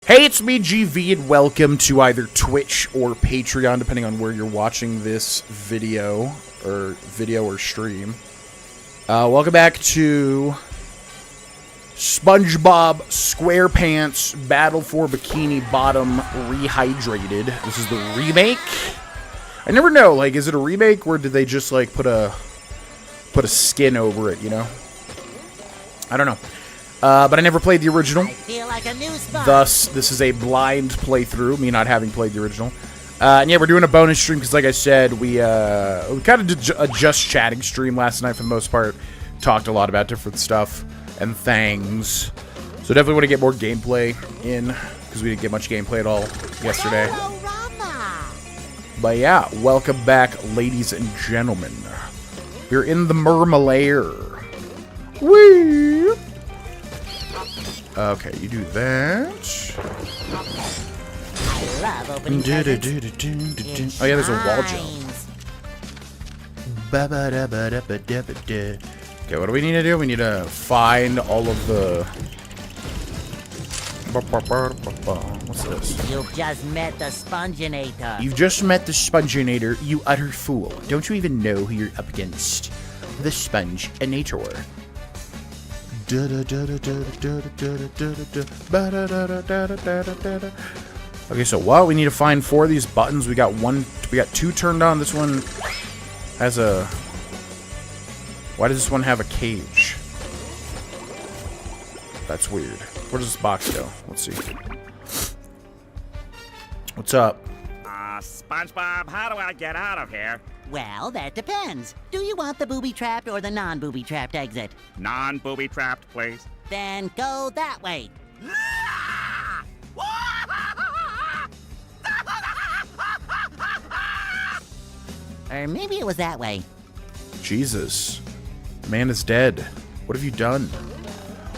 Hey, it's me, GV, and welcome to either Twitch or Patreon, depending on where you're watching this video or stream. Welcome back to SpongeBob SquarePants Battle for Bikini Bottom Rehydrated. This is the remake. I never know, like, is it a remake or did they just, like, put a skin over it, you know? I don't know. But I never played the original. I feel like a new spot. Thus, this is a blind playthrough, me not having played the original. And yeah, we're doing a bonus stream because, like I said, we kind of did a just chatting stream last night for the most part. Talked a lot about different stuff and things. So definitely want to get more gameplay in because we didn't get much gameplay at all yesterday. Grohlvana. But yeah, welcome back, ladies and gentlemen. We're in the Mermalair. Whee! Okay, you do that. I love opening presents. Oh yeah, there's a wall jump. Okay, what do we need to do? We need to find all of the... What's this? You've just met the Sponginator. You've just met the Sponginator, you utter fool. Don't you even know who you're up against? The Sponginator. Okay, so what? We need to find 4 of these buttons. We got 2 turned on. This one has a... Why does this one have a cage? That's weird. Where does this box go? Let's see. What's up? SpongeBob, how do I get out of here? Well, that depends. Do you want the booby-trapped or the non-booby-trapped exit? Non-booby-trapped, please. Then go that way. Or maybe it was that way. Jesus. The man is dead. What have you done?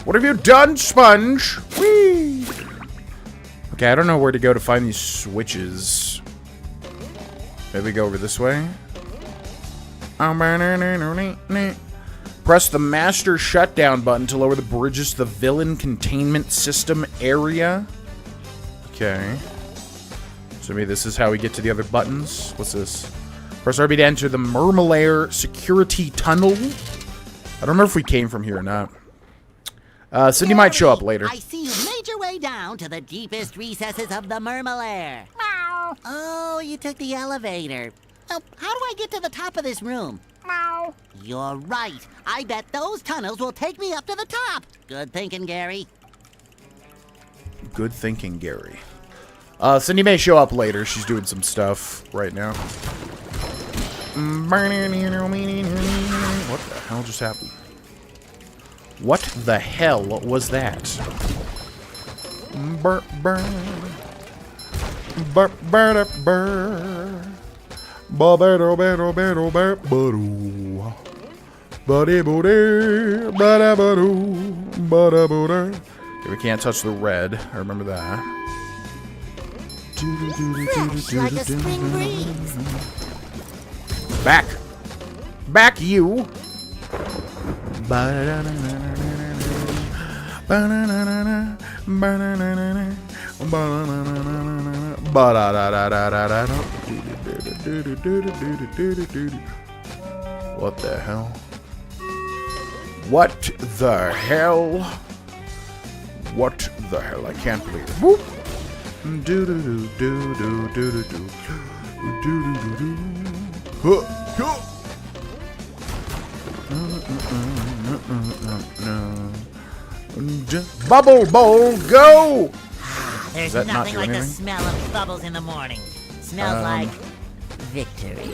What have you done, Sponge? Whee! Okay, I don't know where to go to find these switches. Maybe go over this way. Press the master shutdown button to lower the bridges to the villain containment system area. Okay. So maybe this is how we get to the other buttons. What's this? Press RB to enter the Mermalair security tunnel. I don't know if we came from here or not. Cindy might show up later. I see you made your way down to the deepest recesses of the Mermalair. Meow. Oh, you took the elevator. How do I get to the top of this room? Meow. You're right. I bet those tunnels will take me up to the top. Good thinking, Gary. Good thinking, Gary. Cindy may show up later. She's doing some stuff right now. What the hell just happened? What the hell was that? Burr, burr. Burr, burr, burr. Okay, we can't touch the red. I remember that. Fresh like a spring breeze. Back! Back, you! What the hell? What the hell? What the hell? I can't believe it. Whoop. Bubble bowl, go! There's that not nothing do like the anything? smell of bubbles in the morning. Smells like victory.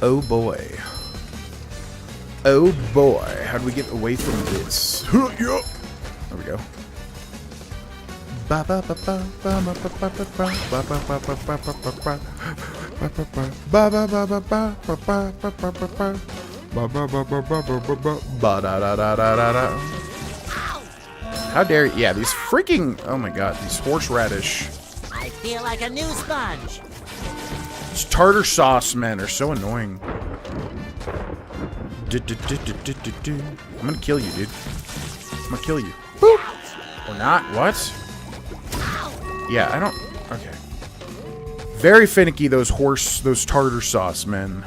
Oh boy. Oh boy. How do we get away from this? There we go. How dare you? Yeah, these freaking... Oh my god, these horseradish... I feel like a new sponge. These tartar sauce men are so annoying. I'm gonna kill you, dude. I'm gonna kill you. Boop! Or not? What? Yeah, I don't... Okay. Very finicky, those tartar sauce men.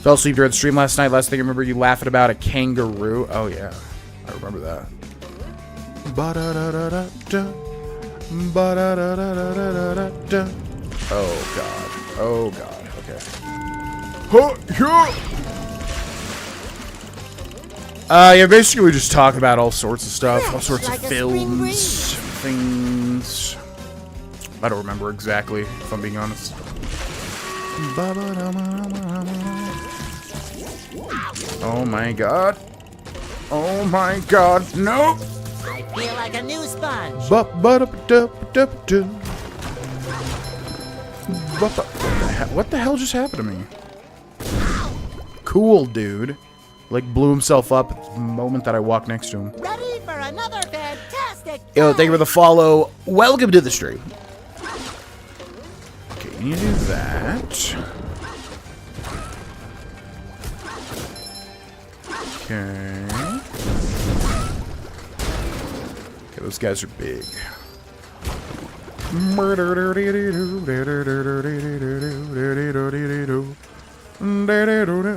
Fell asleep during the stream last night. Last thing I remember, you laughing about a kangaroo. Oh, yeah. I remember that. Oh, God. Oh, God. Okay. Yeah, basically we just talk about all sorts of stuff. All sorts of films, things. I don't remember exactly, if I'm being honest. Oh, my God. Oh, my God. No! I feel like a new sponge. What the hell just happened to me? Cool, dude. Like, blew himself up at the moment that I walked next to him. Ready for another fantastic Yo, thank you for the follow. Welcome to the stream. Okay, you need to do that. Okay. Okay, those guys are big. Do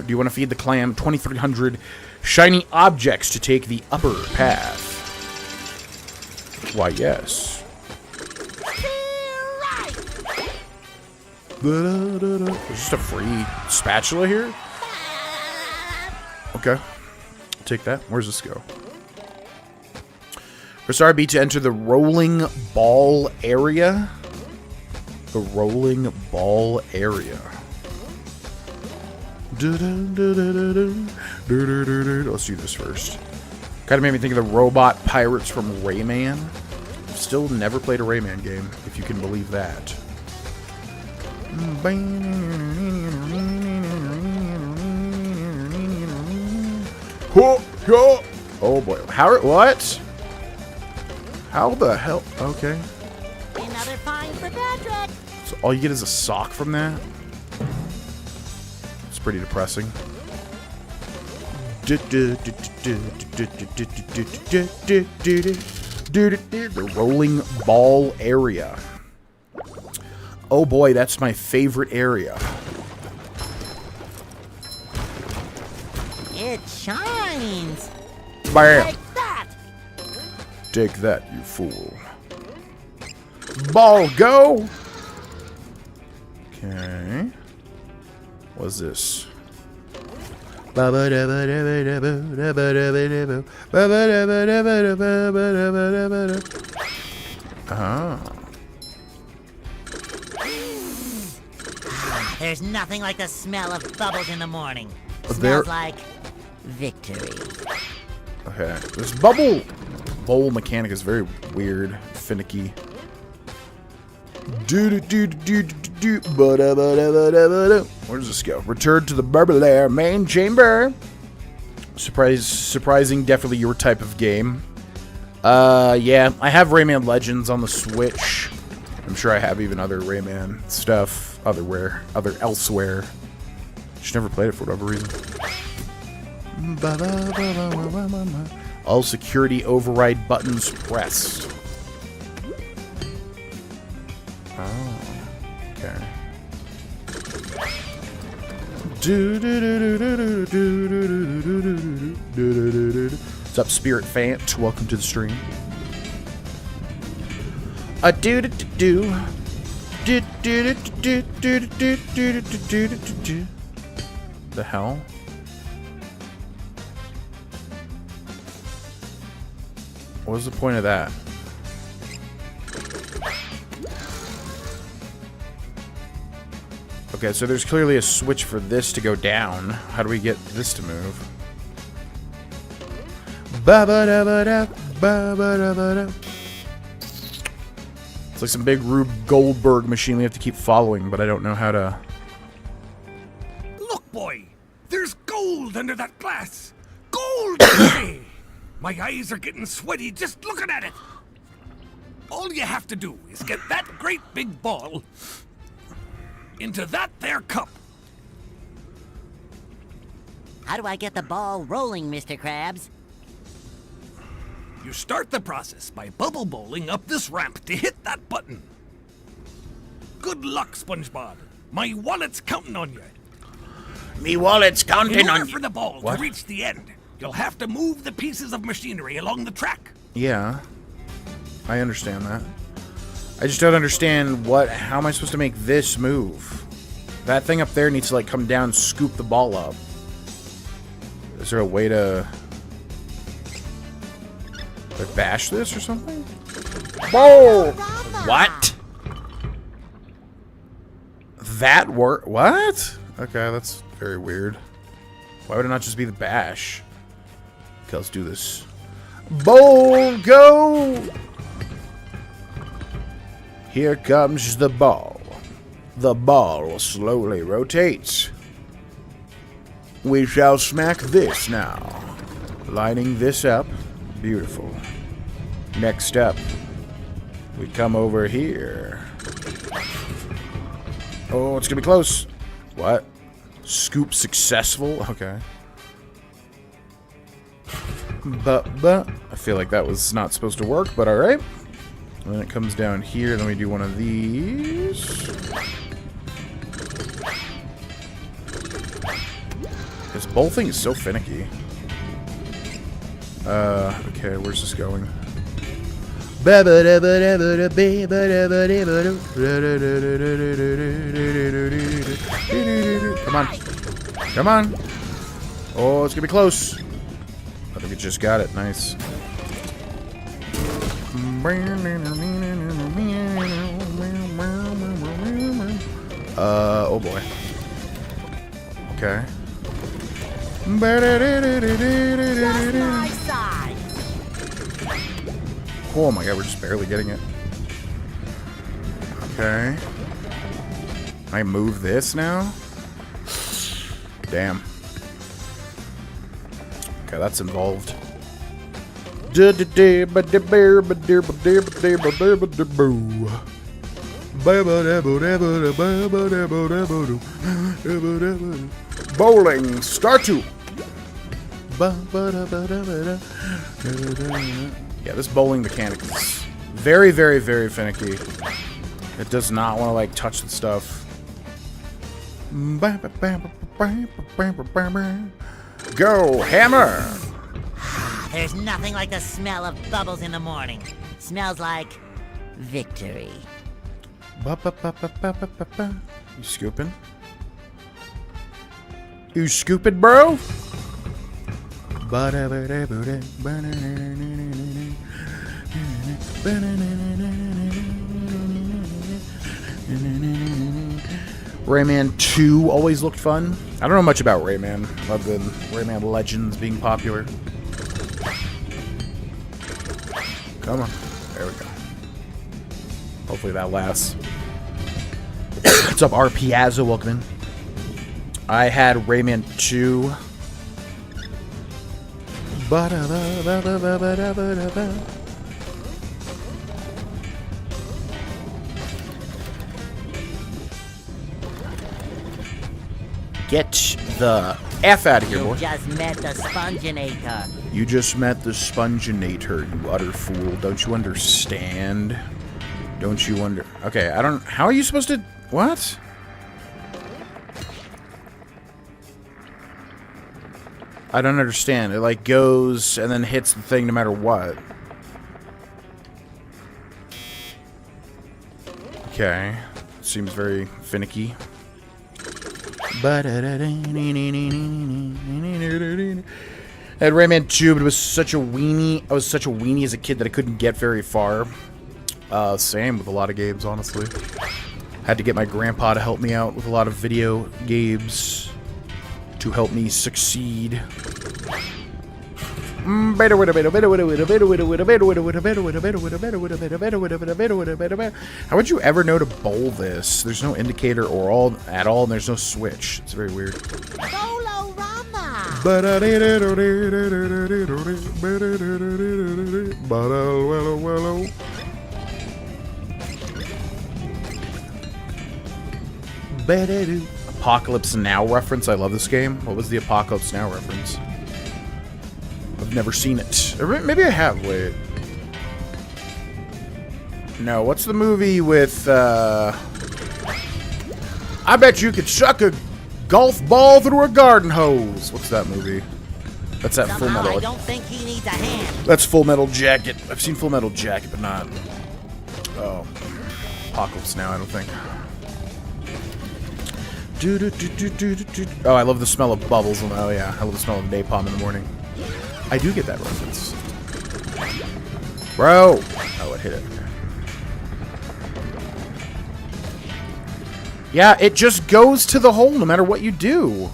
you want to feed the clam 2,300 shiny objects to take the upper path? Why, yes. There's just a free spatula here? Okay. Take that. Where's this go? Press RB to enter the rolling ball area. The rolling ball area. Let's do this first. Kind of made me think of the robot pirates from Rayman. Still never played a Rayman game, if you can believe that. Oh boy. What? How the hell? Okay. Another find for Patrick. So all you get is a sock from that? It's pretty depressing. The rolling ball area. Oh boy, that's my favorite area. It shines. Bam! Like that. Take that, you fool. Ball go! Okay. What's this? Ah. There's nothing like the smell of bubbles in the morning. There- Smells like victory. Okay. This bubble bowl mechanic is very weird, finicky. Where does this go? Return to the Burbulaire main chamber. Surprising, definitely your type of game. Yeah, I have Rayman Legends on the Switch. I'm sure I have even other Rayman stuff elsewhere. Just never played it for whatever reason. All security override buttons pressed. Oh, okay. What's up, Spirit Fant? Welcome to the stream. The hell? What was the point of that? Okay, so there's clearly a switch for this to go down. How do we get this to move? It's like some big Rube Goldberg machine we have to keep following, but I don't know how to... Look, boy! There's gold under that glass! Gold! Hey! My eyes are getting sweaty just looking at it! All you have to do is get that great big ball into that there cup. How do I get the ball rolling, Mr. Krabs? You start the process by bubble bowling up this ramp to hit that button. Good luck, SpongeBob. My wallet's counting on you. Me wallet's In counting order on for the ball What? to reach the end, you'll have to move the pieces of machinery along the track. Yeah, I understand that. I just don't understand how am I supposed to make this move? That thing up there needs to like come down and scoop the ball up. Is there a way to like bash this or something? Whoa! What? That work? What? Okay, that's very weird. Why would it not just be the bash? Okay, let's do this. Bowl, go! Here comes the ball. The ball slowly rotates. We shall smack this now. Lining this up. Beautiful. Next up, we come over here. Oh, it's gonna be close. What? Scoop successful? Okay. But, I feel like that was not supposed to work, but alright. And then it comes down here, then we do one of these. This bowl thing is so finicky. Okay, where's this going? Come on. Come on. Oh, it's gonna be close. I think it just got it. Nice. Oh boy. Okay. Oh my god, we're just barely getting it. Okay. Can I move this now? Damn. Okay, that's involved. Bowling, start to. Yeah, this bowling mechanic is very, very, very finicky. It does not want to, like, touch the stuff. Go, hammer! There's nothing like the smell of bubbles in the morning. Smells like victory. You scooping? You scooping, bro? Rayman 2 always looked fun. I don't know much about Rayman, other than Rayman Legends being popular. Come on. There we go. Hopefully that lasts. What's up, R. Piazza? Welcome in. I had Rayman 2. Get the F out of here, boy. You just met the Sponginator. You just met the Sponginator, you utter fool. Don't you understand? Don't you under... Okay, I don't... How are you supposed to... What? I don't understand. It, like, goes and then hits the thing no matter what. Okay. Seems very finicky. At Rayman 2, but it was such a weenie. I was such a weenie as a kid that I couldn't get very far. Same with a lot of games, honestly. Had to get my grandpa to help me out with a lot of video games to help me succeed. How would you ever know to bowl this? There's no indicator or all at all, and there's no switch. It's very weird. Apocalypse Now reference. I love this game. What was the Apocalypse Now reference? I've never seen it. Or maybe I have. Wait. No, what's the movie with, I bet you could suck a golf ball through a garden hose. What's that movie? That's that Full Metal. I don't think he needs a hand. That's Full Metal Jacket. I've seen Full Metal Jacket, but not... Oh. Apocalypse Now, I don't think. Oh, I love the smell of bubbles. Oh, yeah. I love the smell of napalm in the morning. I do get that reference. Bro! Oh, it hit it. Yeah, it just goes to the hole no matter what you do.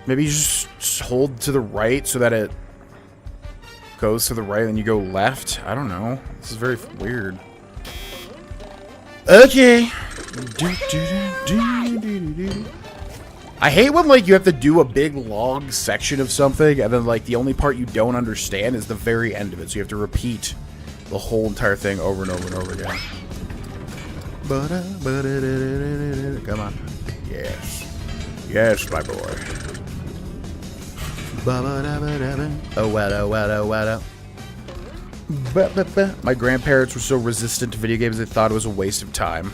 Maybe you just hold to the right so that it goes to the right and you go left. I don't know. This is very weird. Okay. I hate when, like, you have to do a big, long section of something and then, like, the only part you don't understand is the very end of it. So you have to repeat the whole entire thing over and over and over again. Come on. Yes. Yes, my boy. Oh, what, oh, what, oh, what, oh. My grandparents were so resistant to video games they thought it was a waste of time.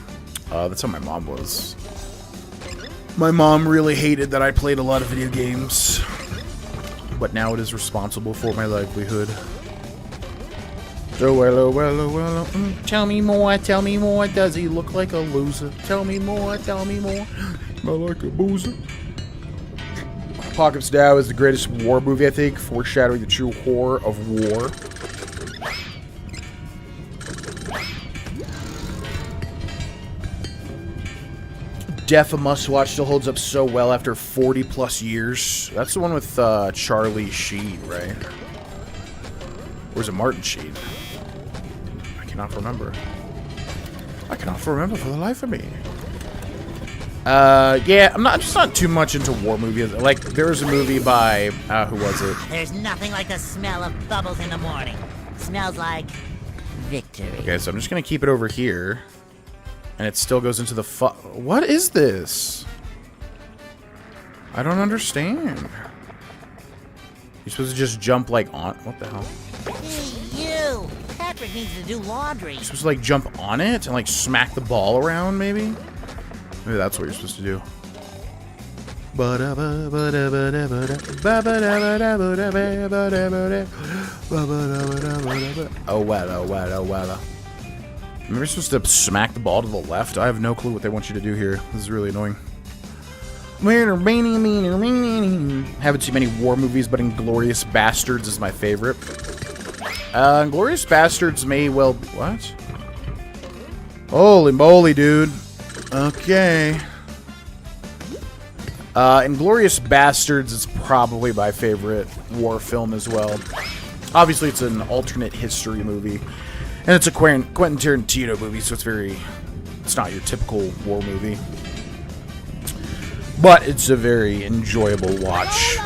That's how my mom was. My mom really hated that I played a lot of video games. But now it is responsible for my livelihood. Oh, hello, hello, hello. Tell me more, tell me more. Does he look like a loser? Tell me more, tell me more. Smell like a boozer. Apocalypse Now is the greatest war movie, I think, foreshadowing the true horror of war. Death a Must-Watch still holds up so well after 40 plus years. That's the one with Charlie Sheen, right? Or is it Martin Sheen? I cannot remember. I cannot remember for the life of me. Yeah, I'm just not too much into war movies. Like, there was a movie by, who was it? There's nothing like the smell of bubbles in the morning. Smells like victory. Okay, so I'm just gonna keep it over here. And it still goes into the what is this? I don't understand. You're supposed to just jump, like, on... What the hell? Hey, you! Patrick needs to do laundry. You're supposed to, like, jump on it and, like, smack the ball around, maybe? Maybe that's what you're supposed to do. Oh, well, oh, well, oh, well. Maybe you're supposed to smack the ball to the left? I have no clue what they want you to do here. This is really annoying. Haven't seen many war movies, but Inglourious Bastards is my favorite. Inglourious Bastards may well... What? Holy moly, dude. Okay. Inglourious Bastards is probably my favorite war film as well. Obviously, it's an alternate history movie. And it's a Quentin Tarantino movie, so it's not your typical war movie. But it's a very enjoyable watch.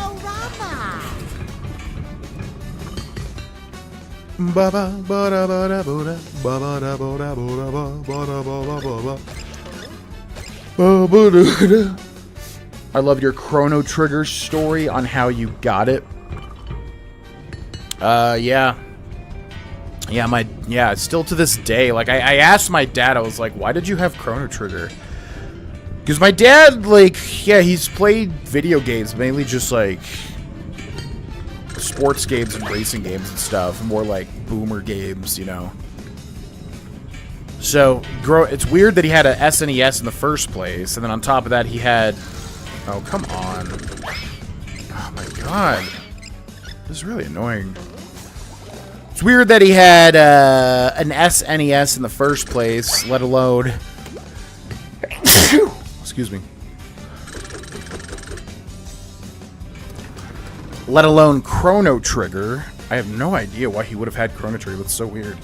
I love your Chrono Trigger story on how you got it. Yeah. Yeah, still to this day, like, I asked my dad, I was like, why did you have Chrono Trigger? Because my dad, like, yeah, he's played video games, mainly just, like, sports games and racing games and stuff, more like boomer games, you know. So, it's weird that he had a SNES in the first place, and then on top of that, he had... Oh, come on. Oh, my God. This is really annoying. It's weird that he had an SNES in the first place, let alone... Excuse me. Let alone Chrono Trigger. I have no idea why he would have had Chrono Trigger. That's so weird.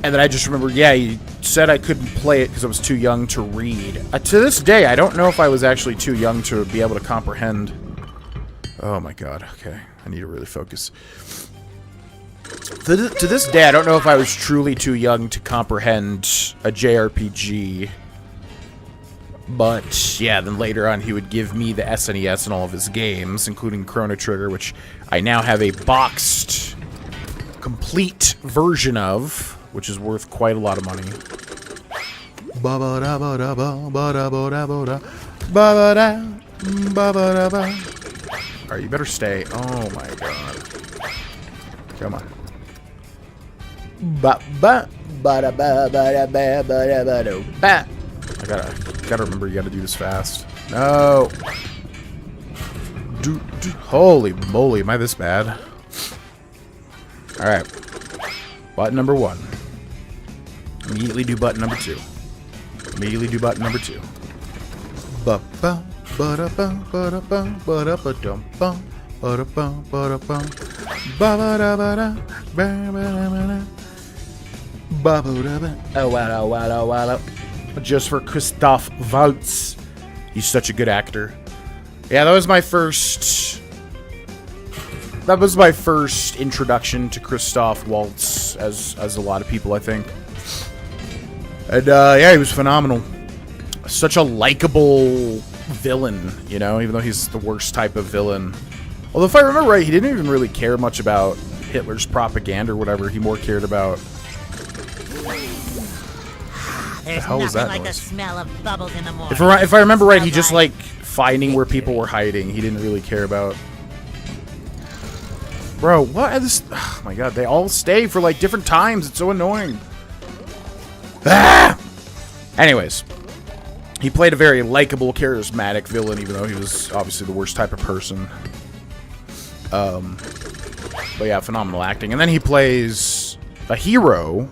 And then I just remember, yeah, he said I couldn't play it because I was too young to read. To this day, I don't know if I was actually too young to be able to comprehend. Oh my God. Okay. I need to really focus. To this day, I don't know if I was truly too young to comprehend a JRPG. But, yeah, then later on he would give me the SNES and all of his games, including Chrono Trigger, which I now have a boxed, complete version of, which is worth quite a lot of money. Alright, you better stay. Oh my god. Come on. I gotta remember you gotta do this fast. No! Holy moly, am I this bad? Alright. Button number 1. Immediately do button number 2. Immediately do button number 2. Just for Christoph Waltz. He's such a good actor. Yeah, that was my first introduction to Christoph Waltz, as a lot of people, I think. And yeah, he was phenomenal. Such a likable villain, you know, even though he's the worst type of villain. Although if I remember right, he didn't even really care much about Hitler's propaganda or whatever. He more cared about... There's the hell was that nothing like noise? the smell of bubbles in the morning. If I remember right, he just like finding where people were hiding. He didn't really care about... Bro, what are this? Oh my god, they all stay for like different times. It's so annoying. Ah! Anyways, he played a very likable, charismatic villain, even though he was obviously the worst type of person. But yeah, phenomenal acting. And then he plays a hero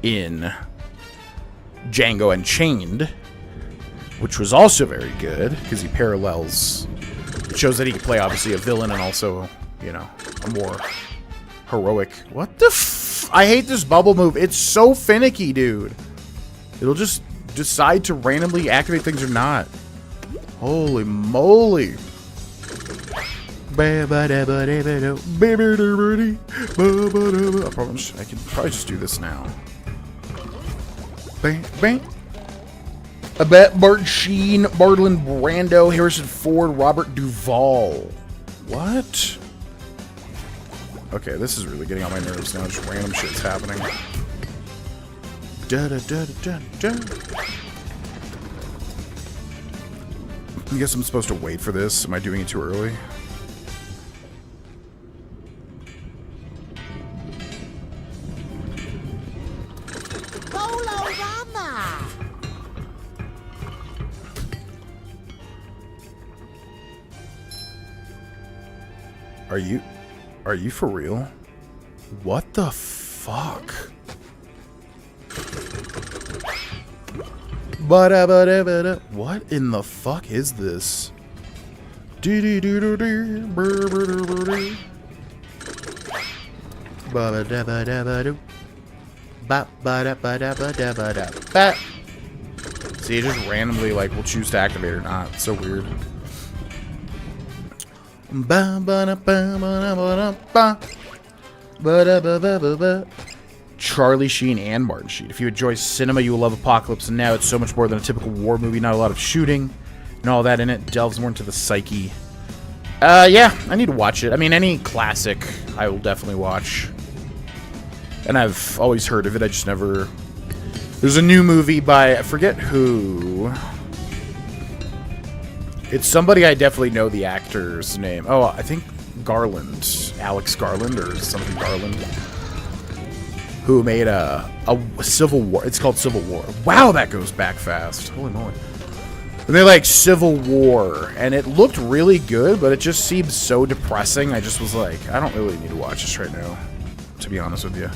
in Django Unchained, which was also very good because he parallels. It shows that he can play obviously a villain and also, you know, a more heroic. What the f? I hate this bubble move. It's so finicky, dude. It'll just decide to randomly activate things or not. Holy moly. I can probably just do this now. Bang, bang. I bet Martin Sheen, Marlon Brando, Harrison Ford, Robert Duvall. What? Okay, this is really getting on my nerves now. Just random shit's happening. Da da da da da. I guess I'm supposed to wait for this. Am I doing it too early? Grohlvana! Are you for real? What the fuck? What in the fuck is this? See, it just randomly like will choose to activate or not. It's so weird. Charlie Sheen and Martin Sheen. If you enjoy cinema, you will love Apocalypse and Now. It's so much more than a typical war movie. Not a lot of shooting and all that in it. Delves more into the psyche. Yeah, I need to watch it. I mean, any classic I will definitely watch. And I've always heard of it. I just never... There's a new movie by... I forget who... It's somebody I definitely know the actor's name. Oh, I think Garland. Alex Garland or something Garland. Who made a Civil War. It's called Civil War. Wow, that goes back fast. Holy moly. And they like Civil War. And it looked really good, but it just seemed so depressing. I just was like, I don't really need to watch this right now. To be honest with you.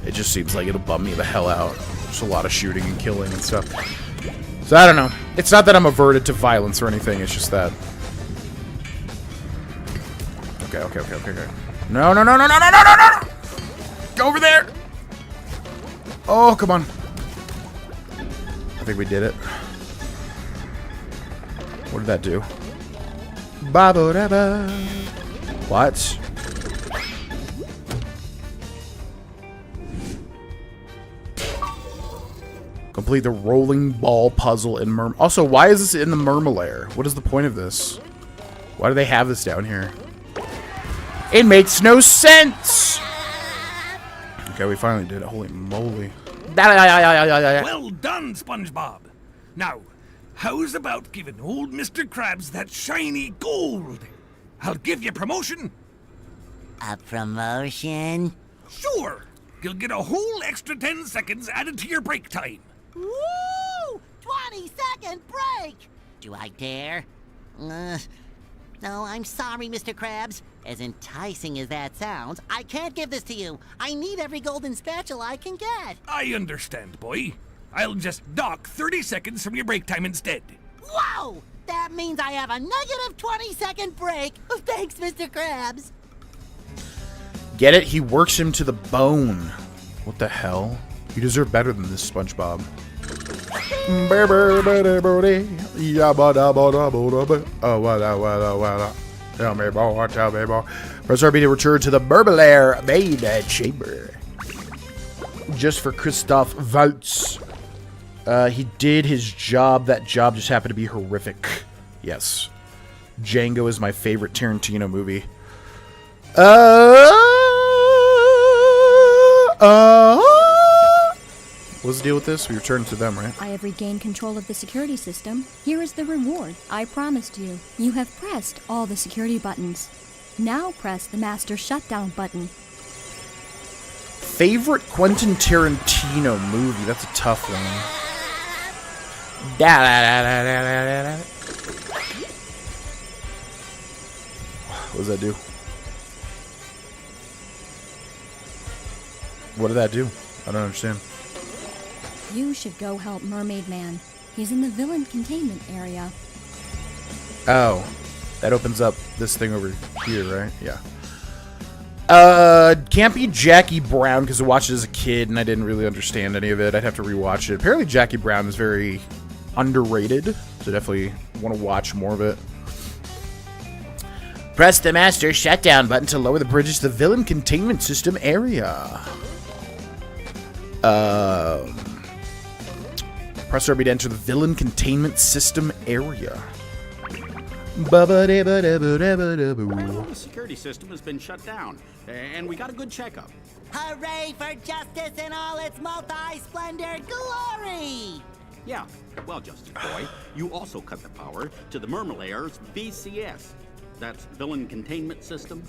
It just seems like it'll bum me the hell out. There's a lot of shooting and killing and stuff. So I don't know. It's not that I'm averted to violence or anything. It's just that. Okay. No. Go over there. Oh, come on. I think we did it. What did that do? What? Complete the rolling ball puzzle in Also, why is this in the Mermalair? What is the point of this? Why do they have this down here? It makes no sense! Okay, we finally did it. Holy moly. Well done, SpongeBob. Now, how's about giving old Mr. Krabs that shiny gold? I'll give you promotion. A promotion? Sure. You'll get a whole extra 10 seconds added to your break time. Woo! 20-second break! Do I dare? No, I'm sorry, Mr. Krabs. As enticing as that sounds, I can't give this to you. I need every golden spatula I can get. I understand, boy. I'll just dock 30 seconds from your break time instead. Whoa! That means I have a negative 20-second break. Thanks, Mr. Krabs. Get it? He works him to the bone. What the hell? You deserve better than this, SpongeBob. Tell me more, tell me more. Press RB to return to the Mermalair main chamber. Just for Christoph Waltz. He did his job. That job just happened to be horrific. Yes. Django is my favorite Tarantino movie. What's the deal with this? We return to them, right? I have regained control of the security system. Here is the reward I promised you. You have pressed all the security buttons. Now press the master shutdown button. Favorite Quentin Tarantino movie? That's a tough one. What does that do? What did that do? I don't understand. You should go help Mermaid Man. He's in the villain containment area. Oh, that opens up this thing over here, right? Yeah. Can't be Jackie Brown because I watched it as a kid and I didn't really understand any of it. I'd have to rewatch it. Apparently Jackie Brown is very underrated, so definitely want to watch more of it. Press the master shutdown button to lower the bridges to the villain containment system area. Press RB to enter the villain containment system area. The security system has been shut down, and we got a good checkup. Hooray for justice in all its multi-splendor glory! Yeah, well, Justice Boy, you also cut the power to the Mermalair's VCS. That's Villain Containment System.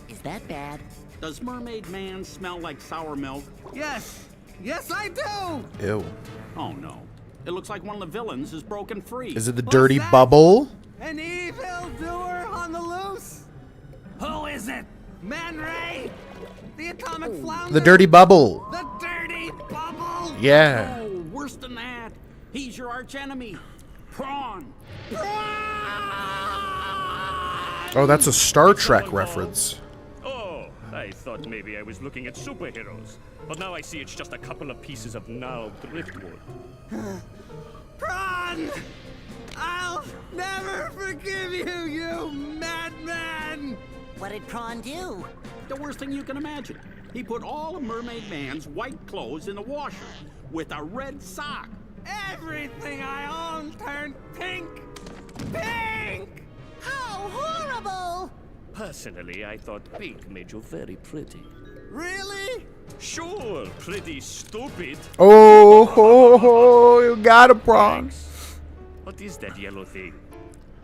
Is that bad? Does Mermaid Man smell like sour milk? Yes! Yes, I do! Ew. Oh, no. It looks like one of the villains is broken free. Is it the dirty bubble? An evil doer on the loose? Who is it? Man Ray! The atomic flounder! The dirty bubble. The dirty bubble! Yeah. Oh, worse than that. He's your archenemy. Prawn. Oh, that's a Star Trek reference. Oh, I thought maybe I was looking at superheroes. But now I see it's just a couple of pieces of gnarled driftwood. Prawn! I'll never forgive you, you madman! What did Prawn do? The worst thing you can imagine. He put all of Mermaid Man's white clothes in the washer with a red sock. Everything I own turned pink! Pink! How horrible! Personally, I thought pink made you very pretty. Really? Sure, pretty stupid. Oh, you got a prawn. What is that yellow thing?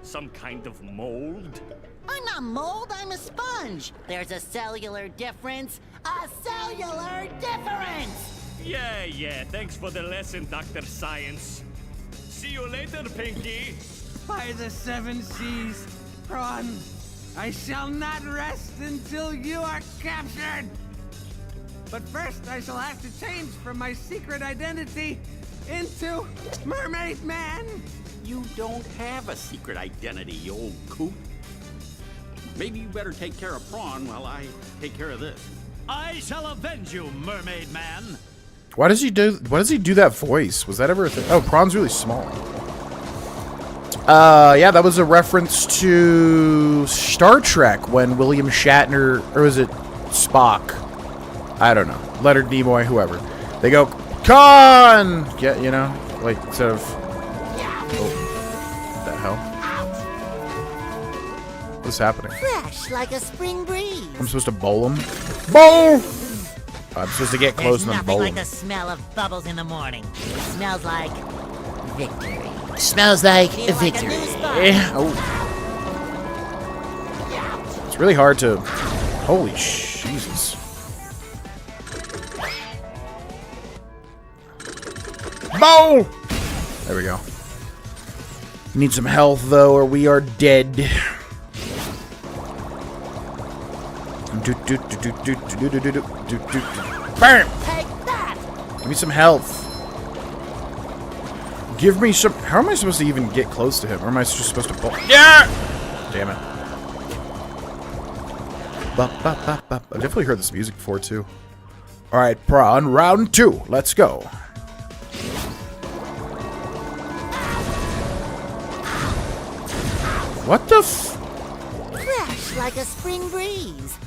Some kind of mold? I'm not mold, I'm a sponge. There's a cellular difference. A cellular difference! Yeah, thanks for the lesson, Dr. Science. See you later, Pinky. By the seven seas, Prawn, I shall not rest until you are captured! But first, I shall have to change from my secret identity into Mermaid Man! You don't have a secret identity, you old coot. Maybe you better take care of Prawn while I take care of this. I shall avenge you, Mermaid Man. Why does he do that voice? Was that ever a thing? Oh, Prawn's really small. Yeah, that was a reference to Star Trek when William Shatner, or was it Spock? I don't know. Leonard Nimoy, whoever. They go, Con! Yeah, you know. Like, instead of... Oh. What the hell? What's happening? Fresh like a spring breeze. I'm supposed to bowl him? Bowl! I'm supposed to get close There's and then nothing bowl like him. the smell of bubbles in the morning. Smells like victory. Smells like Feel like a victory. new spark. Oh. It's really hard to... Holy Jesus. Bowl! There we go. Need some health, though, or we are dead. Bam! Take that! Give me some health. Give me some... How am I supposed to even get close to him? Or am I just supposed to pull... Yeah! Damn it. I've definitely heard this music before, too. Alright, Prawn, round 2. Let's go. What the f... Fresh like a spring breeze.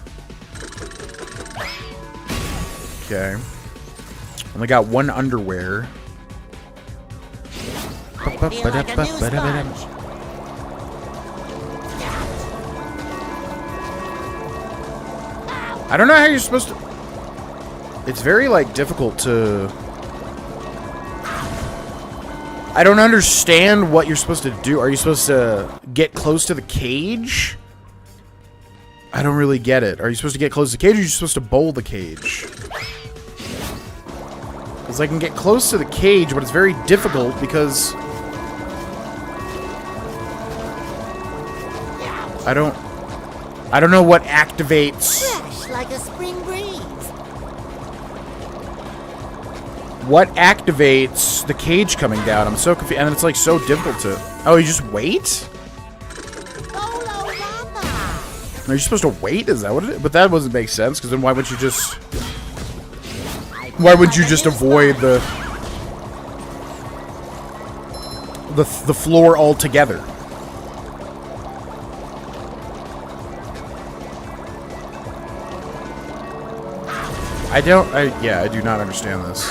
Okay. Only got one underwear. I feel like a new sponge. I don't know how you're supposed to... It's very, like, difficult to... I don't understand what you're supposed to do. Are you supposed to get close to the cage? I don't really get it. Are you supposed to get close to the cage, or are you supposed to bowl the cage? Because I can get close to the cage, but it's very difficult because... I don't know what activates... Fresh like a spring breeze. What activates the cage coming down? I'm so confused. And it's like so difficult to... Oh, you just wait? Grohlvana. Are you supposed to wait? Is that what it is? But that doesn't make sense, because then why would you just... Why would you just avoid the floor altogether? I do not understand this.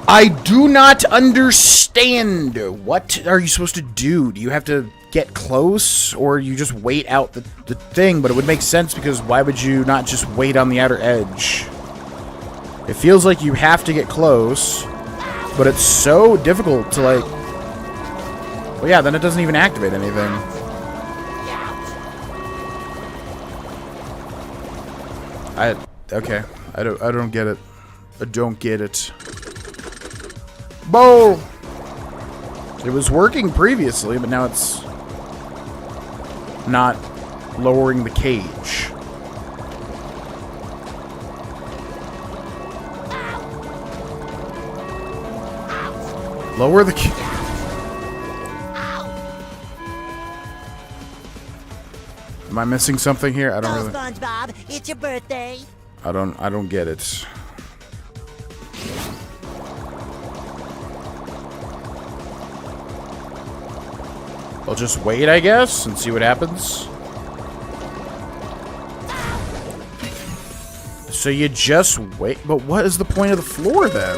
I do not understand. What are you supposed to do? Do you have to get close, or you just wait out the thing? But it would make sense, because why would you not just wait on the outer edge? It feels like you have to get close, but it's so difficult to, like... Well, yeah, then it doesn't even activate anything. Okay. I don't get it. I don't get it. Bowl! It was working previously, but now it's not lowering the cage. Lower the cage. Am I missing something here? I don't Oh, really... SpongeBob, it's your birthday. I don't get it. I'll just wait, I guess, and see what happens. So you just wait, but what is the point of the floor then?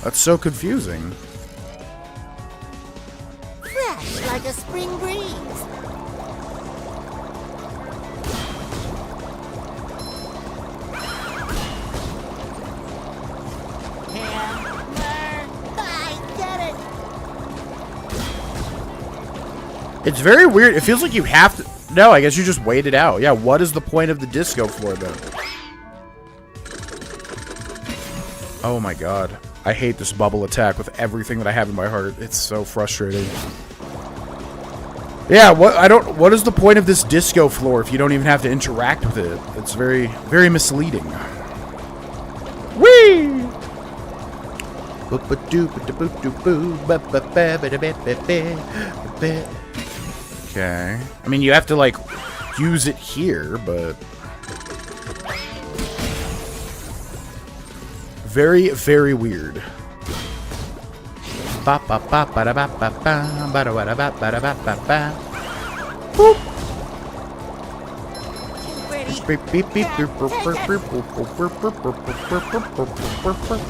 That's so confusing. Fresh like a spring breeze. It's very weird. It feels like you have to... No, I guess you just wait it out. Yeah, what is the point of the disco floor then? Oh my god. I hate this bubble attack with everything that I have in my heart. It's so frustrating. Yeah, what is the point of this disco floor if you don't even have to interact with it? It's very, very misleading. Whee! Okay. I mean, you have to, like, use it here, but... Very, very weird. Too ready. Beep, beep, beep, Here, beep, take beep, it. beep, beep, beep, beep, beep, beep, beep.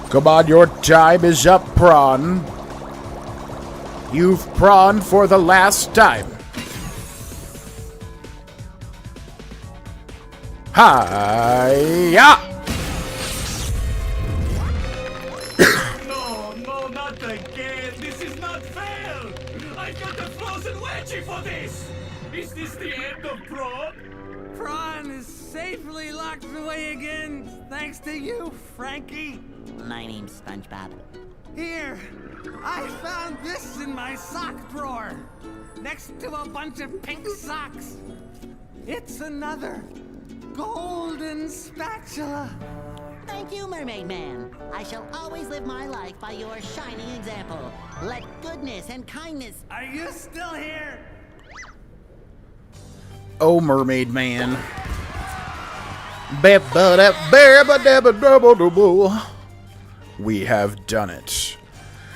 Come on, your time is up, prawn. You've prawned for the last time. Hi-ya! No, no, not again. This is not fair. I got a frozen wedgie for this. Is this the end of Prawn? Prawn is safely locked away again, thanks to you, Frankie. My name's SpongeBob. Here, I found this in my sock drawer, next to a bunch of pink socks. It's another golden spatula. Thank you, Mermaid Man. I shall always live my life by your shining example. Let goodness and kindness... Are you still here? Oh, Mermaid Man. We have done it.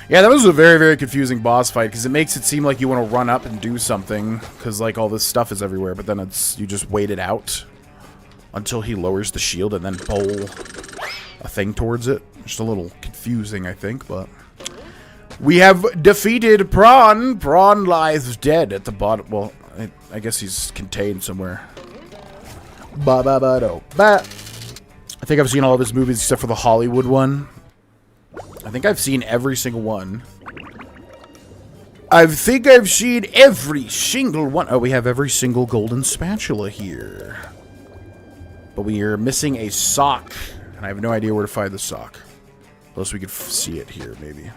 Yeah, that was a very, very confusing boss fight, because it makes it seem like you want to run up and do something, because, like, all this stuff is everywhere, but then it's, you just wait it out until he lowers the shield and then bowl a thing towards it. Just a little confusing, I think, but... We have defeated Prawn. Prawn lies dead at the bottom. Well, I guess he's contained somewhere. Ba-ba-ba-do-ba. I think I've seen all of his movies except for the Hollywood one. I think I've seen every single one. I think I've seen every single one. Oh, we have every single golden spatula here. But we are missing a sock. And I have no idea where to find the sock. Unless we could see it here, maybe.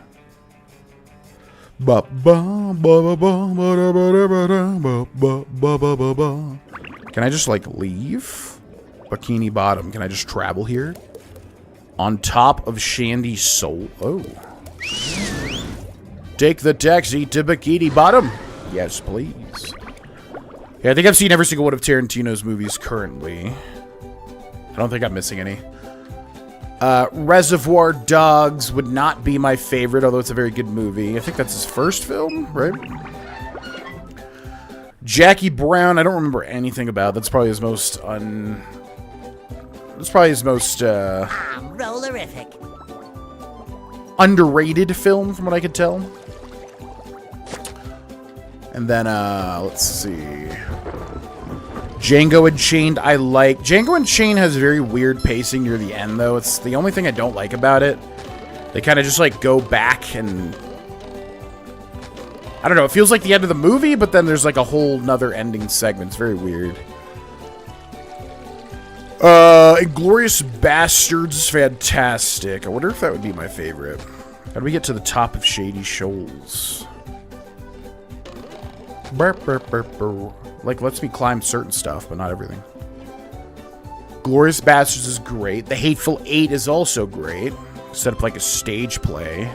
Can I just, like, leave? Bikini Bottom. Can I just travel here? On top of Shandy's soul. Oh. Take the taxi to Bikini Bottom. Yes, please. Yeah, I think I've seen every single one of Tarantino's movies currently. I don't think I'm missing any. Reservoir Dogs would not be my favorite, although it's a very good movie. I think that's his first film, right? Jackie Brown, I don't remember anything about. That's probably his most That's probably his most I'm rollerific. underrated film, from what I could tell. And then, let's see. Django Unchained, I like. Django Unchained has very weird pacing near the end, though. It's the only thing I don't like about it. They kind of just, like, go back and... I don't know, it feels like the end of the movie, but then there's, like, a whole nother ending segment. It's very weird. Inglourious Bastards is fantastic. I wonder if that would be my favorite. How do we get to the top of Shady Shoals? Burp, burp, burp, burp. Like, lets me climb certain stuff, but not everything. Glorious Bastards is great. The Hateful Eight is also great. Set up like a stage play.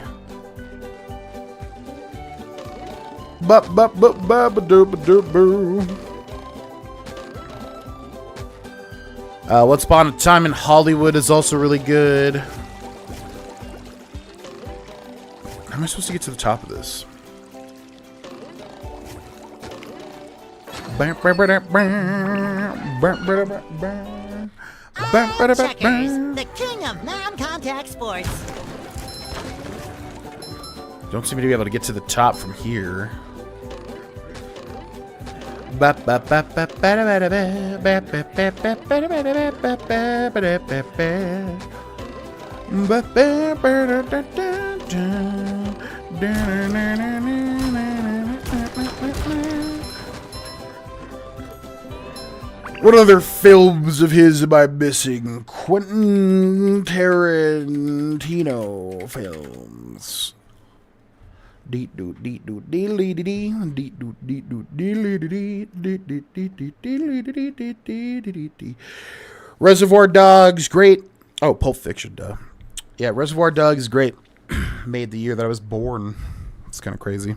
Once Upon a Time in Hollywood is also really good. How am I supposed to get to the top of this? Checkers, the king of non-contact sports. Don't seem to be able to get to the top from here. What other films of his am I missing? Quentin Tarantino films. Reservoir Dogs, great. Oh, Pulp Fiction, duh. Yeah, Reservoir Dogs is great. Made the year that I was born. It's kind of crazy.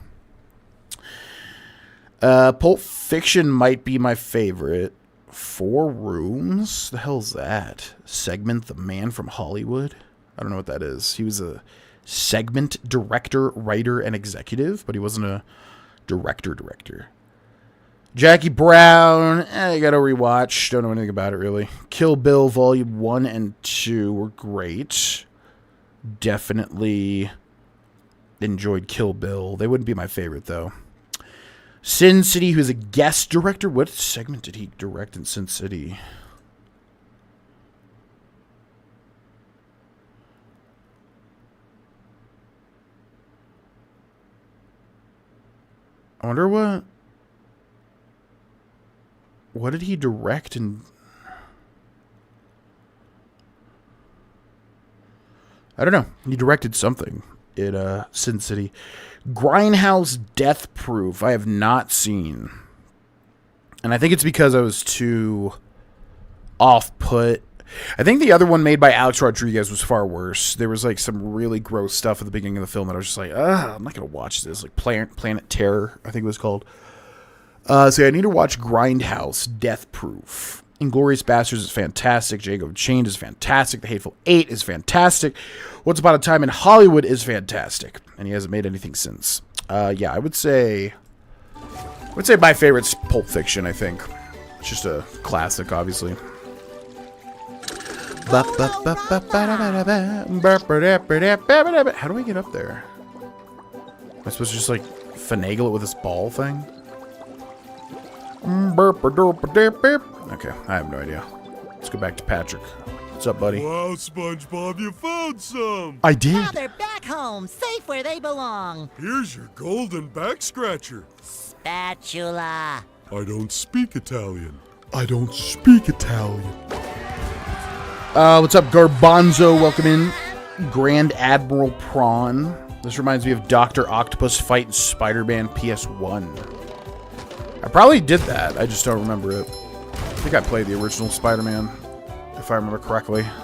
Pulp Fiction might be my favorite. 4 Rooms? The hell's that? Segment the Man from Hollywood? I don't know what that is. He was a segment director, writer, and executive, but he wasn't a director. Jackie Brown, I gotta rewatch. Don't know anything about it, really. Kill Bill Volume 1 and 2 were great. Definitely enjoyed Kill Bill. They wouldn't be my favorite, though. Sin City, who's a guest director. What segment did he direct in Sin City? I wonder what did he direct in... I don't know. He directed something in Sin City. Grindhouse Death Proof I have not seen. And I think it's because I was too off-put. I think the other one made by Alex Rodriguez was far worse. There was like some really gross stuff at the beginning of the film that I was just like, I'm not going to watch this. Like Planet Terror, I think it was called. So I need to watch Grindhouse Death Proof. Inglourious Basterds is fantastic. Django Chained is fantastic. The Hateful Eight is fantastic. Once Upon a Time in Hollywood is fantastic. And he hasn't made anything since. Yeah, I would say my favorite's Pulp Fiction, I think. It's just a classic, obviously. How do I get up there? Am I supposed to just like finagle it with this ball thing? Okay, I have no idea. Let's go back to Patrick. What's up, buddy? Wow, SpongeBob, you found some! I did. Now they're back home, safe where they belong. Here's your golden back scratcher. Spatula. I don't speak Italian. What's up, Garbanzo? Welcome in. Grand Admiral Prawn. This reminds me of Dr. Octopus fighting Spider-Man PS1. I probably did that. I just don't remember it. I think I played the original Spider-Man, if I remember correctly. How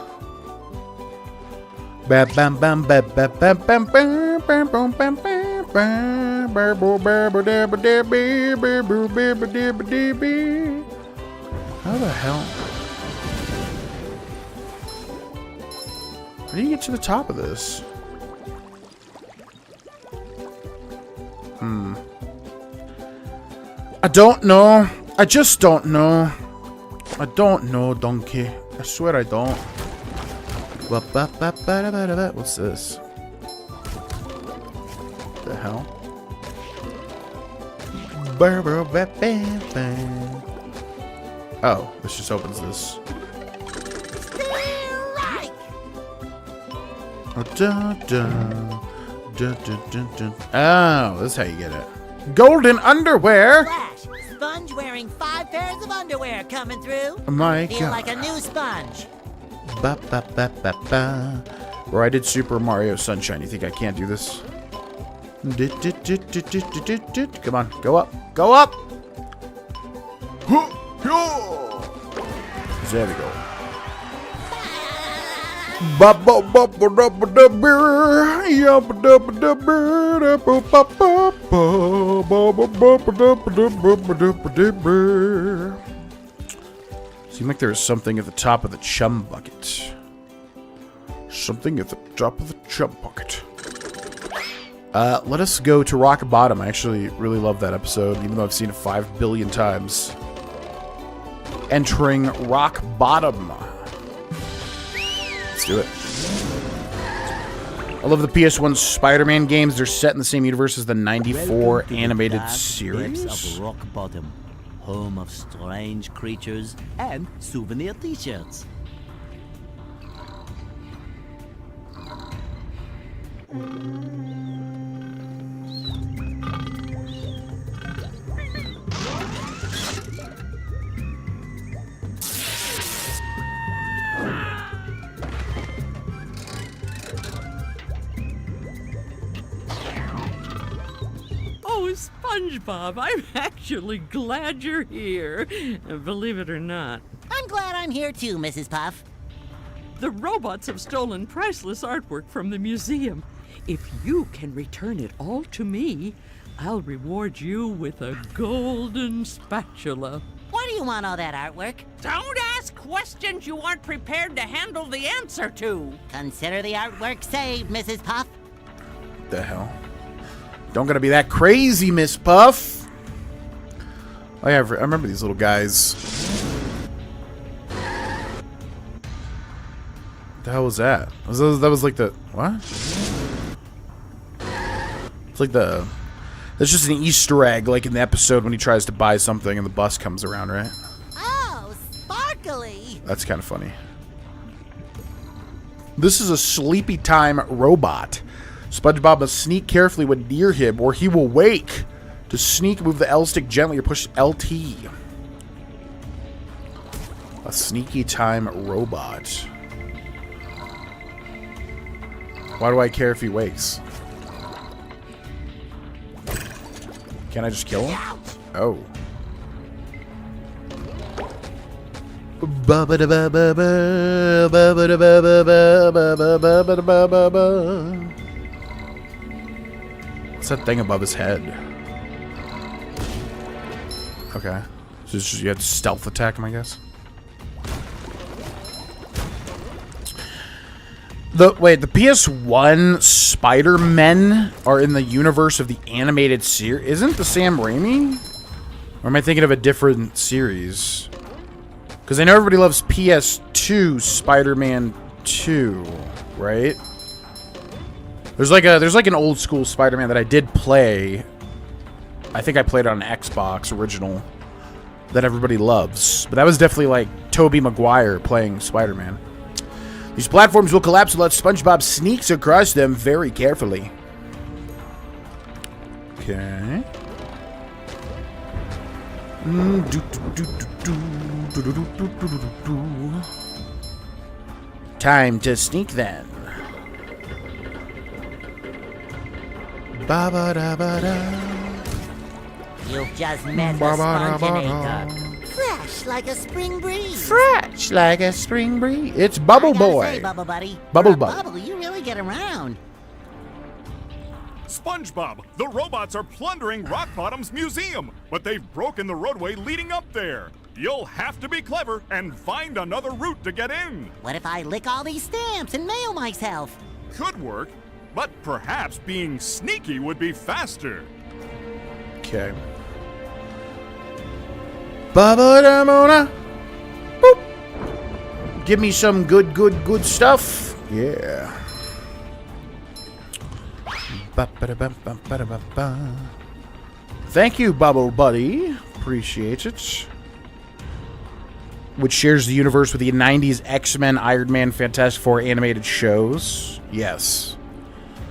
the hell? How do you get to the top of this? I don't know. I just don't know. I don't know, donkey. I swear I don't. What's this? The hell? Oh, this just opens this. Oh, this is how you get it. Golden underwear. Flash, Sponge wearing 5 pairs of underwear coming through. Oh my Feel God. like a new sponge. Or I did Super Mario Sunshine. You think I can't do this? Come on, go up. Go up. There we go. Seemed like there was something at the top of the chum bucket. Something at the top of the chum bucket. Let us go to Rock Bottom. I actually really love that episode, even though I've seen it 5 billion times. Entering Rock Bottom. Let's do it. I love the PS1 Spider-Man games. They're set in the same universe as the '94 animated series. Of Rock Bottom, home of strange creatures and souvenir t-shirts. Oh, SpongeBob, I'm actually glad you're here, believe it or not. I'm glad I'm here too, Mrs. Puff. The robots have stolen priceless artwork from the museum. If you can return it all to me, I'll reward you with a golden spatula. Why do you want all that artwork? Don't ask questions you aren't prepared to handle the answer to. Consider the artwork saved, Mrs. Puff. The hell? Don't gotta be that crazy, Miss Puff. Oh yeah, I remember these little guys. What the hell was that? That was like the... What? It's like the... That's just an Easter egg, like in the episode when he tries to buy something and the bus comes around, right? Oh, sparkly. That's kind of funny. This is a sleepy time robot. SpongeBob must sneak carefully when near him or he will wake. To sneak, move the L stick gently or push LT. A sneaky time robot. Why do I care if he wakes? Can I just kill him? Oh. What's that thing above his head? Okay. So it's just, you had to stealth attack him, I guess. Wait, the PS1 Spider-Men are in the universe of the animated series. Isn't the Sam Raimi? Or am I thinking of a different series? Because I know everybody loves PS2 Spider-Man 2, right? There's like an old school Spider-Man that I did play. I think I played on an Xbox original that everybody loves. But that was definitely like Tobey Maguire playing Spider-Man. These platforms will collapse unless SpongeBob sneaks across them very carefully. Okay. Time to sneak then. Ba-ba-da-ba-da. You've just met the Spongeinator. Fresh like a spring breeze. Fresh like a spring breeze. It's Bubble Boy. Say, Bubble Buddy. Bubble For a Buddy. Bubble, you really get around. SpongeBob, the robots are plundering Rock Bottom's museum, but they've broken the roadway leading up there. You'll have to be clever and find another route to get in. What if I lick all these stamps and mail myself? Could work, but perhaps being sneaky would be faster. Okay. Ba-ba-da-mo-na. Boop. Give me some good stuff. Yeah. Ba-ba-da-ba-ba-ba-da-ba-ba. Thank you, Bubble Buddy. Appreciate it. Which shares the universe with the 90s X-Men, Iron Man, Fantastic Four animated shows. Yes.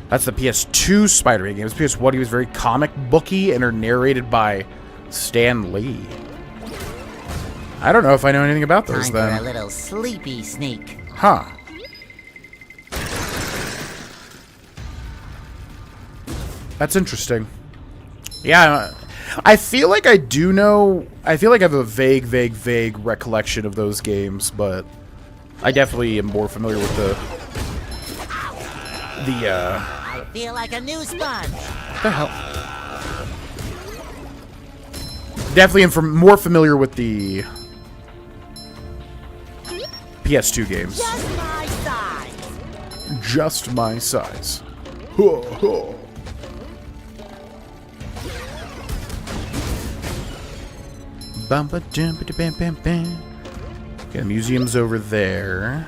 That's the PS2 Spider-Man games. PS1, he was very comic booky and are narrated by Stan Lee. I don't know if I know anything about those Time then. for a little sleepy sneak. Huh. That's interesting. Yeah, I feel like I do know. I feel like I have a vague recollection of those games, but I definitely am more familiar with I feel like a new sponge. What the hell? Definitely am more familiar with the PS2 games. Just my size. Just my size. Ho, ho. Bum ba dum ba da bam bam bam. Okay, the museum's over there.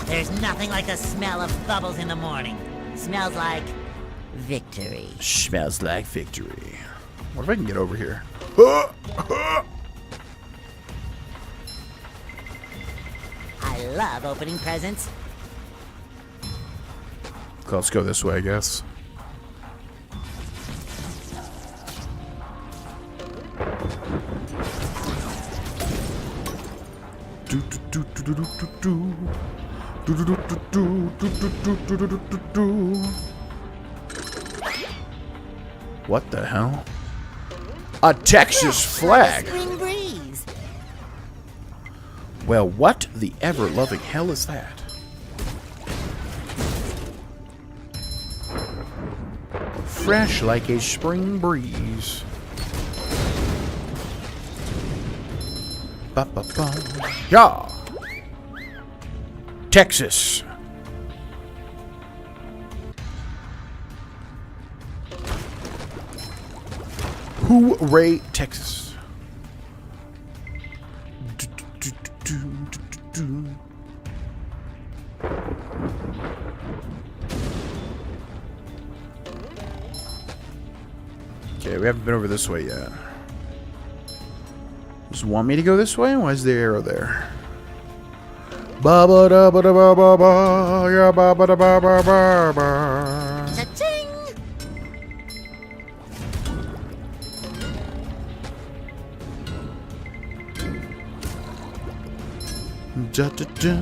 There's nothing like the smell of bubbles in the morning. Smells like victory. Smells like victory. What if I can get over here? I love opening presents. Okay, let's go this way, I guess. What the hell? A Texas flag. Spring breeze. Well, what the ever-loving hell is that? Fresh like a spring breeze. Ba-ba-ba. Yeah. Texas. Hooray, Texas. Okay, we haven't been over this way yet. Just want me to go this way? Why is the arrow there? Ba ba da ba da ba ba ba, ya ba ba da ba ba ba ba. Cha-ching! Da, da, da.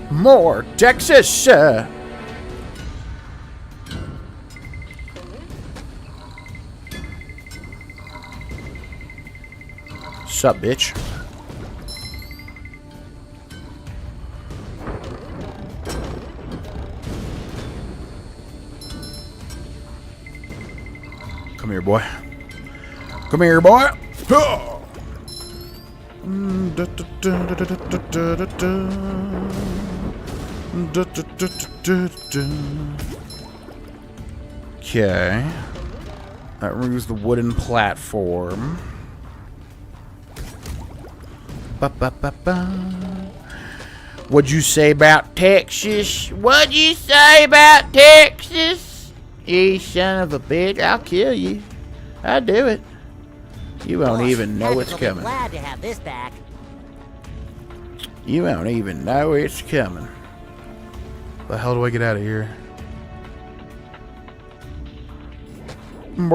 More Texas. Sup, bitch? Come here, boy. Come here, boy. Okay. That removes the wooden platform. What'd you say about Texas? What'd you say about Texas? You son of a bitch, I'll kill you. I'll do it. You won't even know it's coming. Glad to have this back. You won't even know it's coming. The hell do I get out of here? Am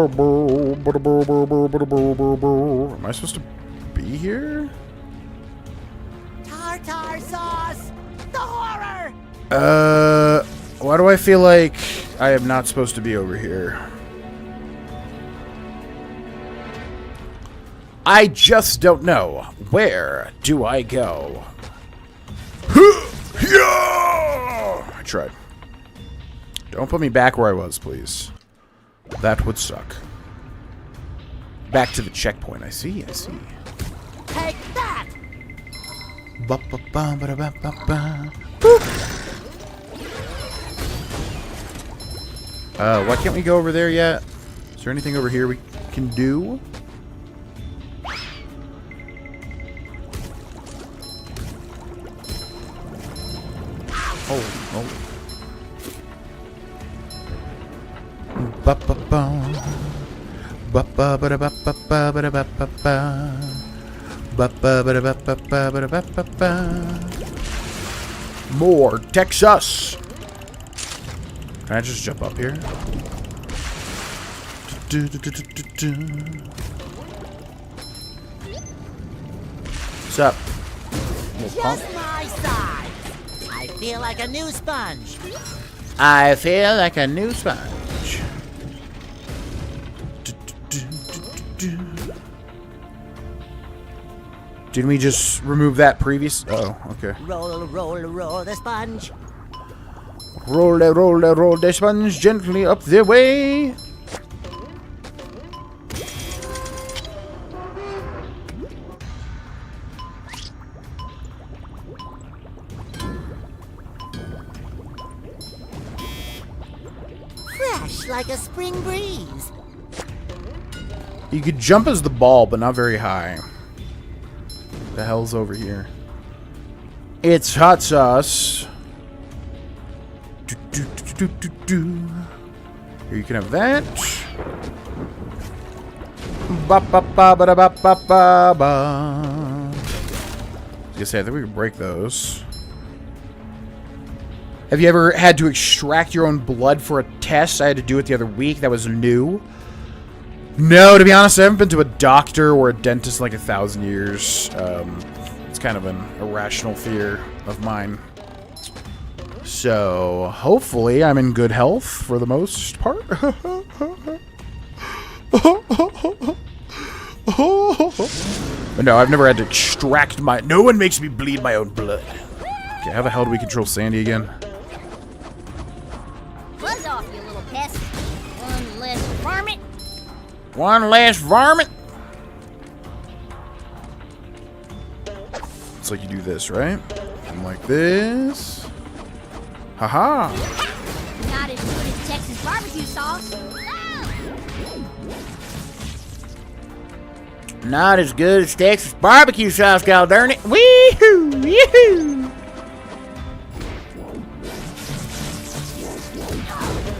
I supposed to be here? Tartar sauce! The horror! Why do I feel like I am not supposed to be over here? I just don't know. Where do I go? I tried. Don't put me back where I was, please. That would suck. Back to the checkpoint. I see. Take that! Why can't we go over there yet? Is there anything over here we can do? Oh. More Texas. Can I just jump up here? What's up? Just my size. I feel like a new sponge. I feel like a new sponge. Didn't we just remove that previous? Oh, okay. Roll the sponge. Roll the sponge gently up the way. Fresh like a spring breeze. You could jump as the ball, but not very high. The hell's over here? It's hot sauce. Here you can have that. Ba ba ba ba ba ba ba ba. I was gonna say, I think we can break those. Have you ever had to extract your own blood for a test? I had to do it the other week. That was new. No, to be honest, I haven't been to a doctor or a dentist in like 1,000 years. It's kind of an irrational fear of mine. So, hopefully, I'm in good health for the most part. But no, I've never had to extract my... No one makes me bleed my own blood. Okay, how the hell do we control Sandy again? Buzz off, you little pest. One less varmint. One last varmint. It's like you do this, right? And like this. Haha. Not as good as Texas barbecue sauce. Not as good as Texas barbecue sauce, god darn it. Wee-hoo! Yee-hoo!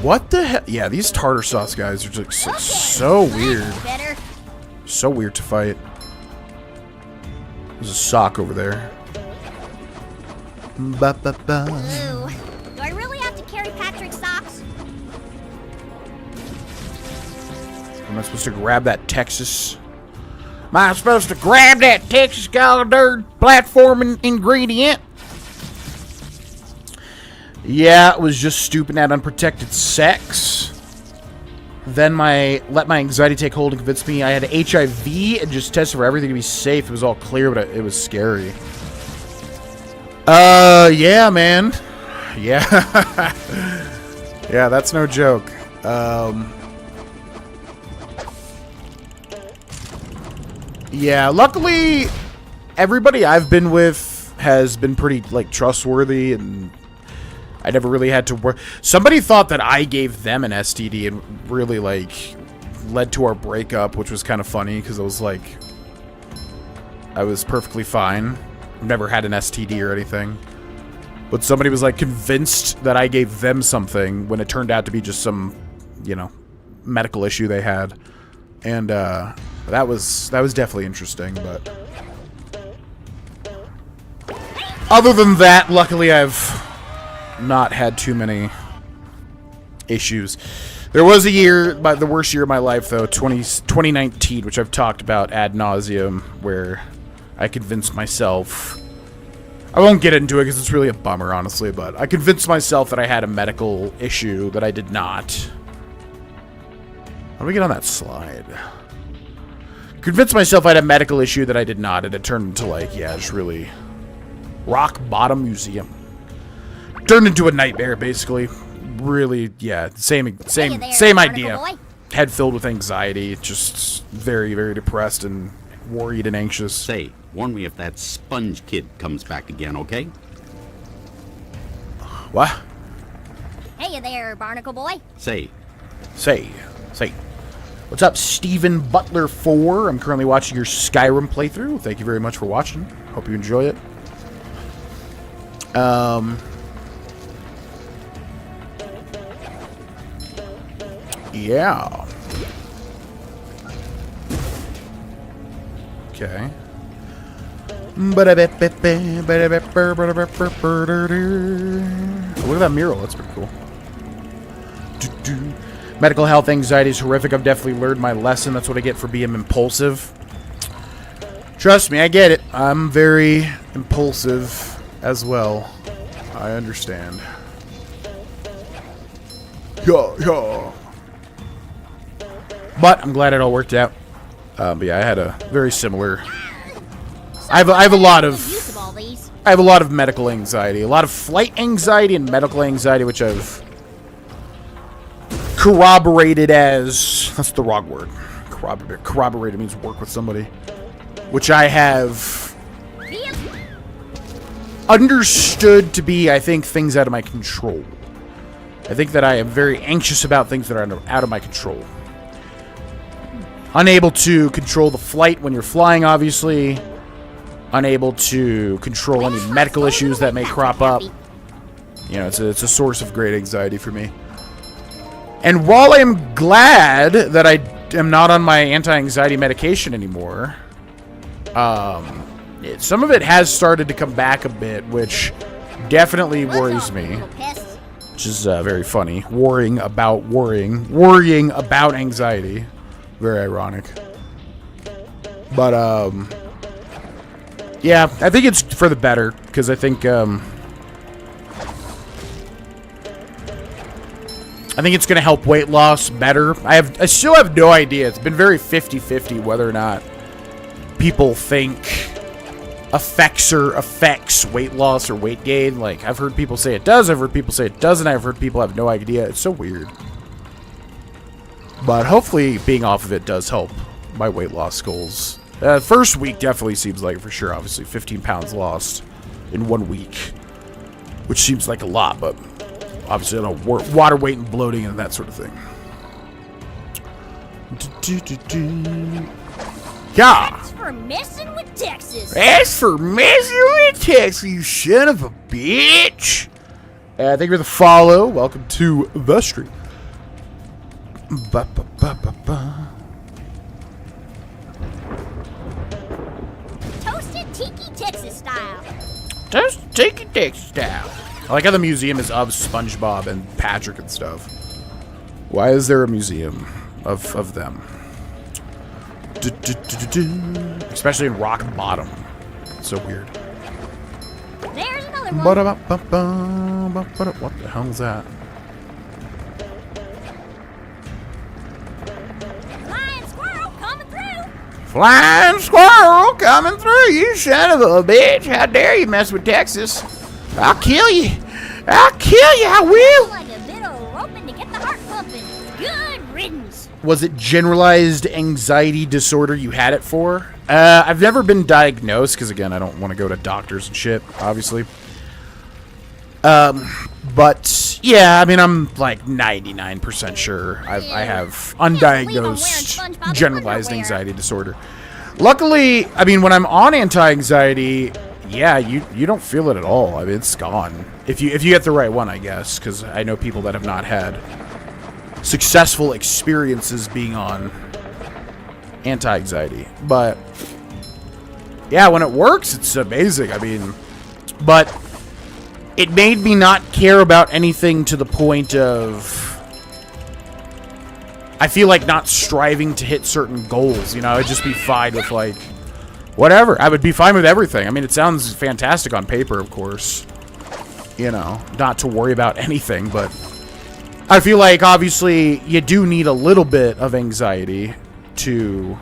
What the hell? Yeah, these tartar sauce guys are just so weird. So weird to fight. There's a sock over there. Ba-ba-ba. Ooh. Do I really have to carry Patrick's socks? Am I supposed to grab that Texas? Am I supposed to grab that Texas Gallagher platform ingredient? Yeah, it was just stupid at unprotected sex. Then let my anxiety take hold and convince me I had HIV and just tested for everything to be safe. It was all clear, but it was scary. Yeah, man. Yeah. Yeah, that's no joke. Yeah, luckily, everybody I've been with has been pretty, like, trustworthy, and I never really had to work. Somebody thought that I gave them an STD and really, like, led to our breakup, which was kind of funny, because I was, like, I was perfectly fine. I've never had an STD or anything. But somebody was, like, convinced that I gave them something when it turned out to be just some, you know, medical issue they had. And, that was definitely interesting, but other than that, luckily I've not had too many issues. There was a year, the worst year of my life though, 2019, which I've talked about ad nauseum, where I convinced myself, I won't get into it because it's really a bummer, honestly, but I convinced myself that I had a medical issue that I did not. How do we get on that slide? Convinced myself I had a medical issue that I did not, and it turned into, like, yeah, just really rock bottom museum. Turned into a nightmare, basically. Really, yeah, same idea. Head filled with anxiety, just very, very depressed and worried and anxious. Say, warn me if that sponge kid comes back again, okay? What? Hey there, barnacle boy. Say. What's up, Stephen Butler 4? I'm currently watching your Skyrim playthrough. Thank you very much for watching. Hope you enjoy it. Yeah. Okay. Look at that mural. That's pretty cool. Medical health anxiety is horrific. I've definitely learned my lesson. That's what I get for being impulsive. Trust me, I get it. I'm very impulsive as well. I understand. Yeah. But I'm glad it all worked out. But yeah, I had a very similar. I have a lot of medical anxiety, a lot of flight anxiety and medical anxiety, which I've corroborated as, that's the wrong word. Corroborated means work with somebody, which I have understood to be, I think, things out of my control. I think that I am very anxious about things that are out of my control. Unable to control the flight when you're flying, obviously. Unable to control any medical issues that may crop up. You know, it's a source of great anxiety for me. And while I'm glad that I am not on my anti-anxiety medication anymore, some of it has started to come back a bit, which definitely worries me. Which is very funny. Worrying about anxiety. Very ironic. But, yeah, I think it's for the better, because I think it's going to help weight loss better. I still have no idea. It's been very 50-50 whether or not people think affects weight loss or weight gain. Like, I've heard people say it does. I've heard people say it doesn't. I've heard people have no idea. It's so weird. But hopefully being off of it does help my weight loss goals. First week definitely seems like it for sure. Obviously, 15 pounds lost in 1 week. Which seems like a lot, but obviously, I don't know, water weight and bloating and that sort of thing. Yeah. That's for messing with Texas. That's for messing with Texas, you son of a bitch. Thank you for the follow. Welcome to the stream. Toasted Tiki Texas style. Toasted Tiki Texas style. I like how the museum is of SpongeBob and Patrick and stuff. Why is there a museum of them? Especially in Rock Bottom. It's so weird. There's another one. What the hell is that? Flying squirrel coming through. Flying squirrel coming through, you son of a bitch. How dare you mess with Texas? I'll kill you. I'll kill you, I will. Like a bit of roping to get the heart pumping. Good riddance. Was it generalized anxiety disorder you had it for? I've never been diagnosed, because again, I don't want to go to doctors and shit, obviously. But, yeah, I mean, I'm like 99% sure I have undiagnosed generalized anxiety disorder. Luckily, I mean, when I'm on anti-anxiety, yeah, you don't feel it at all. I mean, it's gone. If you get the right one, I guess, because I know people that have not had successful experiences being on anti-anxiety. But, yeah, when it works, it's amazing. I mean, but it made me not care about anything to the point of, I feel like, not striving to hit certain goals. You know, I'd just be fine with, like, whatever. I would be fine with everything. I mean, it sounds fantastic on paper, of course. You know, not to worry about anything, but I feel like, obviously, you do need a little bit of anxiety to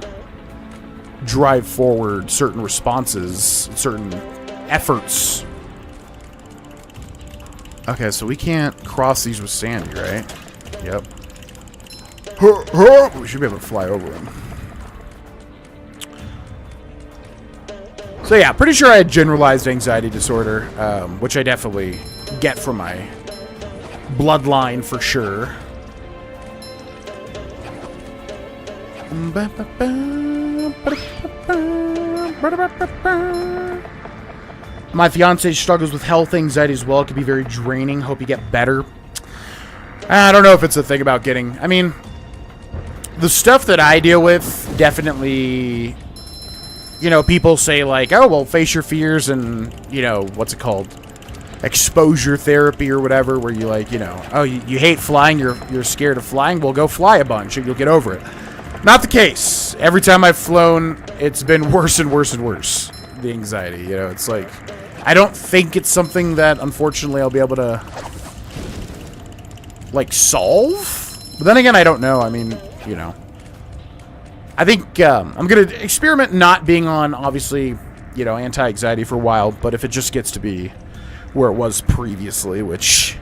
drive forward certain responses, certain efforts. Okay, so we can't cross these with Sandy, right? Yep. We should be able to fly over them. So yeah, pretty sure I had generalized anxiety disorder, which I definitely get from my bloodline for sure. My fiance struggles with health anxiety as well. It can be very draining. Hope you get better. I don't know if it's a thing about getting... I mean, the stuff that I deal with, definitely... You know, people say like, oh, well, face your fears and, you know, what's it called? Exposure therapy or whatever, where you like, you know, oh, you hate flying, you're scared of flying, well, go fly a bunch and you'll get over it. Not the case. Every time I've flown, it's been worse and worse and worse. The anxiety, you know, it's like, I don't think it's something that, unfortunately, I'll be able to, like, solve. But then again, I don't know. I mean, you know. I think I'm going to experiment not being on, obviously, you know, anti-anxiety for a while. But if it just gets to be where it was previously, which...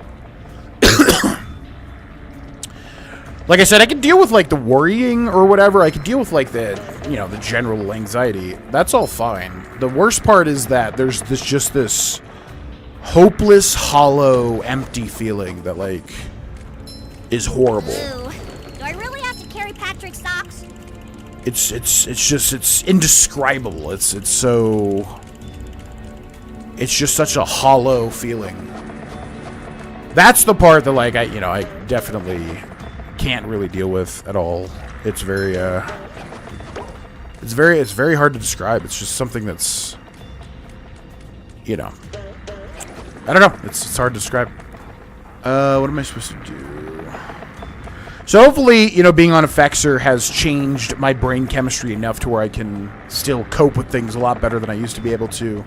like I said, I could deal with, like, the worrying or whatever. I could deal with, like, the, you know, the general anxiety. That's all fine. The worst part is that there's just this hopeless, hollow, empty feeling that, like, is horrible. Ooh. Do I really have to carry Patrick's socks? It's indescribable. It's just such a hollow feeling. That's the part that, like, I definitely can't really deal with at all. It's very it's very hard to describe. It's just something that's, you know, I don't know. It's hard to describe. What am I supposed to do? So hopefully, you know, being on Effexor has changed my brain chemistry enough to where I can still cope with things a lot better than I used to be able to.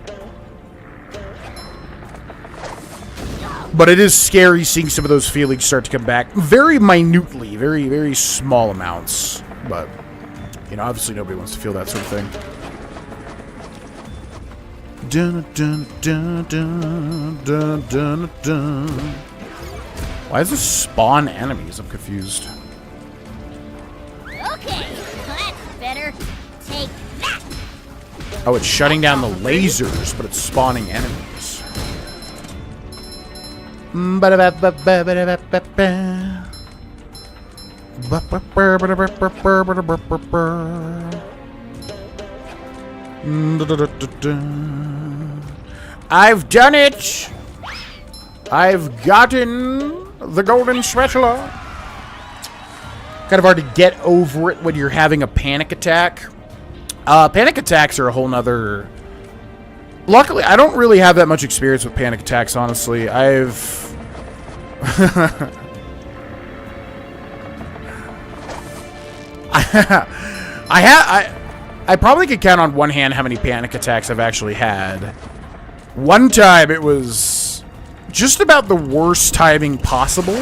But it is scary seeing some of those feelings start to come back very minutely, very, very small amounts. But, you know, obviously nobody wants to feel that sort of thing. Dun, dun, dun, dun, dun, dun, dun. Why does this spawn enemies? I'm confused. Okay, that's better. Take that. Oh, it's shutting down the lasers, but it's spawning enemies. I've done it! I've gotten the golden spatula. Kind of hard to get over it when you're having a panic attack. Panic attacks are a whole nother... Luckily, I don't really have that much experience with panic attacks, honestly. I probably could count on one hand how many panic attacks I've actually had. One time, it was just about the worst timing possible.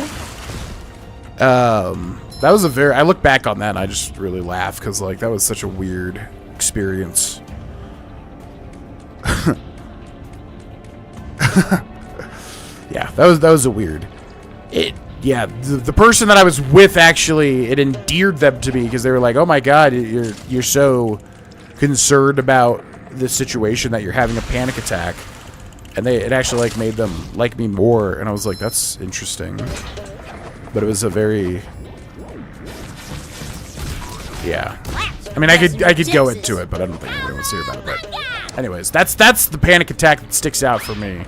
That was a very... I look back on that and I just really laugh because, like, that was such a weird experience. Yeah, that was a weird... Yeah, the person that I was with actually, it endeared them to me because they were like, "Oh my God, you're so concerned about this situation that you're having a panic attack," and it actually like made them like me more. And I was like, "That's interesting," but it was a very, yeah. I mean, I could go into it, but I don't think anybody wants to hear about it. But anyways, that's the panic attack that sticks out for me.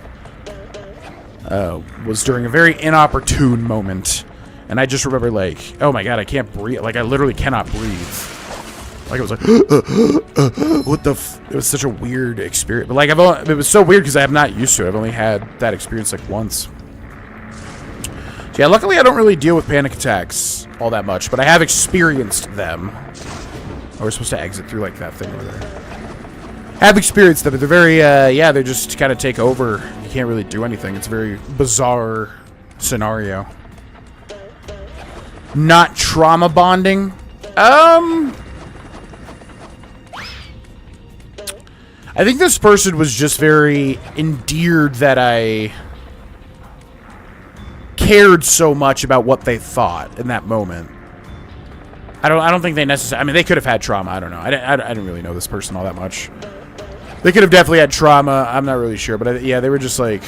Was during a very inopportune moment, and I just remember like, oh my God, I can't breathe. Like I literally cannot breathe. Like it was like, what the? It was such a weird experience. But like it was so weird because I'm not used to it. I've only had that experience like once. So yeah, luckily I don't really deal with panic attacks all that much, but I have experienced them. Oh, we're supposed to exit through like that thing over there. Have experienced them, but they're very, yeah, they just kind of take over. You can't really do anything. It's a very bizarre scenario. Not trauma bonding. I think this person was just very endeared that I cared so much about what they thought in that moment. I don't think they necessarily... I mean, they could have had trauma. I don't know. I didn't really know this person all that much. They could have definitely had trauma. I'm not really sure. But yeah, they were just like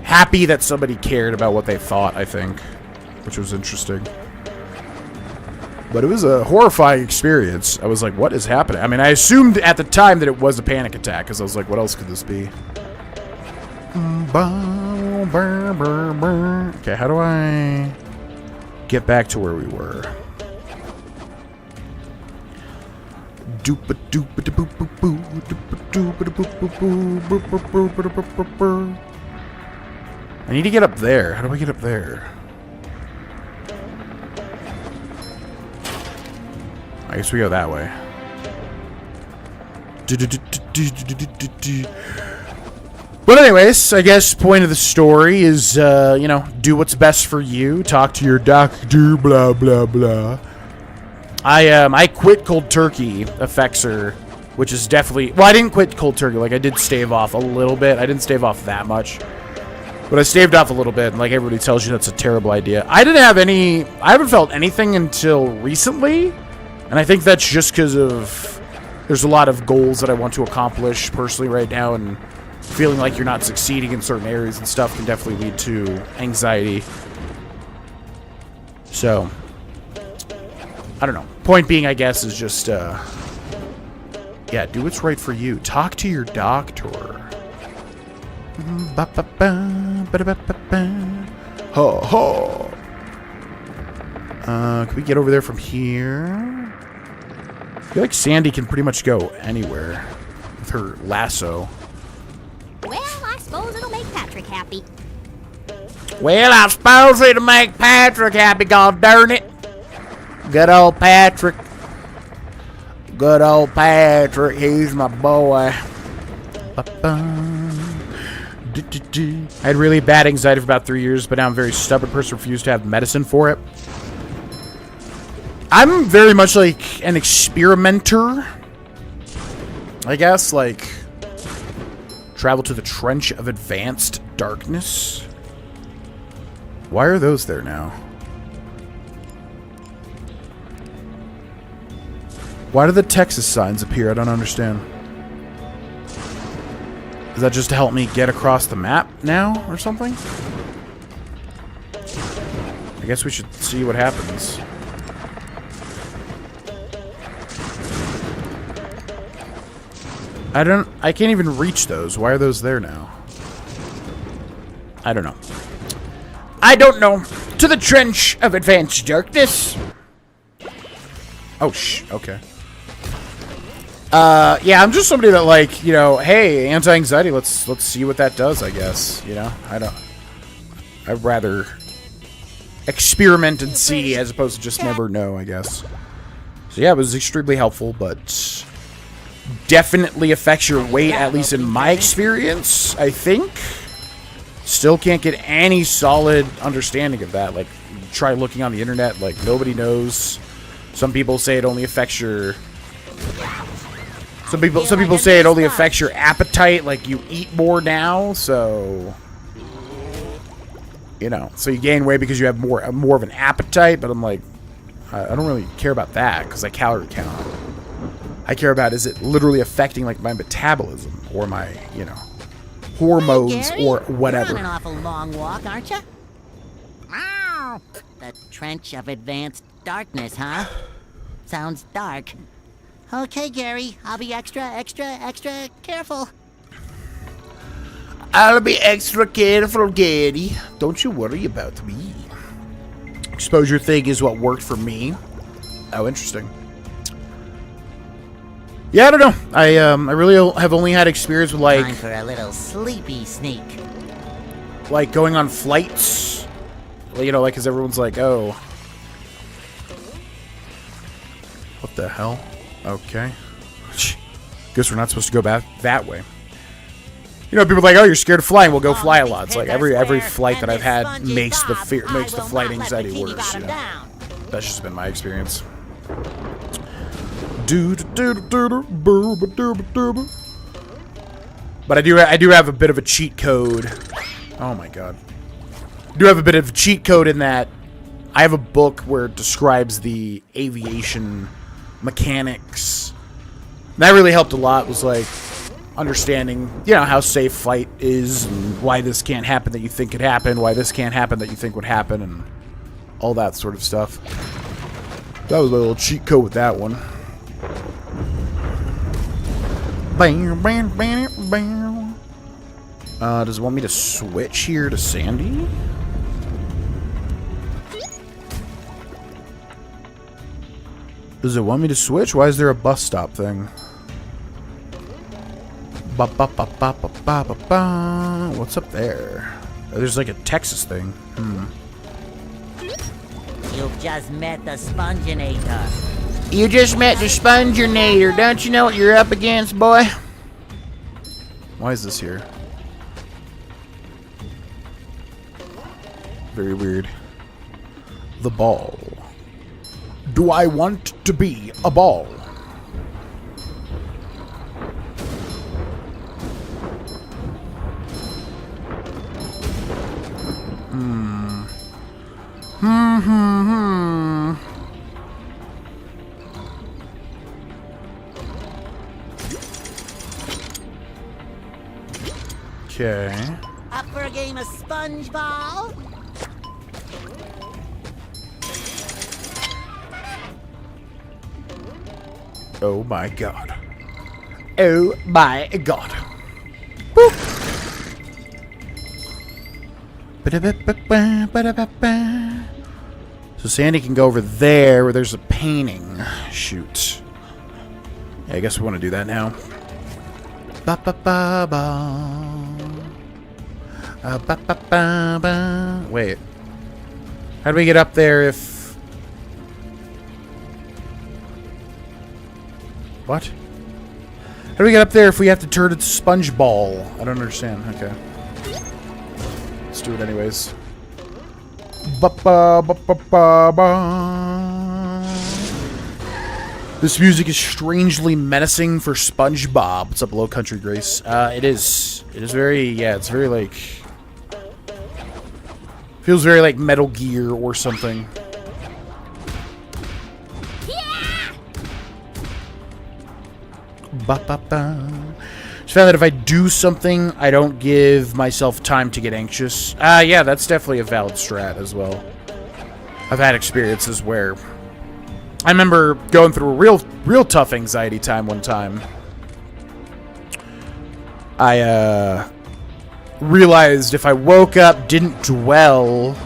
happy that somebody cared about what they thought, I think. Which was interesting. But it was a horrifying experience. I was like, what is happening? I mean, I assumed at the time that it was a panic attack. Because I was like, what else could this be? Okay, how do I get back to where we were? I need to get up there. How do I get up there? I guess we go that way. But anyways, I guess point of the story is, you know, do what's best for you. Talk to your doctor, blah, blah, blah. I quit cold turkey, Effexor, which is definitely... Well, I didn't quit cold turkey. Like, I did stave off a little bit. I didn't stave off that much. But I staved off a little bit, and like everybody tells you that's a terrible idea. I didn't have any... I haven't felt anything until recently. And I think that's just because of... There's a lot of goals that I want to accomplish personally right now, and feeling like you're not succeeding in certain areas and stuff can definitely lead to anxiety. So... I don't know. Point being, I guess, is just, yeah, do what's right for you. Talk to your doctor. Ho, ho. Can we get over there from here? I feel like Sandy can pretty much go anywhere with her lasso. Well, I suppose it'll make Patrick happy. Well, I suppose it'll make Patrick happy, god darn it. Good old Patrick. Good old Patrick. He's my boy. I had really bad anxiety for about 3 years, but now I'm a very stubborn person, refuse to have medicine for it. I'm very much like an experimenter. I guess, like, travel to the trench of advanced darkness. Why are those there now? Why do the Texas signs appear? I don't understand. Is that just to help me get across the map now or something? I guess we should see what happens. I can't even reach those. Why are those there now? I don't know. I don't know. To the trench of advanced darkness. Oh, okay. Yeah, I'm just somebody that, like, you know, hey, anti-anxiety, let's see what that does, I guess. You know? I'd rather experiment and see as opposed to just never know, I guess. So yeah, it was extremely helpful, but definitely affects your weight, at least in my experience, I think. Still can't get any solid understanding of that. Like, try looking on the internet, like, nobody knows. Some people say it only affects your... Some people say it only affects your appetite, like, you eat more now, so... You know, so you gain weight because you have more of an appetite, but I'm like, I don't really care about that, because I calorie count. I care about, is it literally affecting, like, my metabolism, or my, you know, hormones, or whatever. You're on an awful long walk, aren't you? Ow! The trench of advanced darkness, huh? Sounds dark. Okay, Gary, I'll be extra careful. I'll be extra careful, Gary. Don't you worry about me. Exposure thing is what worked for me. Oh, interesting. Yeah, I don't know. I really have only had experience with, like... Time for a little sleepy sneak. Like, going on flights. You know, like, because everyone's like, oh. What the hell? Okay. Guess we're not supposed to go back that way. You know, people are like, oh, you're scared of flying. We'll go fly a lot. It's like every flight that I've had makes the flight anxiety worse. You know? That's just been my experience. But I do have a bit of a cheat code. Oh my god. I do have a bit of a cheat code in that I have a book where it describes the aviation mechanics. And that really helped a lot. It was like understanding, you know, how safe flight is and why this can't happen that you think could happen, why this can't happen that you think would happen, and all that sort of stuff. That was a little cheat code with that one. Does it want me to switch here to Sandy? Does it want me to switch? Why is there a bus stop thing? What's up there? Oh, there's like a Texas thing. You've just met the Sponginator. You just met the Sponginator. Don't you know what you're up against, boy? Why is this here? Very weird. The ball. Do I want to be a ball? Okay. Up for a game of SpongeBob? Oh my god. Oh my god. Boop. So Sandy can go over there where there's a painting. Shoot. Yeah, I guess we want to do that now. Ba ba ba ba. Ba ba ba ba. Wait. How do we get up there if... What? How do we get up there if we have to turn it to SpongeBall? I don't understand. Okay. Let's do it anyways. Ba ba ba ba ba ba. This music is strangely menacing for SpongeBob. What's up, Low Country Grace? It is. It is very, yeah, it's very like... Feels very like Metal Gear or something. Ba, ba, ba. Just found that if I do something, I don't give myself time to get anxious. Yeah, that's definitely a valid strat as well. I've had experiences where I remember going through a real tough anxiety time one time. I realized if I woke up, didn't dwell,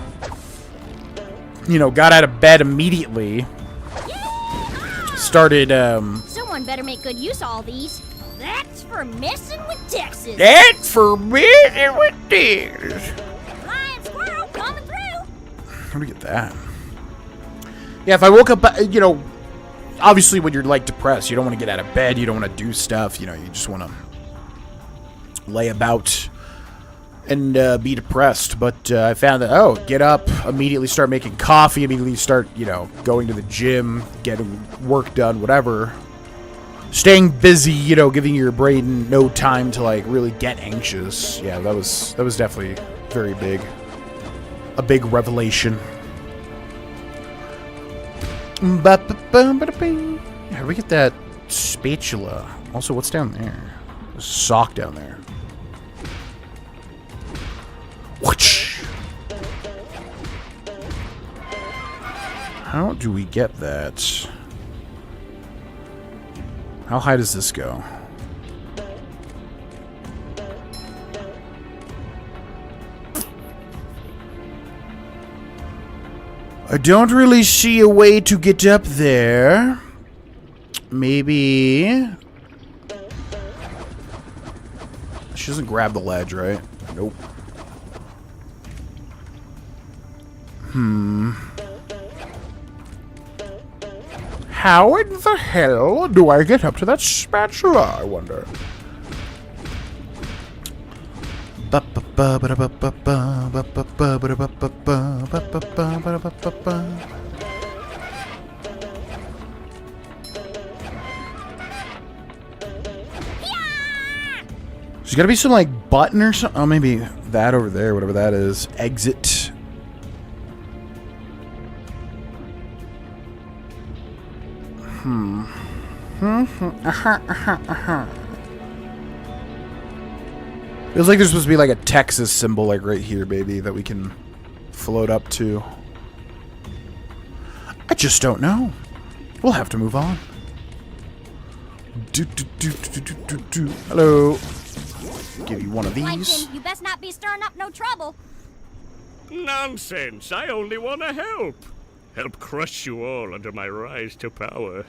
got out of bed immediately, started, Someone better make good use of all these. That's for messing with Texas. That's for messing with Texas. Flying squirrel coming through. Let me get that. Yeah, if I woke up, obviously when you're, like, depressed, you don't want to get out of bed, you don't want to do stuff, you just want to lay about and be depressed. But I found that, get up, immediately start making coffee, immediately start, going to the gym, getting work done, whatever. Staying busy, giving your brain no time to, like, really get anxious. Yeah, that was definitely very big. A big revelation. How do we get that spatula? Also, what's down there? There's a sock down there. Whoosh. How do we get that? How high does this go? I don't really see a way to get up there. Maybe... She doesn't grab the ledge, right? Nope. How in the hell do I get up to that spatula, I wonder? There's gotta be some, like, button or something. Oh, maybe that over there, whatever that is. Exit. Feels like there's supposed to be like a Texas symbol, like right here, baby, that we can float up to. I just don't know. We'll have to move on. Hello. Give you one of these. Plankton, you best not be stirring up no trouble. Nonsense. I only want to help. Help crush you all under my rise to power.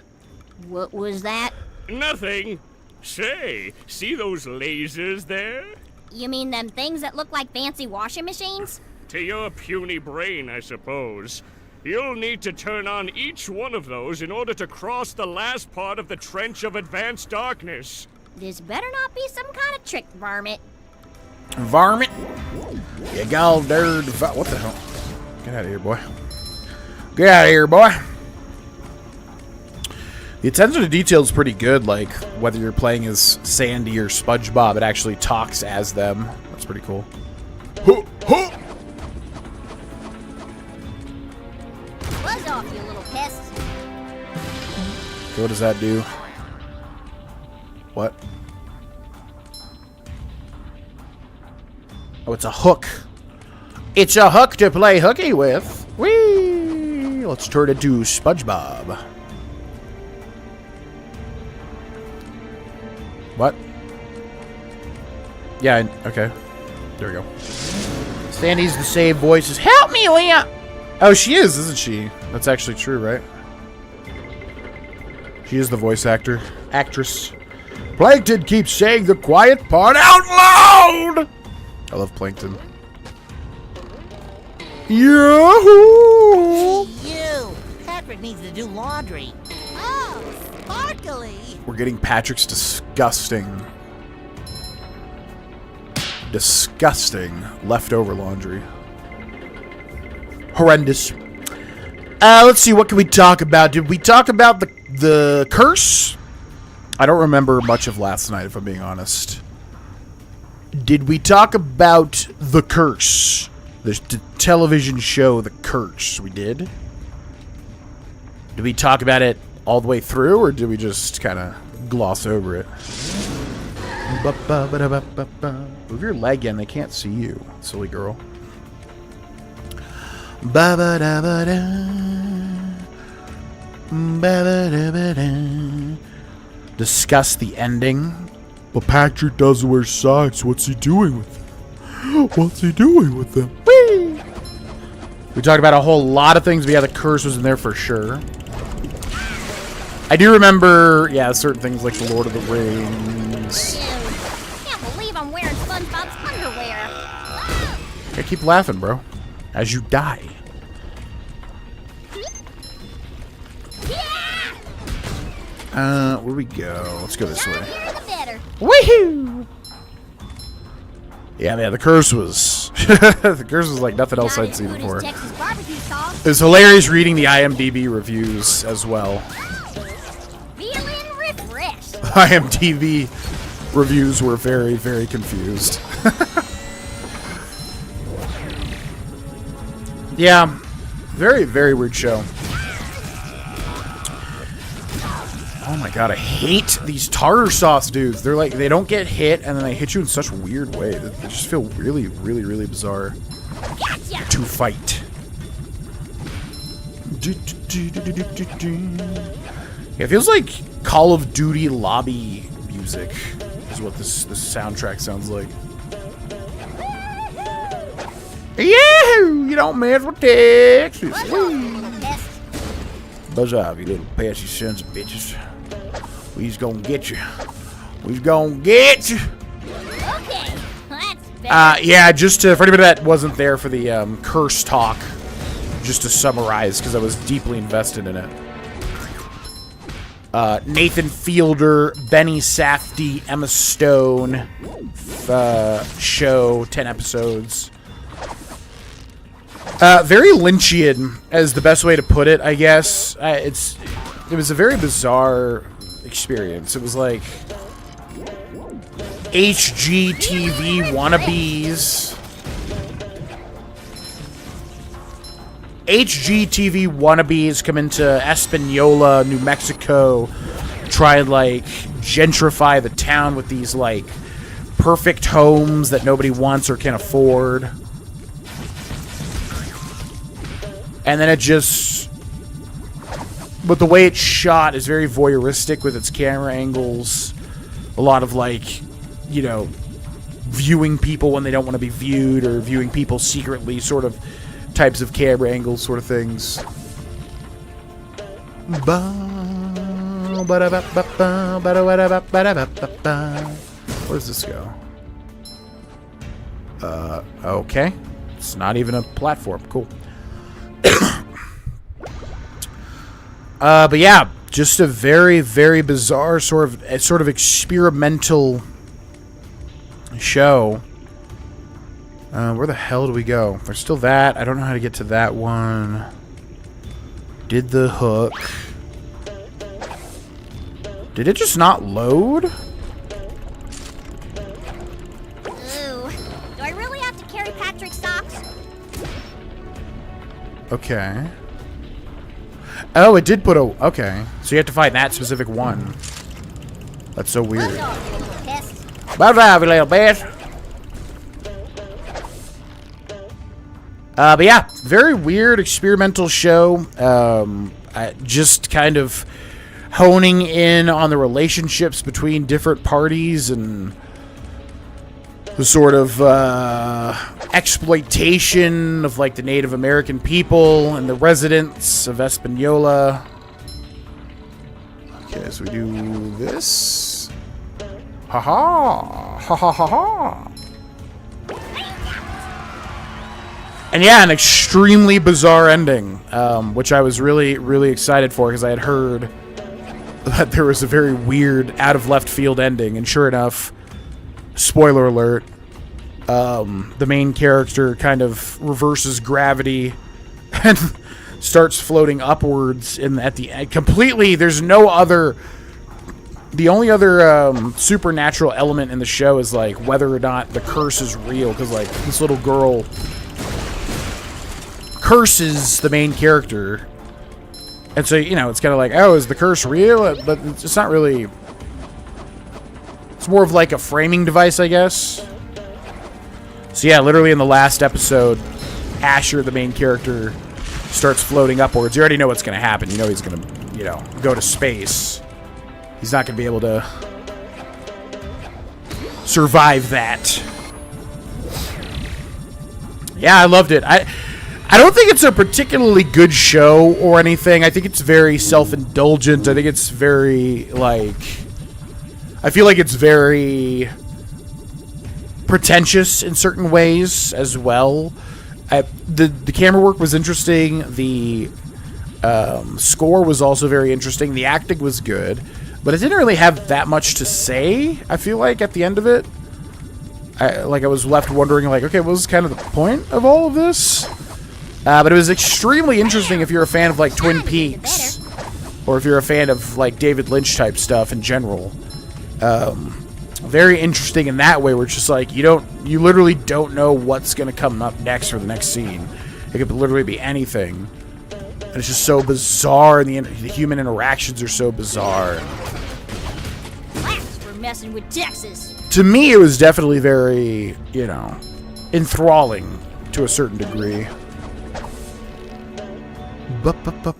What was that? Nothing. Say, see those lasers there? You mean them things that look like fancy washing machines? To your puny brain, I suppose. You'll need to turn on each one of those in order to cross the last part of the Trench of Advanced Darkness. This better not be some kind of trick, varmint. Varmint? You gall dird. What the hell? Get out of here, boy. Get out of here, boy. The attention to detail is pretty good, like, whether you're playing as Sandy or SpongeBob, it actually talks as them. That's pretty cool. Buzz off, you little pest. Okay, what does that do? What? Oh, it's a hook. It's a hook to play hooky with. Whee! Let's turn it to SpongeBob. What? Yeah, okay. There we go. Sandy's the same voice as, help me, Leah! Oh, she is, isn't she? That's actually true, right? She is the voice actress. Plankton keeps saying the quiet part out loud! I love Plankton. Yahoo! You! Patrick needs to do laundry. Oh, sparkly! We're getting Patrick's disgusting leftover laundry. Horrendous. Let's see, what can we talk about? Did we talk about the curse? I don't remember much of last night, if I'm being honest. Did we talk about the curse? The television show, The Curse. We did? Did we talk about it all the way through, or did we just kind of gloss over it? Move your leg in. They can't see you, silly girl. Discuss the ending. But Patrick doesn't wear socks. What's he doing with them? What's he doing with them? Whee! We talked about a whole lot of things, but yeah, the curse was in there for sure. I do remember, yeah, certain things like the Lord of the Rings. Ew. Can't believe I'm wearing SpongeBob's underwear. I keep laughing, bro. As you die. Where we go? Let's go this way. The better. Woohoo! Yeah, man, the curse was the curse was like nothing else I'd seen before. Texas barbecue sauce. It was hilarious reading the IMDb reviews as well. Feeling refreshed. IMDb reviews were very, very confused. Yeah, very, very weird show. Oh my god, I hate these tartar sauce dudes. They're like, they don't get hit, and then they hit you in such a weird way. They just feel really, really, really bizarre to fight. Yeah, it feels like Call of Duty lobby music is what this soundtrack sounds like. Yahoo! You don't mess with Texas. Buzz off, you little pesky sons of bitches. We's gonna get you. We's gonna get you. Okay, that's better. Yeah, just for anybody that wasn't there for the curse talk, just to summarize, because I was deeply invested in it. Nathan Fielder, Benny Safdie, Emma Stone, show, 10 episodes. Very Lynchian, as the best way to put it, I guess. It was a very bizarre experience. It was like HGTV wannabes. HGTV wannabes come into Espanola, New Mexico, try and like gentrify the town with these like perfect homes that nobody wants or can afford. And then it just, but the way it's shot is very voyeuristic with its camera angles. A lot of like, you know, viewing people when they don't want to be viewed, or viewing people secretly, sort of types of camera angles, sort of things. Where does this go? Okay. It's not even a platform. Cool. But yeah, just a very, very bizarre sort of experimental show. Where the hell do we go? There's still that. I don't know how to get to that one. Did the hook. Did it just not load? Ooh. Do I really have to carry Patrick's socks? Okay. Oh, it did put a... Okay. So you have to find that specific one. That's so weird. Bye bye, you little bitch. But yeah, very weird experimental show. Just kind of honing in on the relationships between different parties and the sort of exploitation of like the Native American people and the residents of Espanola. Okay, so we do this. Ha-ha! Ha-ha-ha-ha! And yeah, an extremely bizarre ending, which I was really, really excited for, because I had heard that there was a very weird, out-of-left-field ending, and sure enough, spoiler alert, the main character kind of reverses gravity and starts floating upwards at the end. Completely, there's no other... The only other supernatural element in the show is, like, whether or not the curse is real, because, like, this little girl curses the main character, and so, you know, it's kind of like, oh, is the curse real? But it's not really. It's more of like a framing device, I guess. So yeah, literally in the last episode, Asher, the main character, starts floating upwards, you already know what's going to happen. You know he's going to, you know, go to space. He's not going to be able to survive that. Yeah, I loved it. I don't think it's a particularly good show or anything. I think it's very self-indulgent. I think it's very, like... I feel like it's very pretentious in certain ways as well. The camera work was interesting. The score was also very interesting. The acting was good. But it didn't really have that much to say, I feel like, at the end of it. I was left wondering, like, okay, what was kind of the point of all of this? But it was extremely interesting if you're a fan of, like, Twin Peaks. Or if you're a fan of, like, David Lynch type stuff in general. Very interesting in that way, where it's just like, you literally don't know what's going to come up next for the next scene. It could literally be anything. And it's just so bizarre, and the human interactions are so bizarre. That's for messing with Texas. To me, it was definitely very, you know, enthralling to a certain degree. Nothing a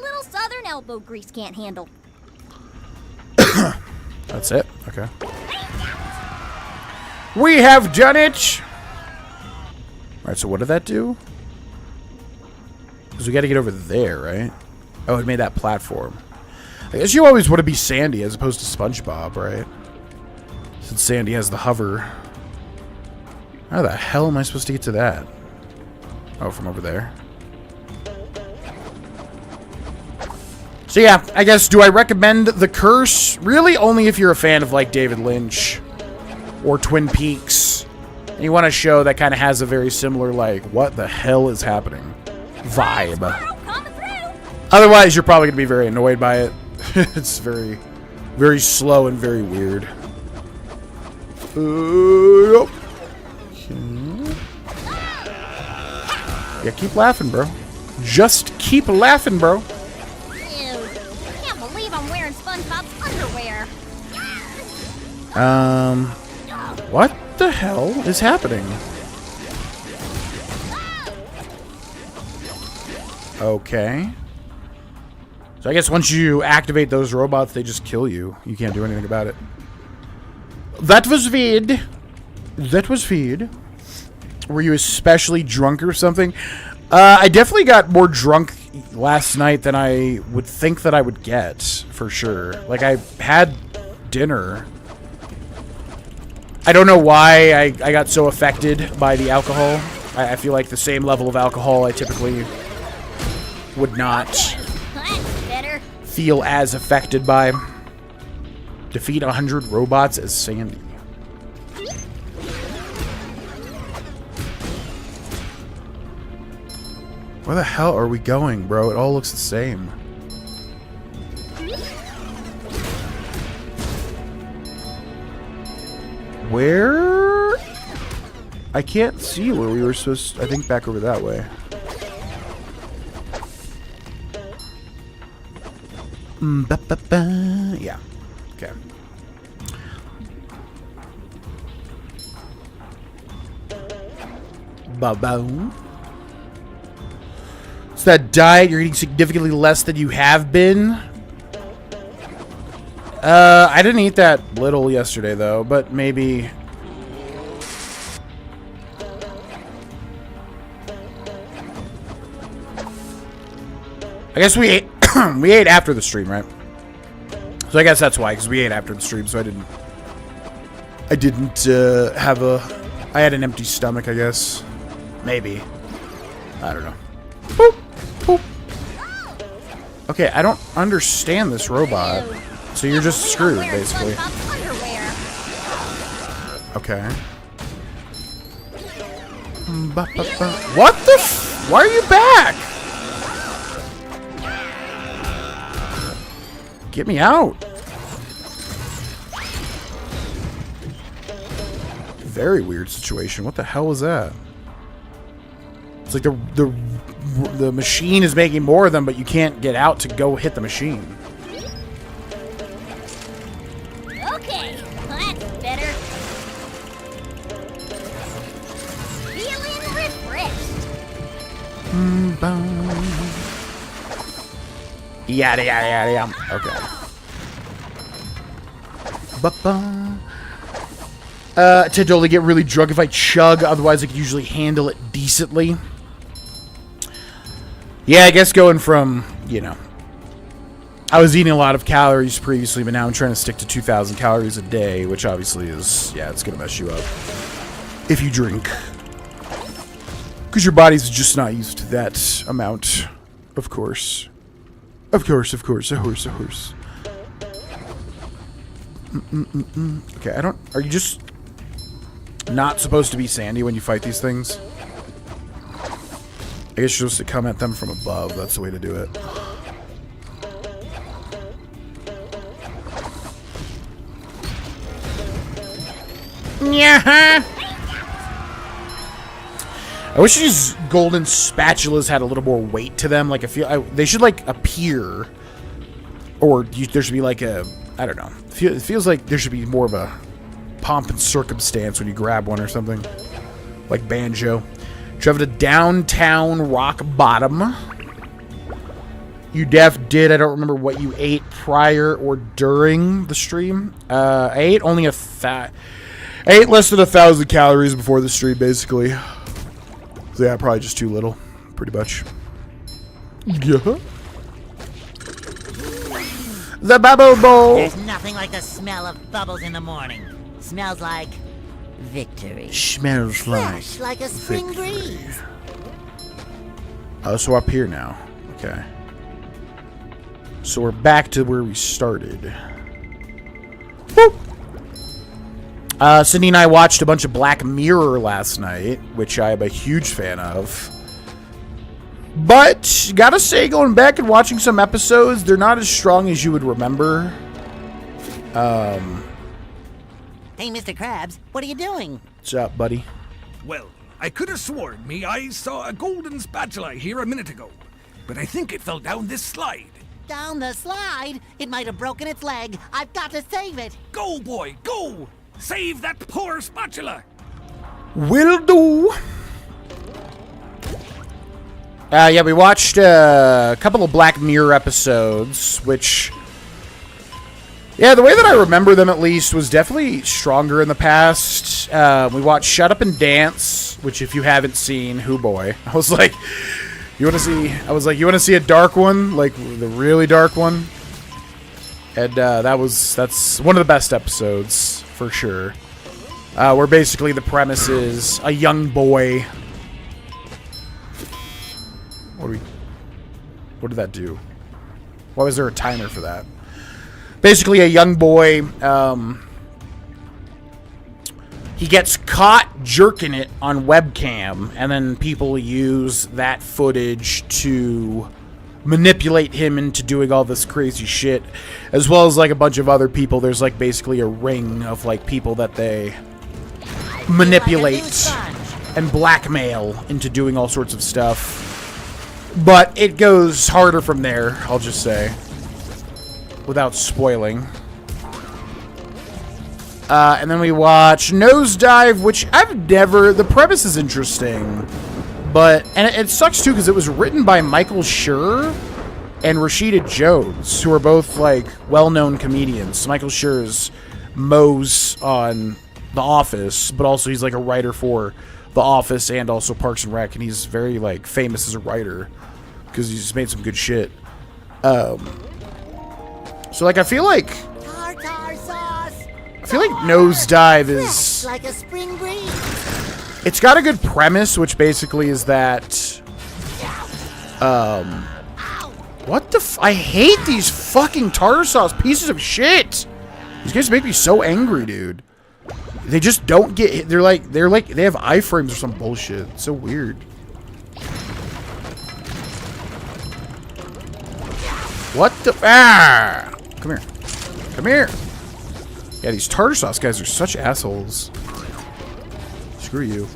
little southern elbow grease can't handle. That's it? Okay. We have done it! Alright, so what did that do? Because we got to get over there, right? Oh, it made that platform. I guess you always want to be Sandy as opposed to SpongeBob, right? Since Sandy has the hover. How the hell am I supposed to get to that? Oh, from over there. So yeah, I guess, do I recommend The Curse? Really, only if you're a fan of, like, David Lynch or Twin Peaks. And you want a show that kind of has a very similar, like, what the hell is happening vibe. Otherwise, you're probably going to be very annoyed by it. It's very, very slow and very weird. Yeah, keep laughing, bro. Just keep laughing, bro. Ew. I can't believe I'm wearing SpongeBob's underwear. What the hell is happening? Okay. So I guess once you activate those robots, they just kill you. You can't do anything about it. That was weird. That was weird. Were you especially drunk or something? I definitely got more drunk last night than I would think that I would get, for sure. Like, I had dinner. I don't know why I got so affected by the alcohol. I feel like the same level of alcohol I typically would not feel as affected by. Defeat 100 robots as Sandy. Where the hell are we going, bro? It all looks the same. Where? I can't see where we were supposed to... I think back over that way. Yeah. Okay. Ba-boom. It's that diet, you're eating significantly less than you have been. I didn't eat that little yesterday, though, but maybe... I guess we ate we ate after the stream, right? So I guess that's why, because we ate after the stream, so I didn't have I had an empty stomach, I guess. Maybe. I don't know. Boop, boop. Okay, I don't understand this robot. So you're just screwed, basically. Okay. What the f- Why are you back? Get me out. Very weird situation. What the hell was that? It's like the machine is making more of them, but you can't get out to go hit the machine. Okay, that's better. Feeling refreshed. Yada, yada, yada, yada. Okay. Ba-ba. To totally get really drunk if I chug, otherwise I could usually handle it decently. Yeah, I guess going from, you know, I was eating a lot of calories previously, but now I'm trying to stick to 2,000 calories a day, which obviously is, yeah, it's going to mess you up if you drink. Because your body's just not used to that amount, of course. Of course. Okay, are you just not supposed to be sandy when you fight these things? I guess you're supposed to come at them from above. That's the way to do it. Yeah. I wish these golden spatulas had a little more weight to them. Like, they should like appear, or there should be like a, I don't know. It feels like there should be more of a pomp and circumstance when you grab one or something, like Banjo. Travel to downtown Rock Bottom. You did. I don't remember what you ate prior or during the stream. I ate only I ate less than 1,000 calories before the stream, basically. So yeah, probably just too little, pretty much. Yeah. The bubble bowl. There's nothing like the smell of bubbles in the morning. Smells like victory. Smells fresh like a spring breeze. Oh, so up here now. Okay. So we're back to where we started. Woo! Cindy and I watched a bunch of Black Mirror last night, which I am a huge fan of. But, gotta say, going back and watching some episodes, they're not as strong as you would remember. Hey, Mr. Krabs, what are you doing? What's up, buddy? Well, I could have sworn me I saw a golden spatula here a minute ago, but I think it fell down this slide. Down the slide? It might have broken its leg. I've got to save it. Go, boy, go! Save that poor spatula! Will do! Yeah, we watched a couple of Black Mirror episodes, which... Yeah, the way that I remember them, at least, was definitely stronger in the past. We watched Shut Up and Dance, which if you haven't seen, hoo boy. I was like, you want to see... I was like, you want to see a dark one? Like, the really dark one? And that's one of the best episodes, for sure. Where basically the premise is a young boy... What did that do? Why was there a timer for that? Basically, a young boy, he gets caught jerking it on webcam, and then people use that footage to manipulate him into doing all this crazy shit, as well as, like, a bunch of other people. There's, like, basically a ring of, like, people that they manipulate and blackmail into doing all sorts of stuff. But it goes harder from there, I'll just say. Without spoiling. And then we watch Nosedive, which I've never... The premise is interesting. But... And it sucks, too, because it was written by Michael Schur and Rashida Jones, who are both, like, well-known comedians. Michael Schur's Moe's on The Office, but also he's, like, a writer for The Office and also Parks and Rec, and he's very, like, famous as a writer because he's made some good shit. So, like, I feel like Tartar sauce. Nosedive is like a spring breeze. It's got a good premise, which basically is that what the I hate these fucking tartar sauce pieces of shit. These guys make me so angry, dude. They just don't get they're like they have iframes or some bullshit. It's so weird. What the Come here. Come here. Yeah, these tartar sauce guys are such assholes. Screw you.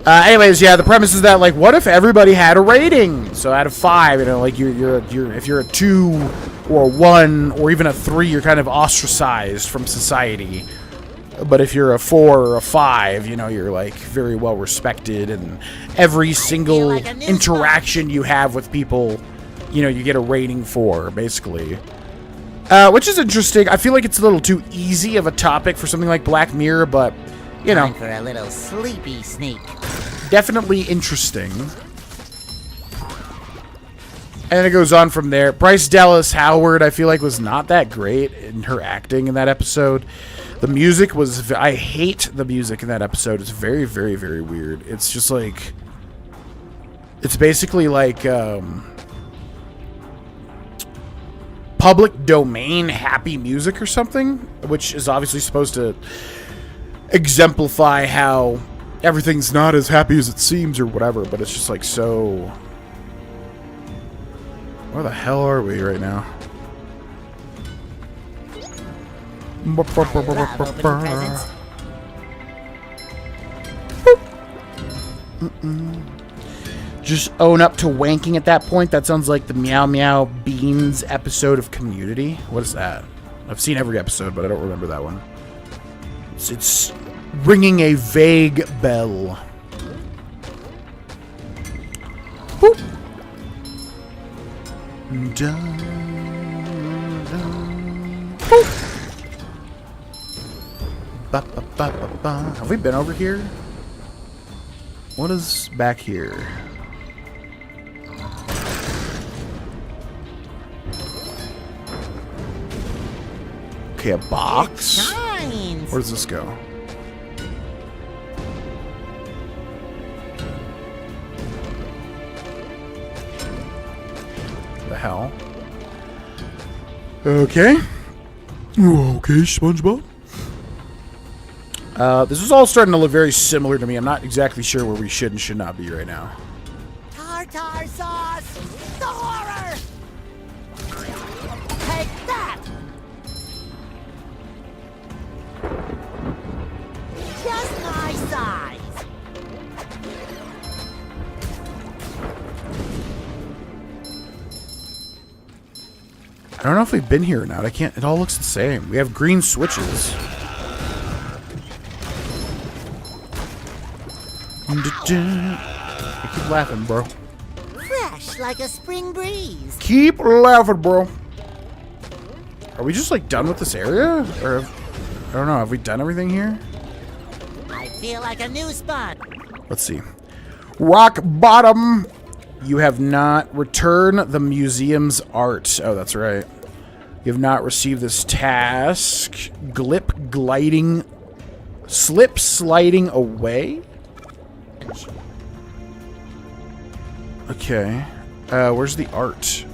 Anyways, yeah, the premise is that, like, what if everybody had a rating? So out of 5, you know, like if you're a 2 or a 1 or even a 3, you're kind of ostracized from society. But if you're a 4 or a 5, you know, you're like very well respected, and every single interaction you have with people, you know, you get a rating for, basically. Which is interesting. I feel like it's a little too easy of a topic for something like Black Mirror, but, you know. Time for a little sleepy sneak. Definitely interesting. And it goes on from there. Bryce Dallas Howard, I feel like, was not that great in her acting in that episode. The music was... I hate the music in that episode. It's very, very, very weird. It's just like... It's basically like... public domain happy music or something, which is obviously supposed to exemplify how everything's not as happy as it seems or whatever, but it's just like so... Where the hell are we right now? Just own up to wanking at that point. That sounds like the Meow Meow Beans episode of Community. What is that? I've seen every episode, but I don't remember that one. It's ringing a vague bell. Boop. Dun, dun, boop. Ba, ba, ba, ba, ba. Have we been over here? What is back here? Okay, a box. Where does this go? The hell? Okay. Okay, SpongeBob. This is all starting to look very similar to me. I'm not exactly sure where we should and should not be right now. Tartar sauce! The horror! Take that! Just my size! I don't know if we've been here or not. I can't. It all looks the same. We have green switches. Keep laughing, bro. Fresh like a spring breeze. Keep laughing, bro. Are we just like done with this area? Or I don't know. Have we done everything here? I feel like a new spot. Let's see. Rock bottom. You have not returned the museum's art. Oh, that's right. You have not received this task. Glip gliding. Slip sliding away? Okay. Where's the art?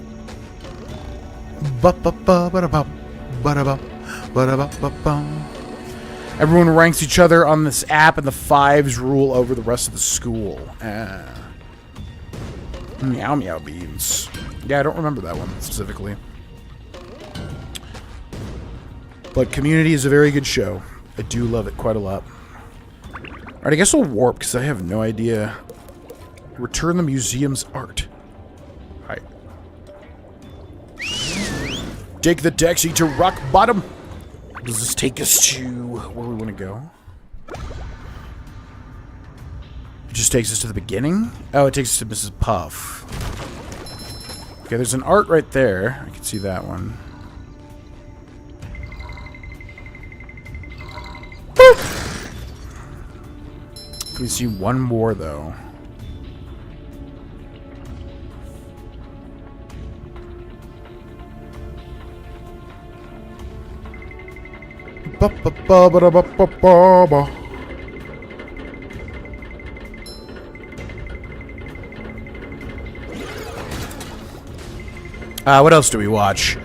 Everyone ranks each other on this app, and the 5s rule over the rest of the school. Meow Meow Beans. Yeah, I don't remember that one specifically. But Community is a very good show. I do love it quite a lot. Alright, I guess we'll warp, because I have no idea. Return the museum's art. Alright. Take the taxi to Rock Bottom. Does this take us to where we want to go? It just takes us to the beginning? Oh, it takes us to Mrs. Puff. Okay, there's an art right there. I can see that one. We see one more, though. What else do we watch?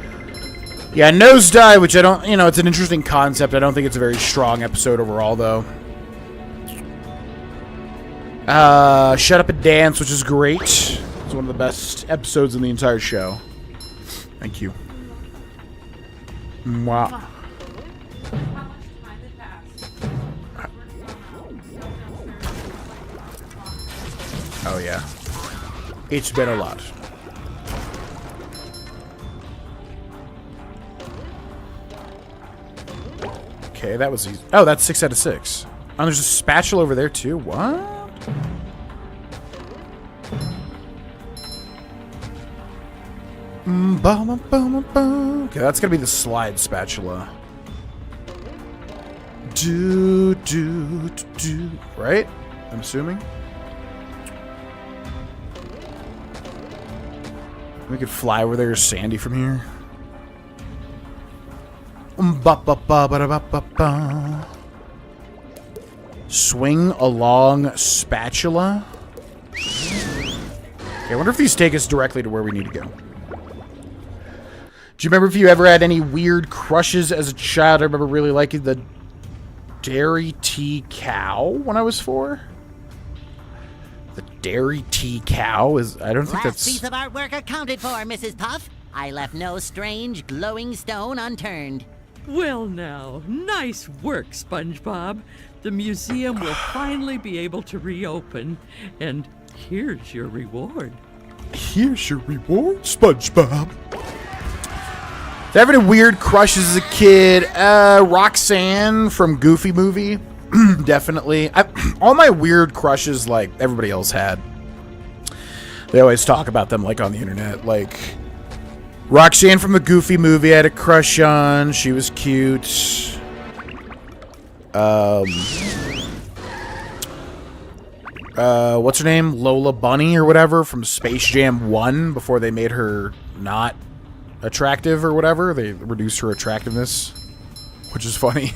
Yeah, Nosedive, which I don't... You know, it's an interesting concept. I don't think it's a very strong episode overall, though. Shut Up and Dance, which is great. It's one of the best episodes in the entire show. Thank you. Wow. Oh, yeah. It's been a lot. Okay, that was easy. Oh, that's 6 out of 6. Oh, there's a spatula over there too. What? Okay, that's gonna be the slide spatula. Right? I'm assuming. We could fly over there, Sandy, from here. Swing along spatula. Okay, I wonder if these take us directly to where we need to go. Do you remember if you ever had any weird crushes as a child? I remember really liking the Dairy Tea Cow when I was 4. The Dairy Tea Cow is... I don't think Last that's... piece of artwork accounted for, Mrs. Puff. I left no strange, glowing stone unturned. Well now, nice work, SpongeBob. The museum will finally be able to reopen, and here's your reward. Here's your reward, SpongeBob. Did I have any weird crushes as a kid? Roxanne from Goofy Movie. Definitely. All my weird crushes, like everybody else had. They always talk about them, like, on the internet. Like, Roxanne from the Goofy Movie I had a crush on. She was cute. What's her name? Lola Bunny or whatever from Space Jam 1 before they made her not attractive or whatever. They reduced her attractiveness, which is funny.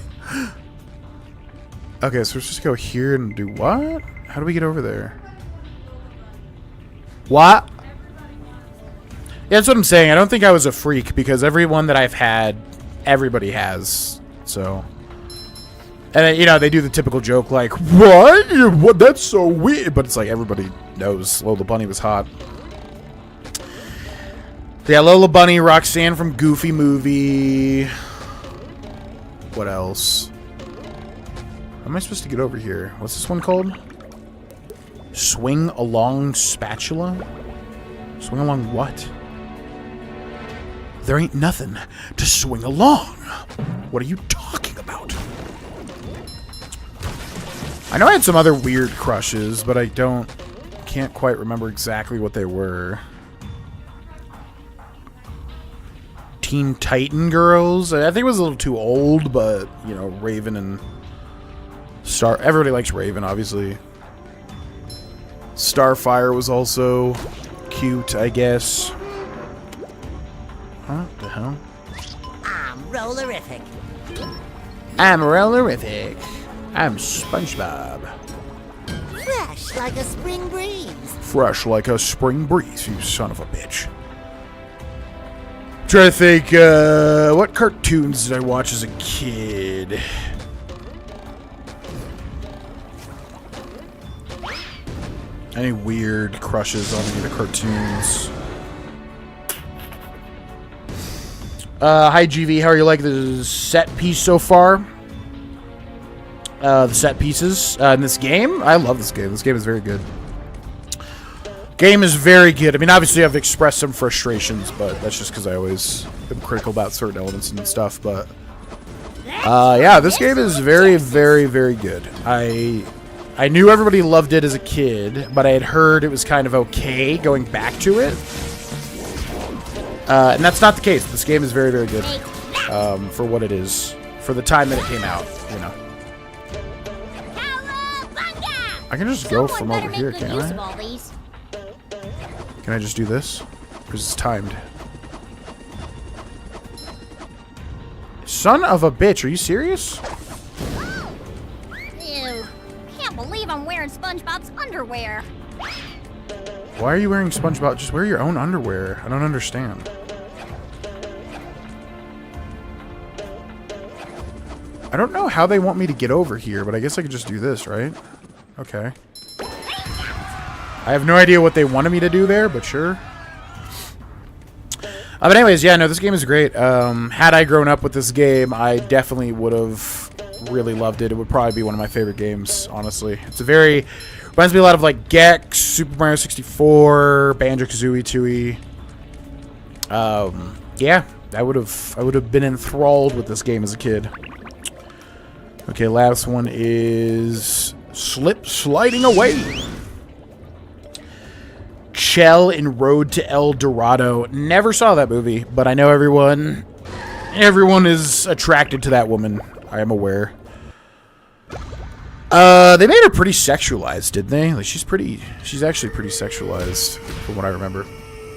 Okay, so let's just go here and do what? How do we get over there? What? Yeah, that's what I'm saying. I don't think I was a freak because everyone that I've had, everybody has. So, and you know, they do the typical joke like, "What? What? That's so weird." But it's like everybody knows Lola Bunny was hot. Yeah, Lola Bunny, Roxanne from Goofy Movie. What else? How am I supposed to get over here? What's this one called? Swing along spatula? Swing along what? There ain't nothing to swing along. What are you talking about? I know I had some other weird crushes, but I can't quite remember exactly what they were. Teen Titan Girls? I think it was a little too old, but, you know, Raven and Star... Everybody likes Raven, obviously. Starfire was also cute, I guess. Huh? The hell? I'm rollerific. I'm rollerific. I'm SpongeBob. Fresh like a spring breeze. Fresh like a spring breeze, you son of a bitch. Trying to think, what cartoons did I watch as a kid? Any weird crushes on any of the cartoons? Hi GV, how are you liking the set piece so far? The set pieces in this game? I love this game. This game is very good. Game is very good. I mean, obviously I've expressed some frustrations, but that's just because I always am critical about certain elements and stuff, but yeah, this game is very, very, very good. I knew everybody loved it as a kid, but I had heard it was kind of okay going back to it. And that's not the case. This game is very, very good for what it is. For the time that it came out, you know. I can just go from over here, can't I? Can I just do this? Because it's timed. Son of a bitch, are you serious? Ew. Can't believe I'm wearing SpongeBob's underwear. Why are you wearing SpongeBob? Just wear your own underwear. I don't understand. I don't know how they want me to get over here, but I guess I could just do this, right? Okay. I have no idea what they wanted me to do there, but sure. But anyways, yeah, no, this game is great. Had I grown up with this game, I definitely would have really loved it. It would probably be one of my favorite games, honestly. It's a very... Reminds me a lot of, like, Gex, Super Mario 64, Banjo-Kazooie, Tooie. Yeah, I would have been enthralled with this game as a kid. Okay, last one is sliding away. Chell in Road to El Dorado. Never saw that movie, but I know everyone is attracted to that woman. I am aware. They made her pretty sexualized, didn't they? Like she's actually pretty sexualized from what I remember.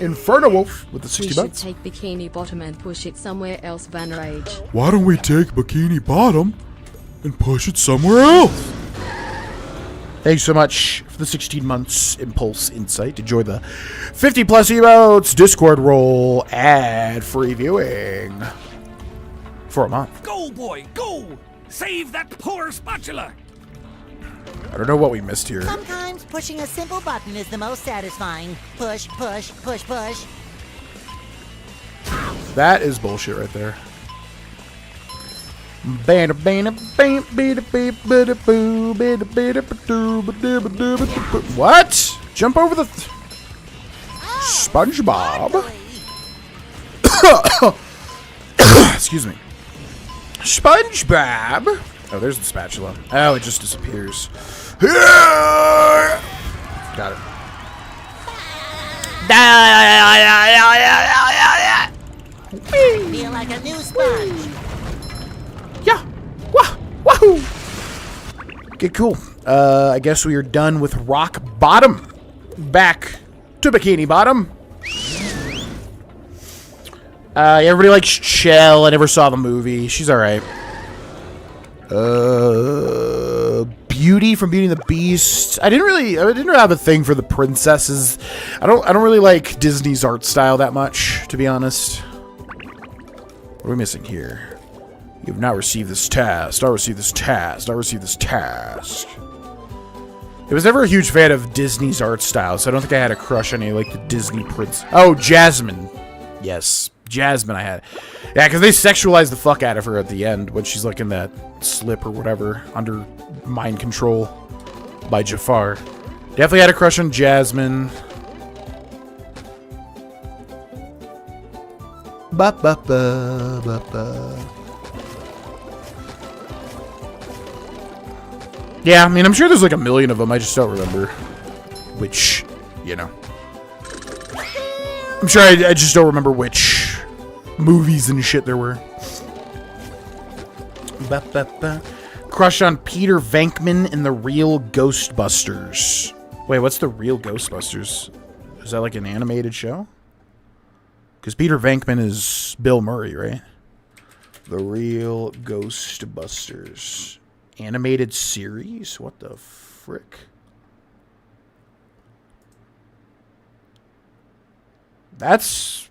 Inferno Wolf with the 60 bucks. We should take Bikini Bottom and push it somewhere else, Vanrage. Why don't we take Bikini Bottom and push it somewhere else? Thanks so much for the 16 months Impulse Insight. Enjoy the 50 plus emotes, Discord roll, ad-free viewing for a month. Go, boy, go! Save that poor spatula! I don't know what we missed here. Sometimes pushing a simple button is the most satisfying. Push, push, push, push. That is bullshit right there. What? Jump over the... SpongeBob? Excuse me. SpongeBob? Oh, there's the spatula. Oh, it just disappears. Got it. Feel like a new sponge. Yeah. Wahoo! Okay, cool. I guess we are done with Rock Bottom. Back to Bikini Bottom. Everybody likes Chell. I never saw the movie. She's alright. Beauty from Beauty and the Beast. I didn't really have a thing for the princesses. I don't really like Disney's art style that much, to be honest. What are we missing here? You have not received this task. I'll receive this task. I'll receive this task. I was never a huge fan of Disney's art style, so I don't think I had a crush on any like the Disney prince. Oh, Jasmine. Yes, Jasmine I had. Yeah, because they sexualized the fuck out of her at the end when she's like in that slip or whatever under mind control by Jafar. Definitely had a crush on Jasmine. Ba ba ba ba ba. Yeah, I mean, I'm sure there's like a million of them. I just don't remember which, you know. I'm sure I just don't remember which movies and shit there were. Ba, ba, ba. Crush on Peter Venkman in The Real Ghostbusters. Wait, what's The Real Ghostbusters? Is that like an animated show? Because Peter Venkman is Bill Murray, right? The Real Ghostbusters. Animated series? What the frick? That's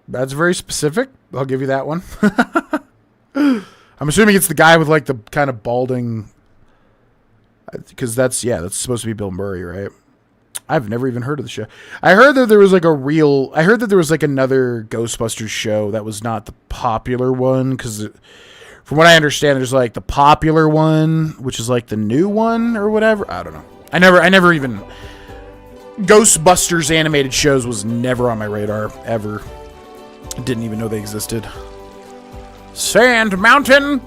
very specific. I'll give you that one. I'm assuming it's the guy with like the kind of balding, because that's supposed to be Bill Murray, right? I've never even heard of the show. I heard that there was like another Ghostbusters show that was not the popular one, because from what I understand, there's like the popular one, which is like the new one or whatever. I don't know. I never even... Ghostbusters animated shows was never on my radar, ever. Didn't even know they existed. Sand Mountain!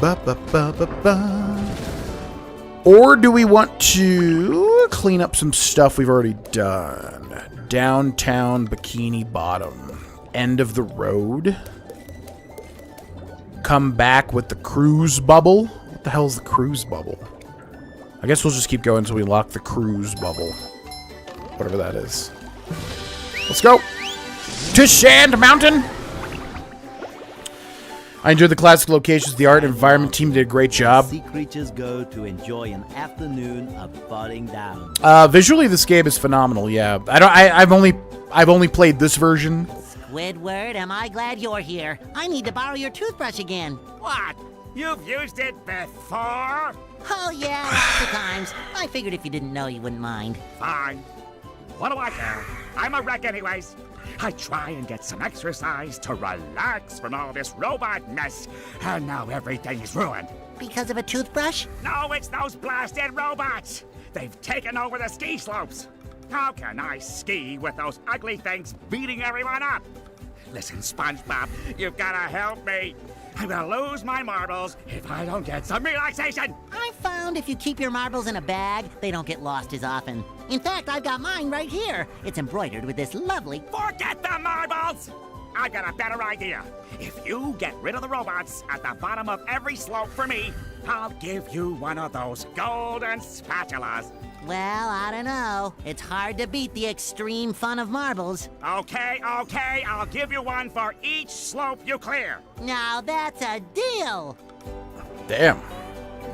Ba, ba, ba, ba, ba. Or do we want to clean up some stuff we've already done? Downtown Bikini Bottom. End of the road. Come back with the cruise bubble. What the hell is the cruise bubble? I guess we'll just keep going until we lock the cruise bubble. Whatever that is. Let's go. To Sand Mountain. I enjoyed the classic locations. The art and environment team did a great job. Sea creatures go to enjoy an afternoon of falling down. Visually, this game is phenomenal. Yeah, I've only played this version. Squidward, am I glad you're here? I need to borrow your toothbrush again. What? You've used it before? Oh yeah, lots of times. I figured if you didn't know, you wouldn't mind. Fine. What do I care? I'm a wreck anyways. I try and get some exercise to relax from all this robot mess, and now everything's ruined. Because of a toothbrush? No, it's those blasted robots. They've taken over the ski slopes. How can I ski with those ugly things beating everyone up? Listen, SpongeBob, you've got to help me. I'm gonna lose my marbles if I don't get some relaxation. I found if you keep your marbles in a bag, they don't get lost as often. In fact, I've got mine right here. It's embroidered with this lovely... Forget the marbles! I've got a better idea. If you get rid of the robots at the bottom of every slope for me, I'll give you one of those golden spatulas. Well, I don't know. It's hard to beat the extreme fun of marbles. Okay, I'll give you one for each slope you clear. Now that's a deal. Damn.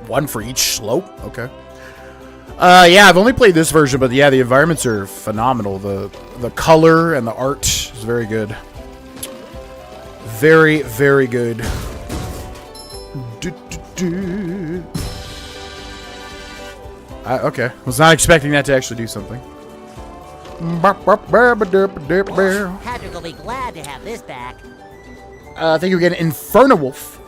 One for each slope? Okay. Yeah, I've only played this version, but yeah, the environments are phenomenal. The color and the art is very good. Very, very good. Okay. Was not expecting that to actually do something. Patrick will be glad to have this back. I think you're getting Inferno Wolf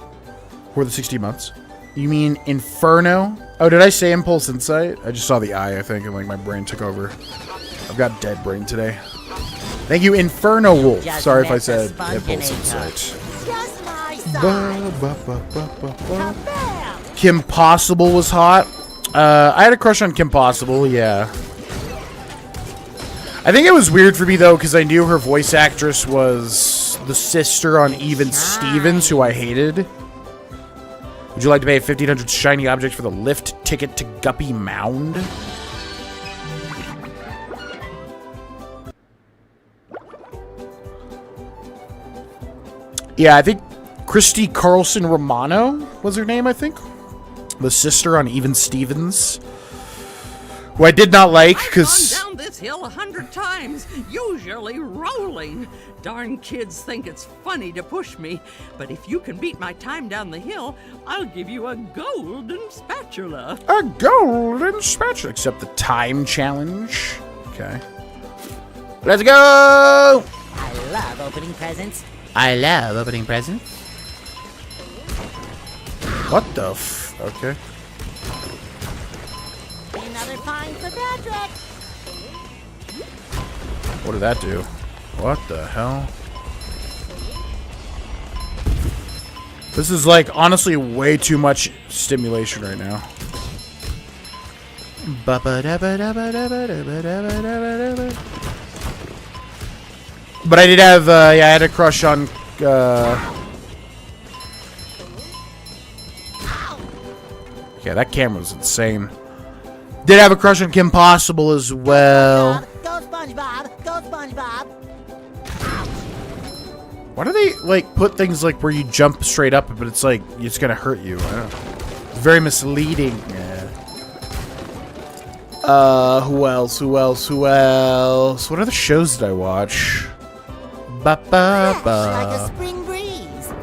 for the 60 months. You mean Inferno? Oh, did I say Impulse Insight? I just saw the eye, I think, and like my brain took over. I've got dead brain today. Thank you, Inferno Wolf. Just sorry if I said Impulse Insight. Just my size. Kim Possible was hot. I had a crush on Kim Possible, yeah. I think it was weird for me, though, because I knew her voice actress was the sister on Even Stevens, who I hated. Would you like to pay 1,500 shiny objects for the lift ticket to Guppy Mound? Yeah, I think Christy Carlson Romano was her name, I think. The sister on Even Stevens, who I did not like because I've gone down this hill 100 times, usually rolling. Darn kids think it's funny to push me, but if you can beat my time down the hill, I'll give you a golden spatula. A golden spatula, except the time challenge. Okay, let's go. I love opening presents. I love opening presents. What the f? Okay. Another find for Patrick. What did that do? What the hell? This is like honestly way too much stimulation right now. But I did have yeah, I had a crush on yeah, that camera was insane. Did have a crush on Kim Possible as well. Go SpongeBob! Go SpongeBob! Why do they like put things like where you jump straight up, but it's like it's gonna hurt you? I don't know. It's very misleading. Yeah. Who else? Who else? Who else? What other shows did I watch? Ba ba ba. Like a spring breeze.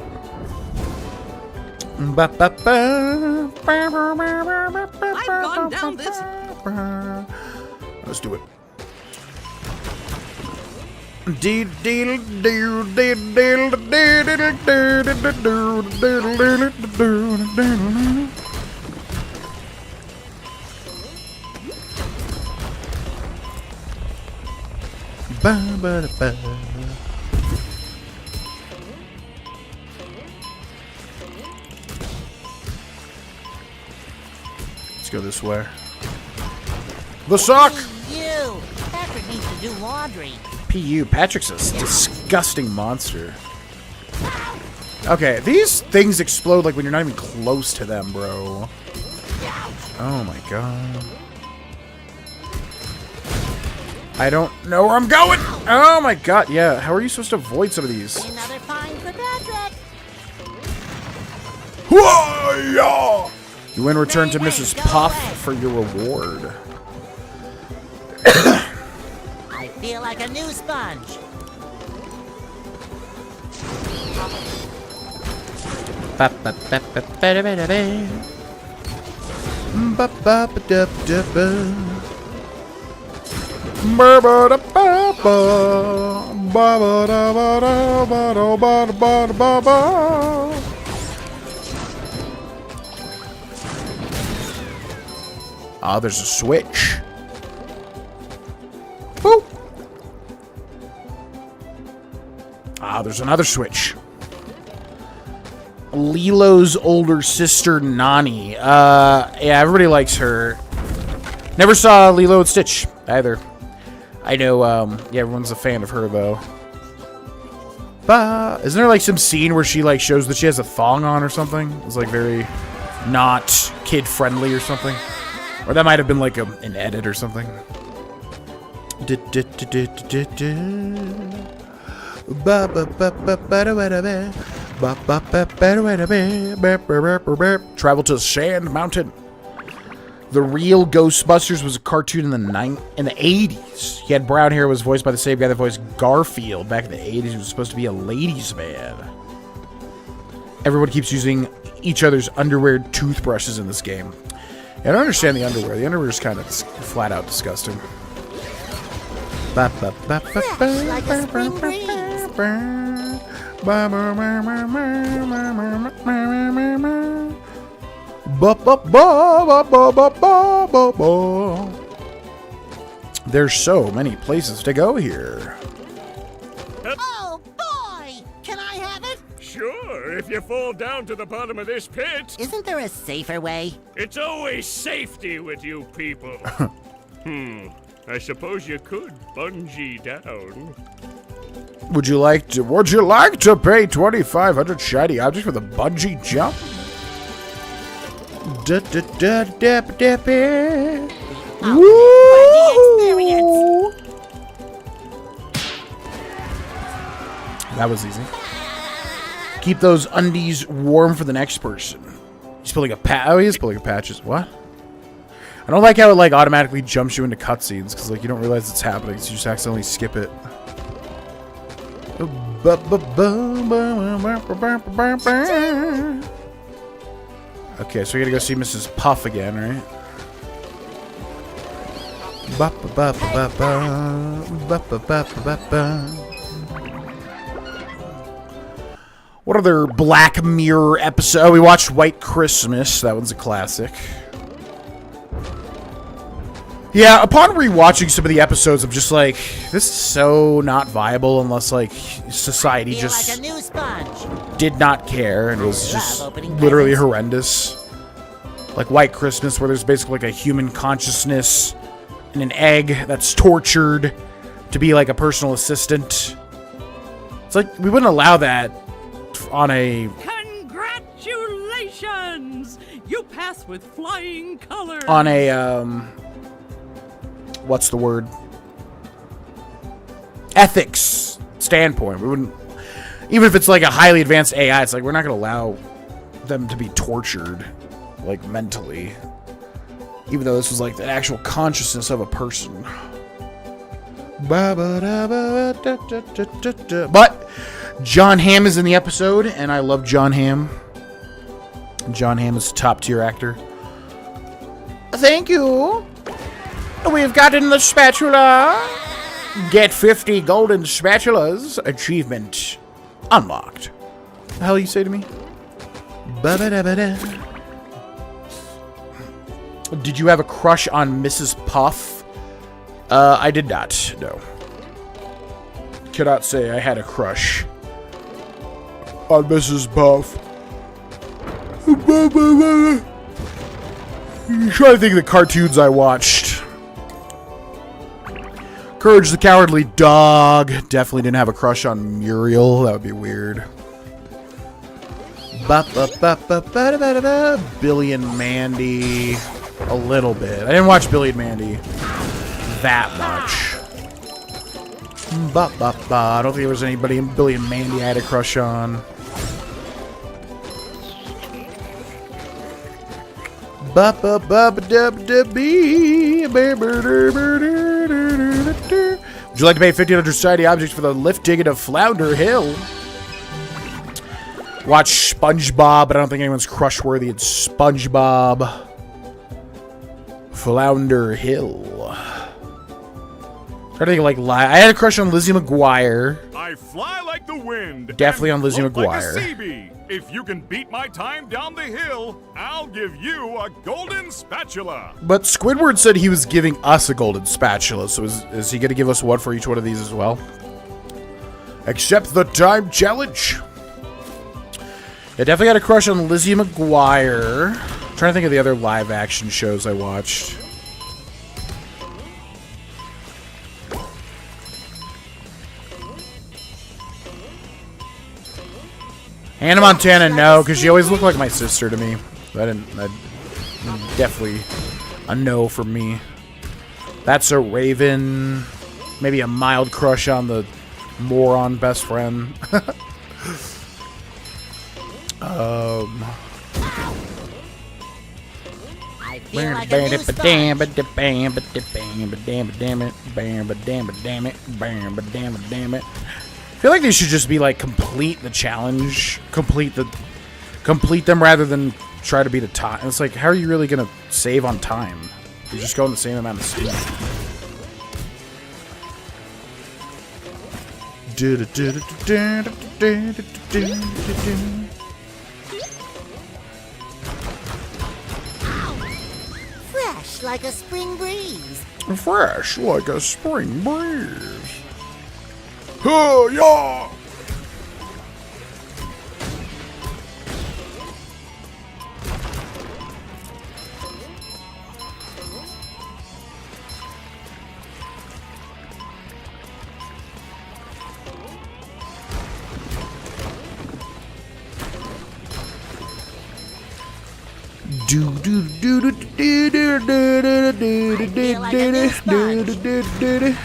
Ba ba ba. I've gone down this. Let's do it. Let's go this way. The sock! You! Patrick needs to do laundry. P.U. Patrick's a disgusting monster. Okay, these things explode like when you're not even close to them, bro. Oh my god. I don't know where I'm going! Oh my god, yeah. How are you supposed to avoid some of these? Another find for Patrick. Whoa! You win return to Mrs. Puff for your reward. I feel like a new sponge. Ah, there's a switch. Boop. Ah, there's another switch. Lilo's older sister, Nani. Yeah, everybody likes her. Never saw Lilo and Stitch, either. I know, yeah, everyone's a fan of her, though. Isn't there, like, some scene where she, like, shows that she has a thong on or something? It's, like, very not kid-friendly or something. Or that might have been, like, an edit or something. Travel to Sand Mountain. The real Ghostbusters was a cartoon in the 80s. He had brown hair, was voiced by the same guy that voiced Garfield back in the 80s. He was supposed to be a ladies' man. Everyone keeps using each other's underwear toothbrushes in this game. I don't understand the underwear. The underwear is kind of flat out disgusting. Like a spring breeze. There's so many places to go here. Oh boy! Can I have it? Sure, if you fall down to the bottom of this pit. Isn't there a safer way? It's always safety with you people. I suppose you could bungee down. Would you like to pay 2,500 shiny objects for the bungee jump? Woo! That was easy. Keep those undies warm for the next person. He's pulling a Oh, he is pulling a patches. What? I don't like how it, like, automatically jumps you into cutscenes, because, like, you don't realize it's happening, so you just accidentally skip it. Okay, so we gotta go see Mrs. Puff again, right? What other Black Mirror episode? Oh, we watched White Christmas. That one's a classic. Yeah, upon rewatching some of the episodes, I'm just like, this is so not viable unless, like, society just like a new sponge. did not care, and it was just literally horrendous. Like White Christmas, where there's basically like a human consciousness in an egg that's tortured to be like a personal assistant. It's like, we wouldn't allow that on a... Congratulations! You pass with flying colors! On a, what's the word? Ethics standpoint. We wouldn't, even if it's like a highly advanced AI, it's like we're not going to allow them to be tortured, like, mentally. Even though this was like the actual consciousness of a person. But John Hamm is in the episode, and I love John Hamm. John Hamm is a top tier actor. Thank you. We've gotten the spatula. Get 50 golden spatulas. Achievement unlocked. The hell you say to me? Did you have a crush on Mrs. Puff? I did not, no. Cannot say I had a crush on Mrs. Puff. I'm trying to think of the cartoons I watched. Courage the Cowardly Dog. Definitely didn't have a crush on Muriel. That would be weird. Billy and Mandy. A little bit. I didn't watch Billy and Mandy that much. I don't think there was anybody in Billy and Mandy I had a crush on. Would you like to pay 1,500 shiny objects for the lift ticket of Flounder Hill? Watch SpongeBob, but I don't think anyone's crush worthy in SpongeBob. Flounder Hill. I think like I had a crush on Lizzie McGuire. I fly like the wind. Definitely on Lizzie McGuire. Like a McGuire. sea bee. If you can beat my time down the hill, I'll give you a golden spatula. But Squidward said he was giving us a golden spatula, so is he going to give us one for each one of these as well? Accept the time challenge. I definitely got a crush on Lizzie McGuire. I'm trying to think of the other live action shows I watched. Hannah Montana, no, because she always looked like my sister to me. Definitely a no for me. That's a Raven. Maybe a mild crush on the moron best friend. I feel like a new sponge. I feel like they should just be like complete the challenge, complete them rather than try to beat a time. It's like, how are you really gonna save on time? You're just going the same amount of speed. Fresh like a spring breeze. Fresh like a spring breeze. Oh, yeah! Do do do do do do do do do do do.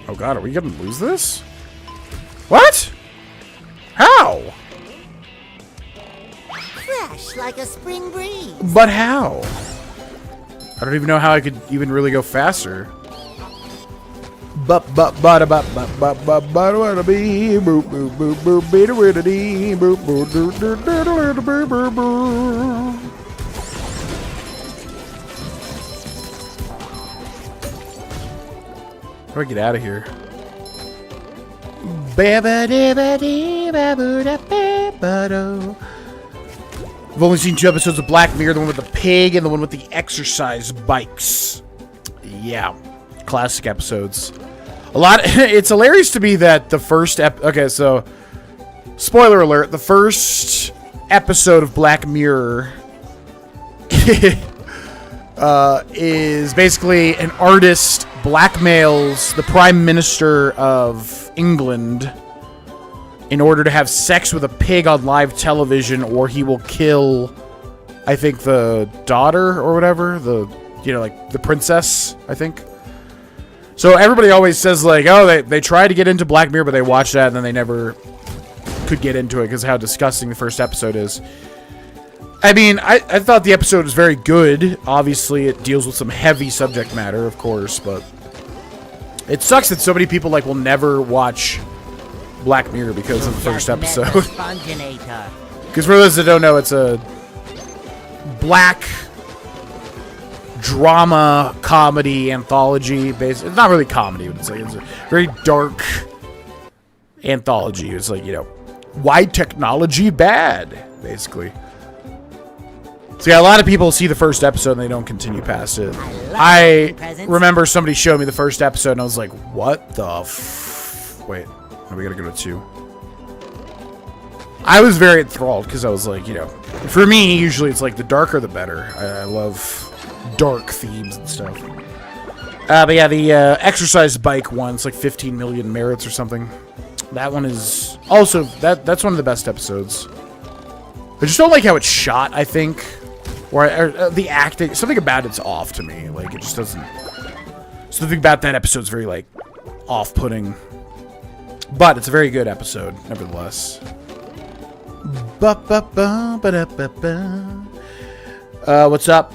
Oh god, are we gonna lose this? What? How? Fresh like a spring breeze. But how? I don't even know how I could even really go faster. Okay, how do I get out of here? I've only seen 2 episodes of Black Mirror, the one with the pig and the one with the exercise bikes. Yeah, classic episodes. It's hilarious to me that the first okay, so spoiler alert, the first episode of Black Mirror is basically an artist blackmails the Prime Minister of England in order to have sex with a pig on live television, or he will kill, I think, the daughter or whatever, like the princess, I think. So everybody always says, like, oh, they tried to get into Black Mirror, but they watched that and then they never could get into it because of how disgusting the first episode is. I mean, I thought the episode was very good. Obviously, it deals with some heavy subject matter, of course, but it sucks that so many people, like, will never watch Black Mirror because of the first episode. Because for those that don't know, it's a black drama comedy anthology based. It's not really comedy, but it's a very dark anthology. It's like, why technology bad, basically. So yeah, a lot of people see the first episode and they don't continue past it. I remember somebody showed me the first episode and I was like, what the wait, we gotta go to 2. I was very enthralled because I was like, for me, usually it's like the darker the better. I love dark themes and stuff. But yeah, the exercise bike one's like 15 million merits or something. That one is also that's one of the best episodes. I just don't like how it's shot, I think, or the acting. Something about it's off to me. Like, it just doesn't. Something about that episode's very like off-putting. But it's a very good episode, nevertheless. What's up?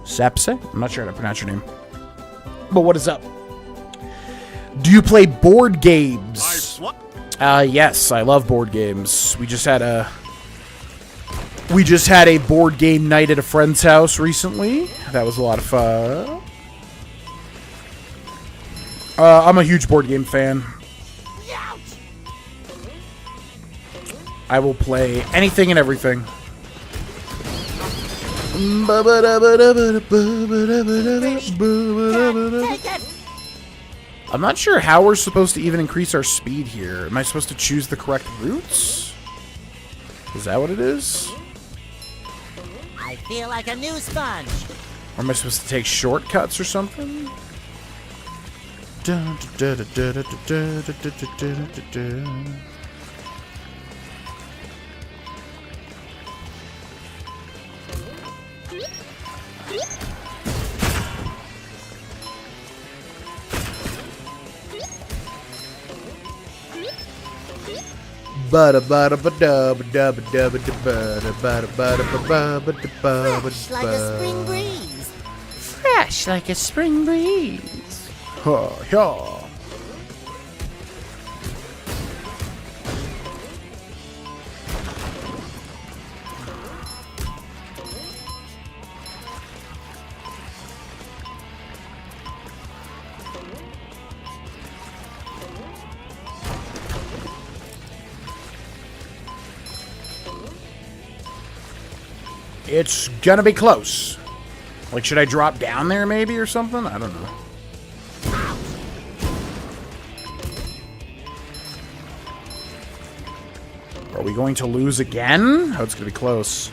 Sapse? I'm not sure how to pronounce your name. But what is up? Do you play board games? Yes, I love board games. We just had a board game night at a friend's house recently. That was a lot of fun. I'm a huge board game fan. I will play anything and everything. I'm not sure how we're supposed to even increase our speed here. Am I supposed to choose the correct routes? Is that what it is? I feel like a new sponge. Or am I supposed to take shortcuts or something? Fresh like a spring breeze. Fresh like a spring breeze. Ha, ha. It's gonna be close. Like, should I drop down there maybe or something? I don't know. Are we going to lose again? Oh, it's gonna be close.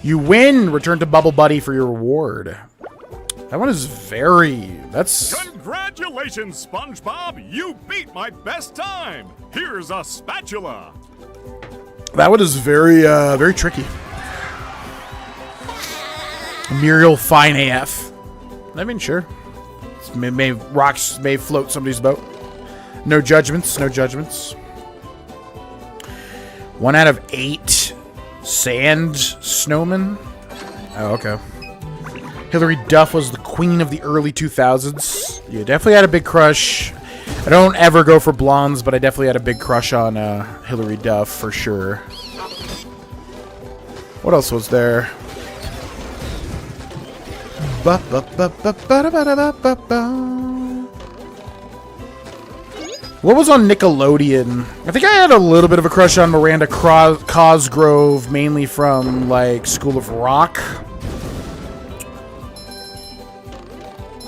You win! Return to Bubble Buddy for your reward. That one is that's... Congratulations, SpongeBob! You beat my best time! Here's a spatula! That one is very tricky. Muriel Fine AF. I mean, sure. Rocks may float somebody's boat. No judgments, no judgments. 1 out of 8 sand snowmen. Oh, okay. Hilary Duff was the queen of the early 2000s. You definitely had a big crush. I don't ever go for blondes, but I definitely had a big crush on Hilary Duff for sure. What else was there? What was on Nickelodeon? I think I had a little bit of a crush on Miranda Cosgrove, mainly from like School of Rock.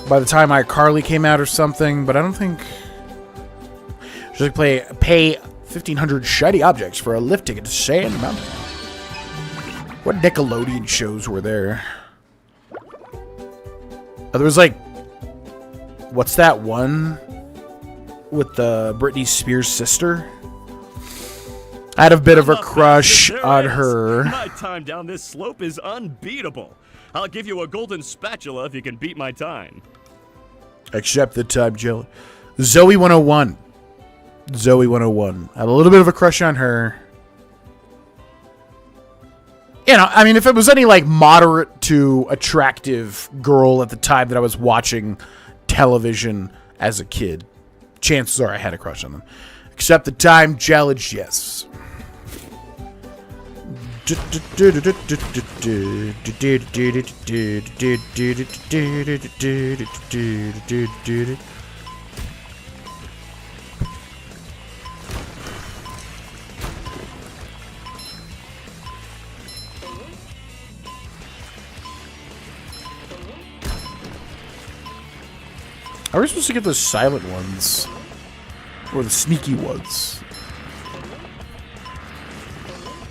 By the time iCarly came out or something, but I don't think... Should I pay 1,500 shiny objects for a lift ticket to Sand Mountain? What Nickelodeon shows were there? Oh, there was like... What's that one? With the Britney Spears sister? I had a bit of a crush on her. My time down this slope is unbeatable. I'll give you a golden spatula if you can beat my time. Accept the time, Jill. Zoe 101. Zoe 101. I had a little bit of a crush on her. You know, I mean, if it was any, like, moderate to attractive girl at the time that I was watching television as a kid, chances are I had a crush on them. Accept the time, challenge, yes. Are we supposed to get those silent ones? Or the sneaky ones?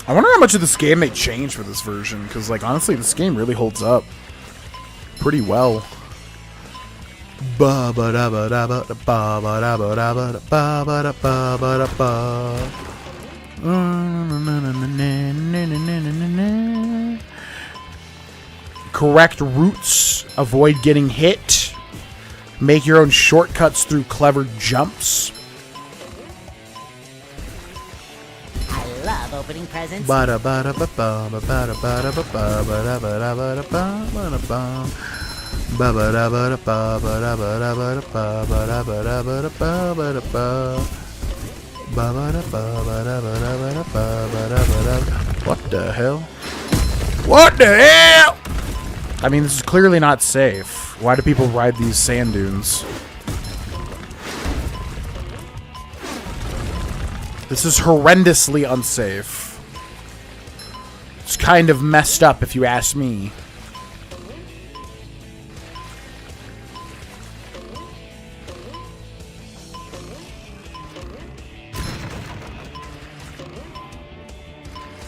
I wonder how much of this game they changed for this version, because, like, honestly, this game really holds up pretty well. Correct routes, avoid getting hit. Make your own shortcuts through clever jumps. I love opening presents. What the hell? What the hell? I mean, this is clearly not safe. Why do people ride these sand dunes? This is horrendously unsafe. It's kind of messed up, if you ask me.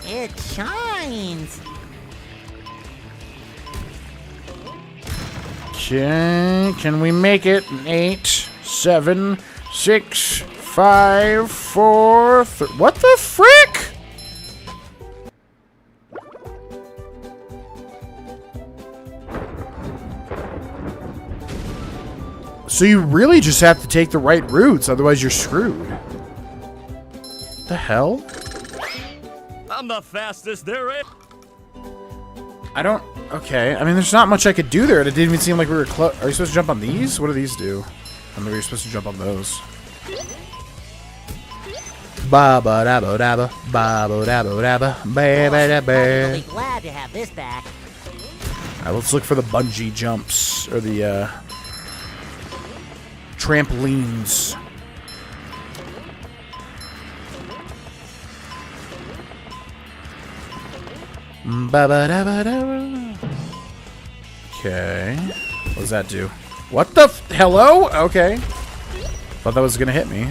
It shines. Okay, can we make it? 8, 7, 6, 5, 4, 3. What the frick? So you really just have to take the right routes, otherwise you're screwed. The hell? I'm the fastest there is. I don't... Okay, I mean, there's not much I could do there. It didn't even seem like we were close. Are you supposed to jump on these? What do these do? I mean, you're supposed to jump on those. Ba-ba-da-ba-da-ba, ba-ba-da-ba-da-ba, ba-ba-da-ba. I'll be glad to have this back. Alright, let's look for the bungee jumps, or the, trampolines. Okay. What does that do? What the hello? Okay. Thought that was gonna hit me.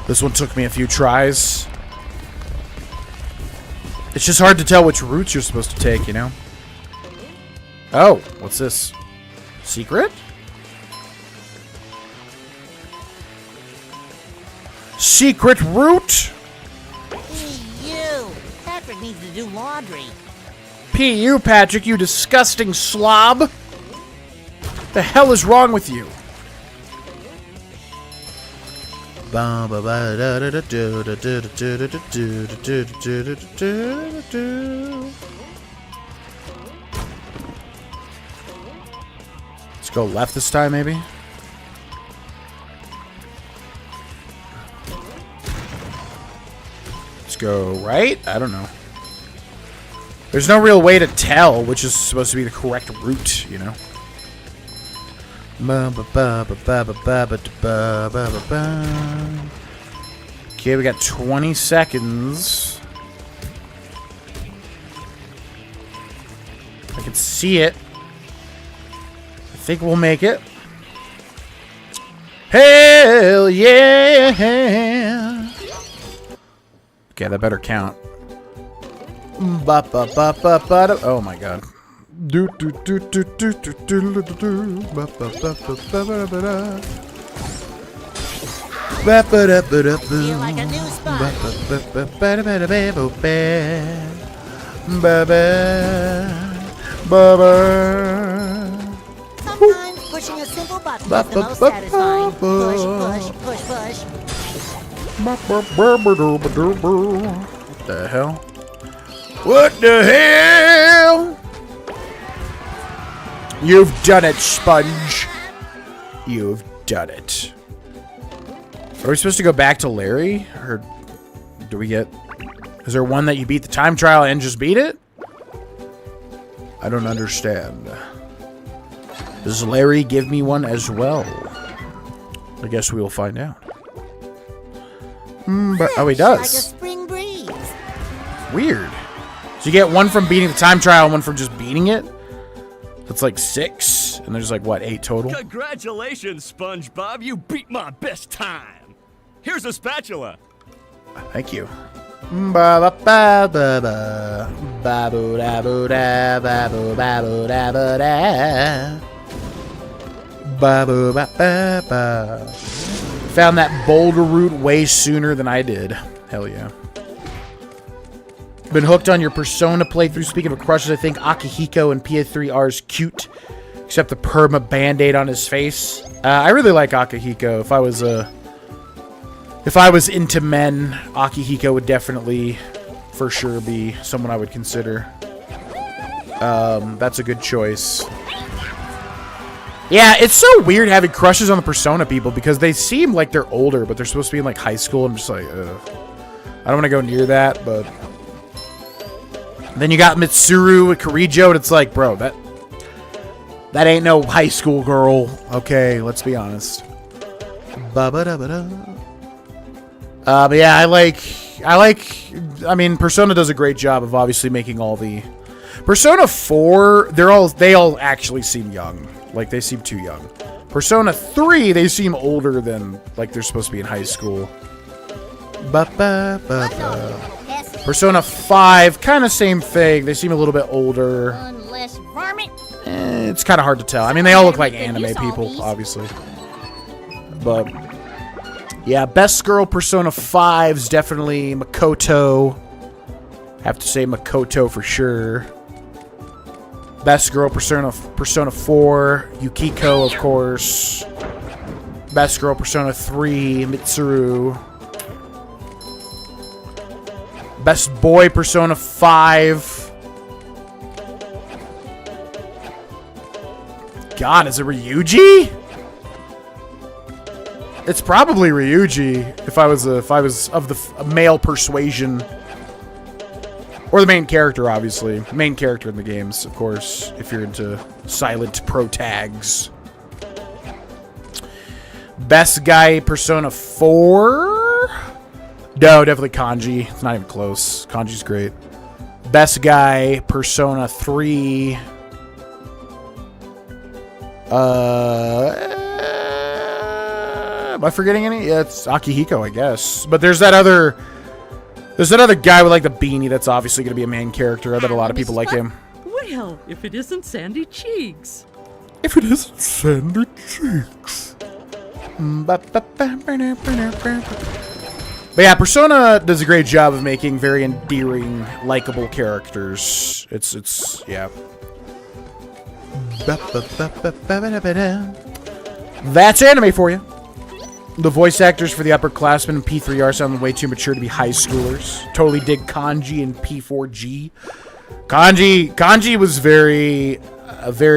This one took me a few tries. It's just hard to tell which routes you're supposed to take, you know? Oh, what's this? Secret? Secret route? You. Patrick needs to do laundry. P.U. Patrick, you disgusting slob! The hell is wrong with you? Let's go left this time, maybe? Let's go right? I don't know. There's no real way to tell which is supposed to be the correct route, you know? Okay, we got 20 seconds. I can see it. I think we'll make it. Hell yeah! Okay, that better count. Oh my god. Feel like a new spot. Sometimes pushing a simple button is the most satisfying. Push, push, push, push. What the hell? What the hell? You've done it, Sponge. You've done it. Are we supposed to go back to Larry? Or do we get... Is there one that you beat the time trial and just beat it? I don't understand. Does Larry give me one as well? I guess we will find out. Oh, he does. Like a spring breeze. Weird. So you get one from beating the time trial and one from just beating it? That's like 6, and there's like, what, 8 total? Congratulations, SpongeBob. You beat my best time. Here's a spatula. Thank you. Ba ba ba ba ba ba boo da boo da ba boo ba boo da ba da ba boo ba ba ba. Found that boulder route way sooner than I did. Hell yeah. Been hooked on your Persona playthrough. Speaking of crushes, I think Akihiko in PA3R is cute, except the perma band-aid on his face. I really like Akihiko. If I was into men, Akihiko would definitely, for sure, be someone I would consider. That's a good choice. Yeah, it's so weird having crushes on the Persona people because they seem like they're older, but they're supposed to be in like high school. I'm just like, ugh. I don't want to go near that, but... Then you got Mitsuru with Kirijo, and it's like, bro, that ain't no high school girl. Okay, let's be honest. But yeah, I mean, Persona does a great job of obviously making all the... Persona 4, they all actually seem young. Like, they seem too young. Persona 3, they seem older than, like, they're supposed to be in high school. Persona 5, kind of same thing. They seem a little bit older. Unless varmint. It's kind of hard to tell. I mean, they all look like anime people, obviously. But, yeah, best girl Persona 5's definitely Makoto. Have to say Makoto for sure. Best girl Persona 4, Yukiko, of course. Best girl Persona 3, Mitsuru. Best boy Persona 5. God, is it Ryuji? It's probably Ryuji if I was of the male persuasion. Or the main character, obviously. Main character in the games, of course, if you're into silent protags. Best guy Persona 4? No, definitely Kanji. It's not even close. Kanji's great. Best guy Persona 3. Am I forgetting any? Yeah, it's Akihiko, I guess. But there's that other guy with like the beanie that's obviously going to be a main character. I bet a lot of people like him. Well, if it isn't Sandy Cheeks. If it isn't Sandy Cheeks. But yeah, Persona does a great job of making very endearing, likable characters. It's yeah. That's anime for you. The voice actors for the upperclassmen in P3R sound way too mature to be high schoolers. Totally dig Kanji and P4G. Kanji was very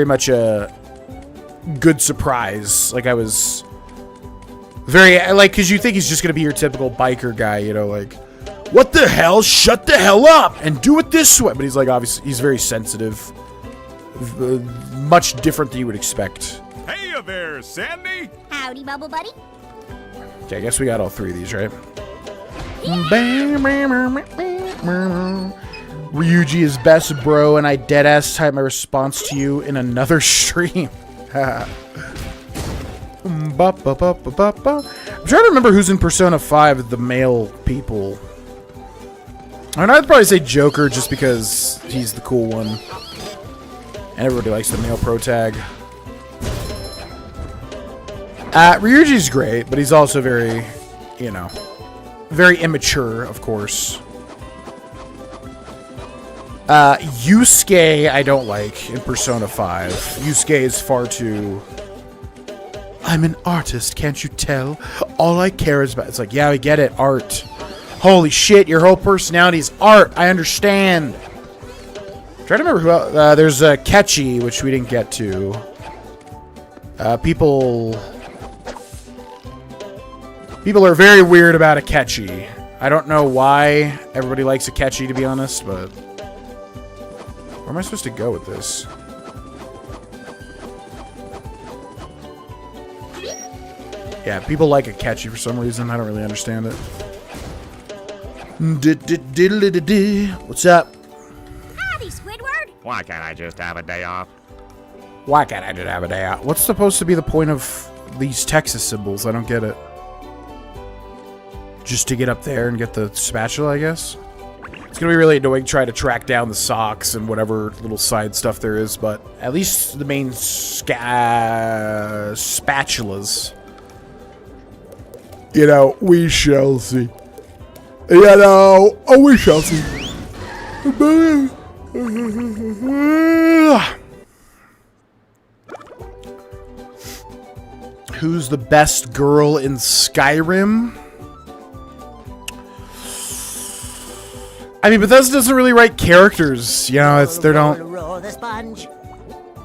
much a good surprise. Like, I was very, like, because you think he's just going to be your typical biker guy, you know, like, what the hell? Shut the hell up and do it this way. But he's like, obviously, he's very sensitive. Much different than you would expect. Hey there, Sandy. Howdy, Bubble Buddy. Okay, I guess we got all three of these, right? Ryuji is best, bro, and I deadass type my response to you in another stream. I'm trying to remember who's in Persona 5, the male people. I mean, I'd probably say Joker just because he's the cool one. And everybody likes the male protag. Ryuji's great, but he's also very, you know, very immature, of course. Yusuke, I don't like in Persona 5. Yusuke is far too... I'm an artist, can't you tell? All I care is about... It's like, yeah, I get it, art. Holy shit, your whole personality is art. I understand. I'm trying to remember who else... there's Kechi, which we didn't get to. People are very weird about Akechi. I don't know why everybody likes Akechi, to be honest, but... Where am I supposed to go with this? Yeah, people like Akechi for some reason. I don't really understand it. What's up? Howdy, Squidward. Why can't I just have a day off? Why can't I just have a day out? What's supposed to be the point of these Texas symbols? I don't get it. Just to get up there and get the spatula, I guess? It's going to be really annoying trying to track down the socks and whatever little side stuff there is, but at least the main spatulas. You know, we shall see. You know, we shall see. Who's the best girl in Skyrim? I mean, Bethesda doesn't really write characters. You know, they don't.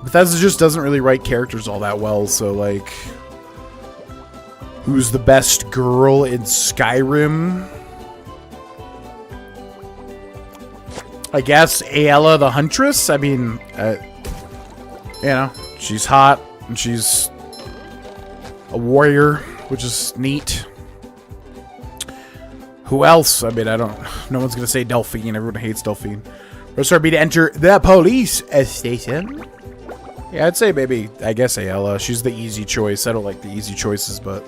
Bethesda just doesn't really write characters all that well. So, like, who's the best girl in Skyrim? I guess Aella the Huntress. I mean, you know, she's hot and she's a warrior, which is neat. Who else? I mean, I don't... No one's gonna say Delphine. Everyone hates Delphine. Press RB to enter the police station. Yeah, I'd say maybe, I guess Ayala. She's the easy choice. I don't like the easy choices, but...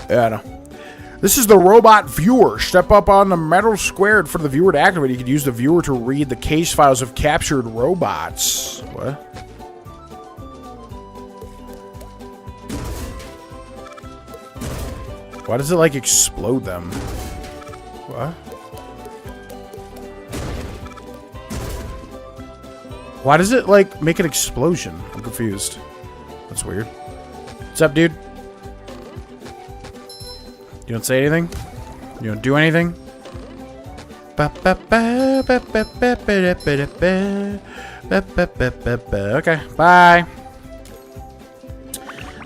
Yeah, I don't know. This is the robot viewer. Step up on the metal square for the viewer to activate. You can use the viewer to read the case files of captured robots. What? Why does it, like, explode them? What? Why does it, like, make an explosion? I'm confused. That's weird. What's up, dude? You don't say anything? You don't do anything? Okay, bye.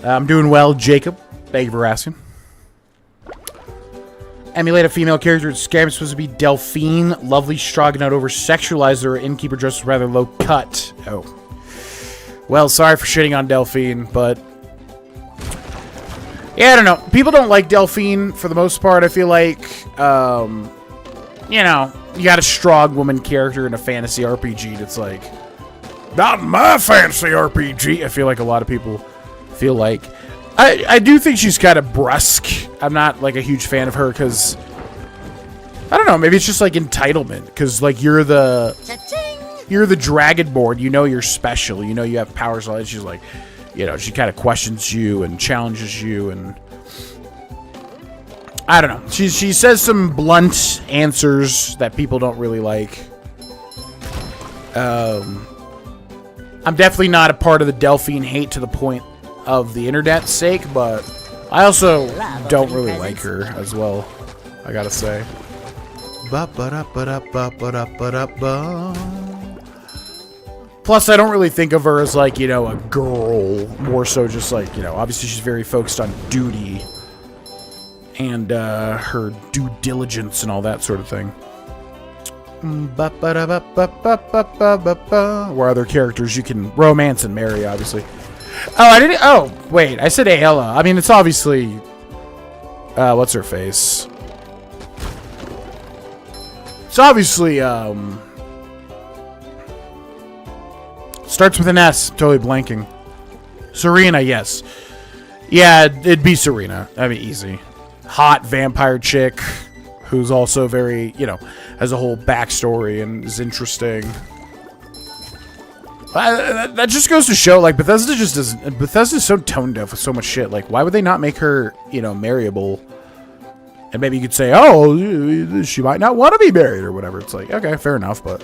I'm doing well, Jacob. Thank you for asking. Emulate a female character. It's supposed to be Delphine. Lovely, stroganout, over-sexualized. Her innkeeper dress was rather low cut. Oh. Well, sorry for shitting on Delphine, but... Yeah, I don't know. People don't like Delphine for the most part. I feel like, you know, you got a strong woman character in a fantasy RPG that's like, not my fantasy RPG. I feel like a lot of people feel like... I do think she's kind of brusque. I'm not, like, a huge fan of her because... I don't know, maybe it's just, like, entitlement. Because, like, you're the Dragonborn. You know you're special. You know you have powers. And she's like, you know, she kind of questions you and challenges you. And I don't know. She says some blunt answers that people don't really like. I'm definitely not a part of the Delphine hate to the point of the internet's sake, but I also don't really like her as well, I gotta say. Plus, I don't really think of her as, like, you know, a girl. More so just, like, you know, obviously she's very focused on duty and her due diligence and all that sort of thing. Where other characters you can romance and marry, obviously. Oh, I didn't... Oh, wait. I said Ayala. I mean, it's obviously... what's her face? It's obviously, starts with an S. Totally blanking. Serena, yes. Yeah, it'd be Serena. I mean, easy. Hot vampire chick who's also very, you know, has a whole backstory and is interesting. That just goes to show, like, Bethesda just doesn't... Bethesda's so tone deaf with so much shit. Like, why would they not make her, you know, marryable? And maybe you could say, oh, she might not want to be married or whatever. It's like, okay, fair enough, but...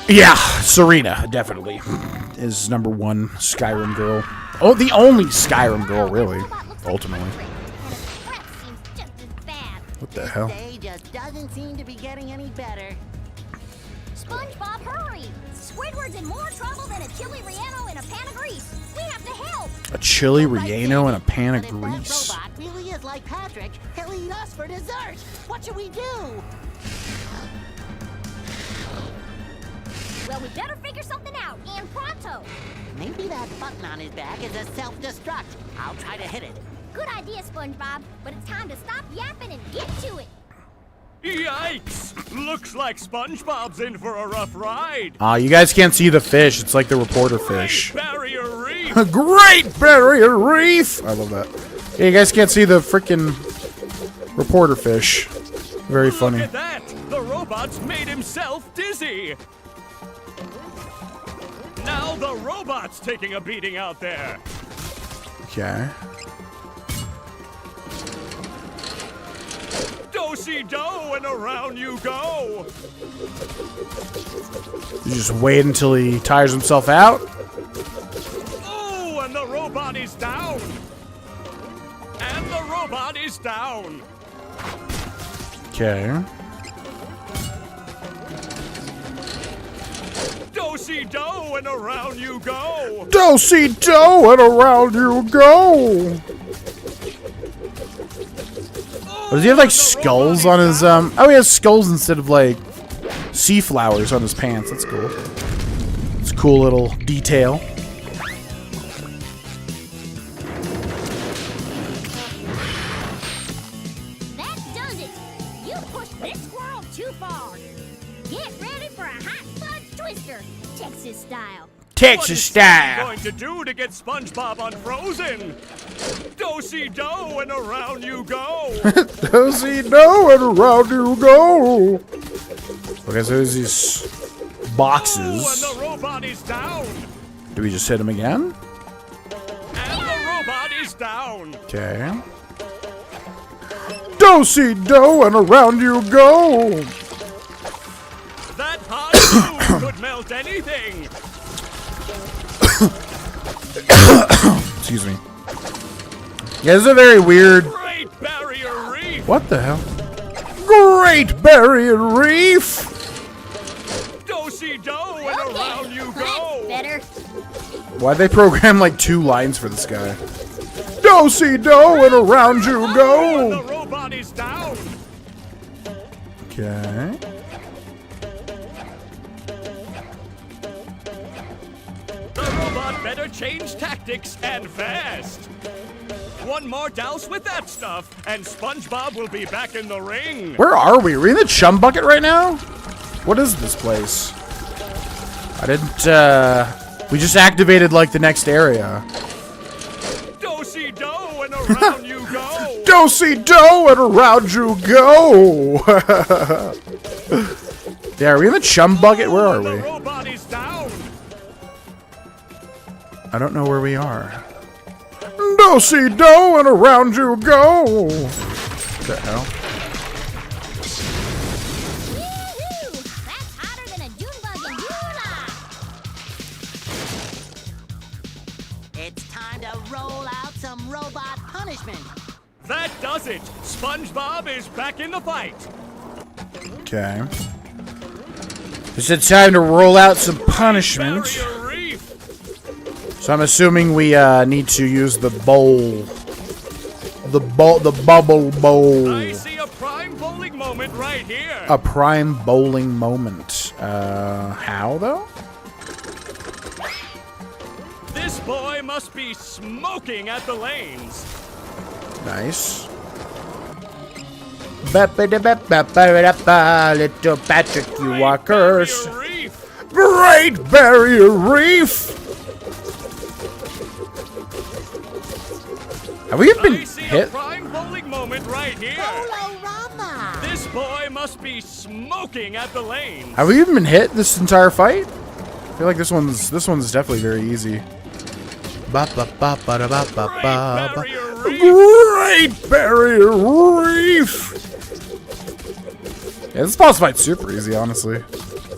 Yeah, Serena, definitely, is #1 Skyrim girl. Oh, the only Skyrim girl, really, ultimately. What the hell? This day just doesn't seem to be getting any better. SpongeBob, hurry! Squidward's in more trouble than a chili relleno in a pan of grease. We have to help! A chili relleno and a pan of grease. That robot really is like Patrick. He'll eat us for dessert. What should we do? Well, we better figure something out, and pronto! Maybe that button on his back is a self-destruct. I'll try to hit it. Good idea, SpongeBob, but it's time to stop yapping and get to it! Yikes! Looks like SpongeBob's in for a rough ride. You guys can't see the fish. It's like the reporter fish. Barrier Reef! Great Barrier Reef! I love that. Yeah, you guys can't see the freaking reporter fish. Very funny. Look at that! The robot's made himself dizzy! Now the robot's taking a beating out there! Okay. Do-si-do and around you go! You just wait until he tires himself out? Oh, and the robot is down! And the robot is down! Okay. Do-si-do and around you go! Do-si-do and around you go! Oh, does he have, like, skulls on his, Oh, he has skulls instead of, like, sea flowers on his pants. That's cool. It's a cool little detail. far. Get ready for a hot fudge twister, Texas style. Texas style. What is Sandy going to do to get SpongeBob unfrozen? Do-si-do and around you go. Do-si-do and around you go. Okay, so there's these boxes. Oh, and the robot is down. Do we just hit him again? And the robot is down. Okay. Do-si-do and around you go. That hot glue could melt anything. Excuse me. Yeah, this is a very weird... Great Barrier Reef. What the hell? Great Barrier Reef. Do-si-do and around you go. Better. Why'd they program like 2 lines for this guy? Do-si-do and around you And go. the robot is down. Okay. The robot better change tactics and fast. One more douse with that stuff, and SpongeBob will be back in the ring. Where are we? Are we in the chum bucket right now? What is this place? I didn't, we just activated, like, the next area. Do-si-do and around you go. Do-si-do and around you go. Yeah, are we in the chum bucket? Where are The we? robot is down. I don't know where we are. Do-si-do and around you go. What the hell? Woohoo! That's hotter than a June bug in July. It's time to roll out some robot punishment. That does it. SpongeBob is back in the fight. Okay. It's a time to roll out some punishment. Barrier Reef. So I'm assuming we need to use the bowl. The bubble bowl. I see a prime bowling moment right here. A prime bowling moment. How though? This boy must be smoking at the lanes. Nice. Ba-ba-da-ba-ba-ba-da-ba, little Patrick, you are cursed. Barrier Reef. Great Barrier Reef! Have we been I see a hit? prime bowling moment right here. Grohlvana. This boy must be smoking at the lanes. Have we even been hit this entire fight? I feel like this one's definitely very easy. Ba-ba-ba-ba-da-ba-ba-ba. Great Barrier Reef! Yeah, this boss fight's super easy, honestly.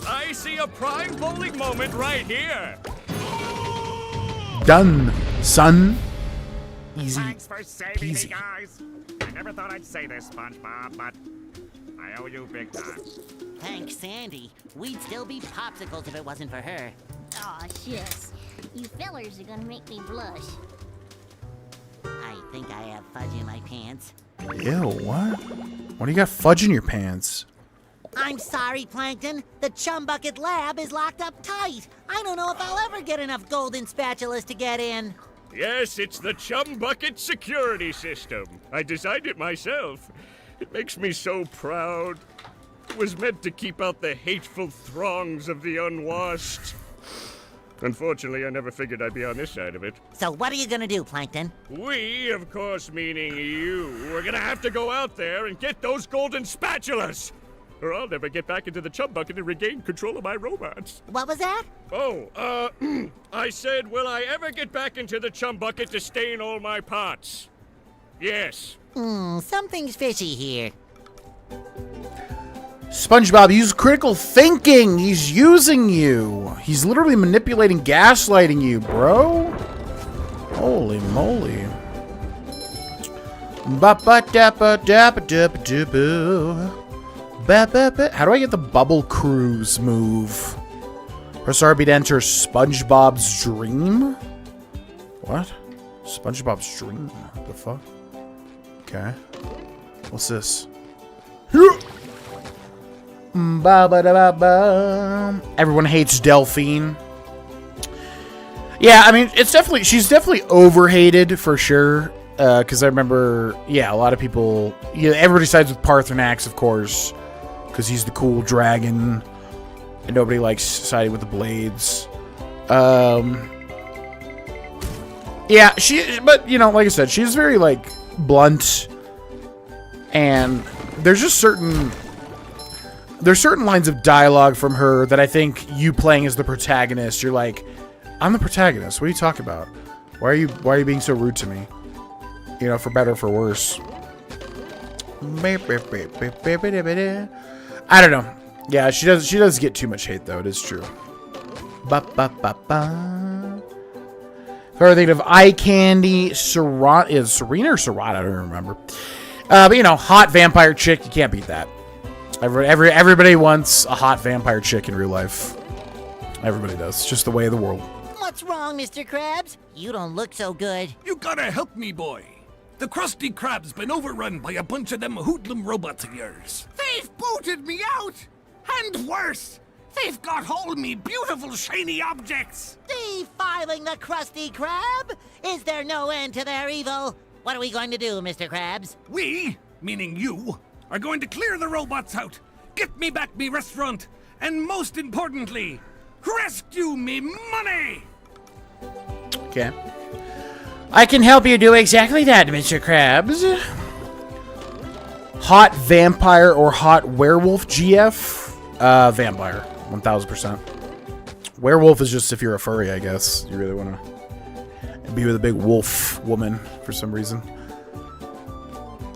I see a prime bowling moment right here. Done, son. Easy. Thanks for saving peasy. me, guys. I never thought I'd say this, SpongeBob, but I owe you big time. Thanks, Sandy. We'd still be popsicles if it wasn't for her. Aw, shucks. You fellers are gonna make me blush. I think I have fudge in my pants. Ew, what? What do you got fudge in your pants? I'm sorry, Plankton. The Chum Bucket lab is locked up tight. I don't know if I'll ever get enough golden spatulas to get in. Yes, it's the Chum Bucket security system. I designed it myself. It makes me so proud. It was meant to keep out the hateful throngs of the unwashed. Unfortunately, I never figured I'd be on this side of it. So what are you gonna do, Plankton? We, of course meaning you, are gonna have to go out there and get those golden spatulas! Or I'll never get back into the Chum Bucket and regain control of my robots. What was that? Oh, I said, will I ever get back into the Chum Bucket to stain all my pots? Yes. Something's fishy here. SpongeBob, use critical thinking. He's using you. He's literally manipulating, gaslighting you, bro. Holy moly. How do I get the bubble cruise move? Press RB to enter SpongeBob's dream? What? SpongeBob's dream? What the fuck? Okay. What's this? Everyone hates Delphine. Yeah, I mean, she's definitely overhated for sure. Because I remember, yeah, a lot of people, everybody sides with Parthenax, of course. because he's the cool dragon, and nobody likes siding with the blades. Yeah, but you know, like I said, she's very like blunt, and there's certain lines of dialogue from her that I think you playing as the protagonist, you're like, I'm the protagonist. What are you talking about? Why are you being so rude to me? You know, for better or for worse. I don't know. Yeah, she does get too much hate though. It is true. If I were thinking of eye candy, Serena or Serrata, I don't remember. But you know, hot vampire chick, you can't beat that. Everybody wants a hot vampire chick in real life. Everybody does. It's just the way of the world. What's wrong, Mr. Krabs? You don't look so good. You gotta help me, boy. The Krusty Krab's been overrun by a bunch of them hoodlum robots of yours. They've booted me out! And worse, they've got hold of me beautiful shiny objects! Defiling the Krusty Krab? Is there no end to their evil? What are we going to do, Mr. Krabs? We, meaning you, are going to clear the robots out, get me back me restaurant, and most importantly, rescue me money! Okay. I can help you do exactly that, Mr. Krabs. Hot vampire or hot werewolf GF? Vampire. 1000%. Werewolf is just if you're a furry, I guess. You really want to be with a big wolf woman for some reason.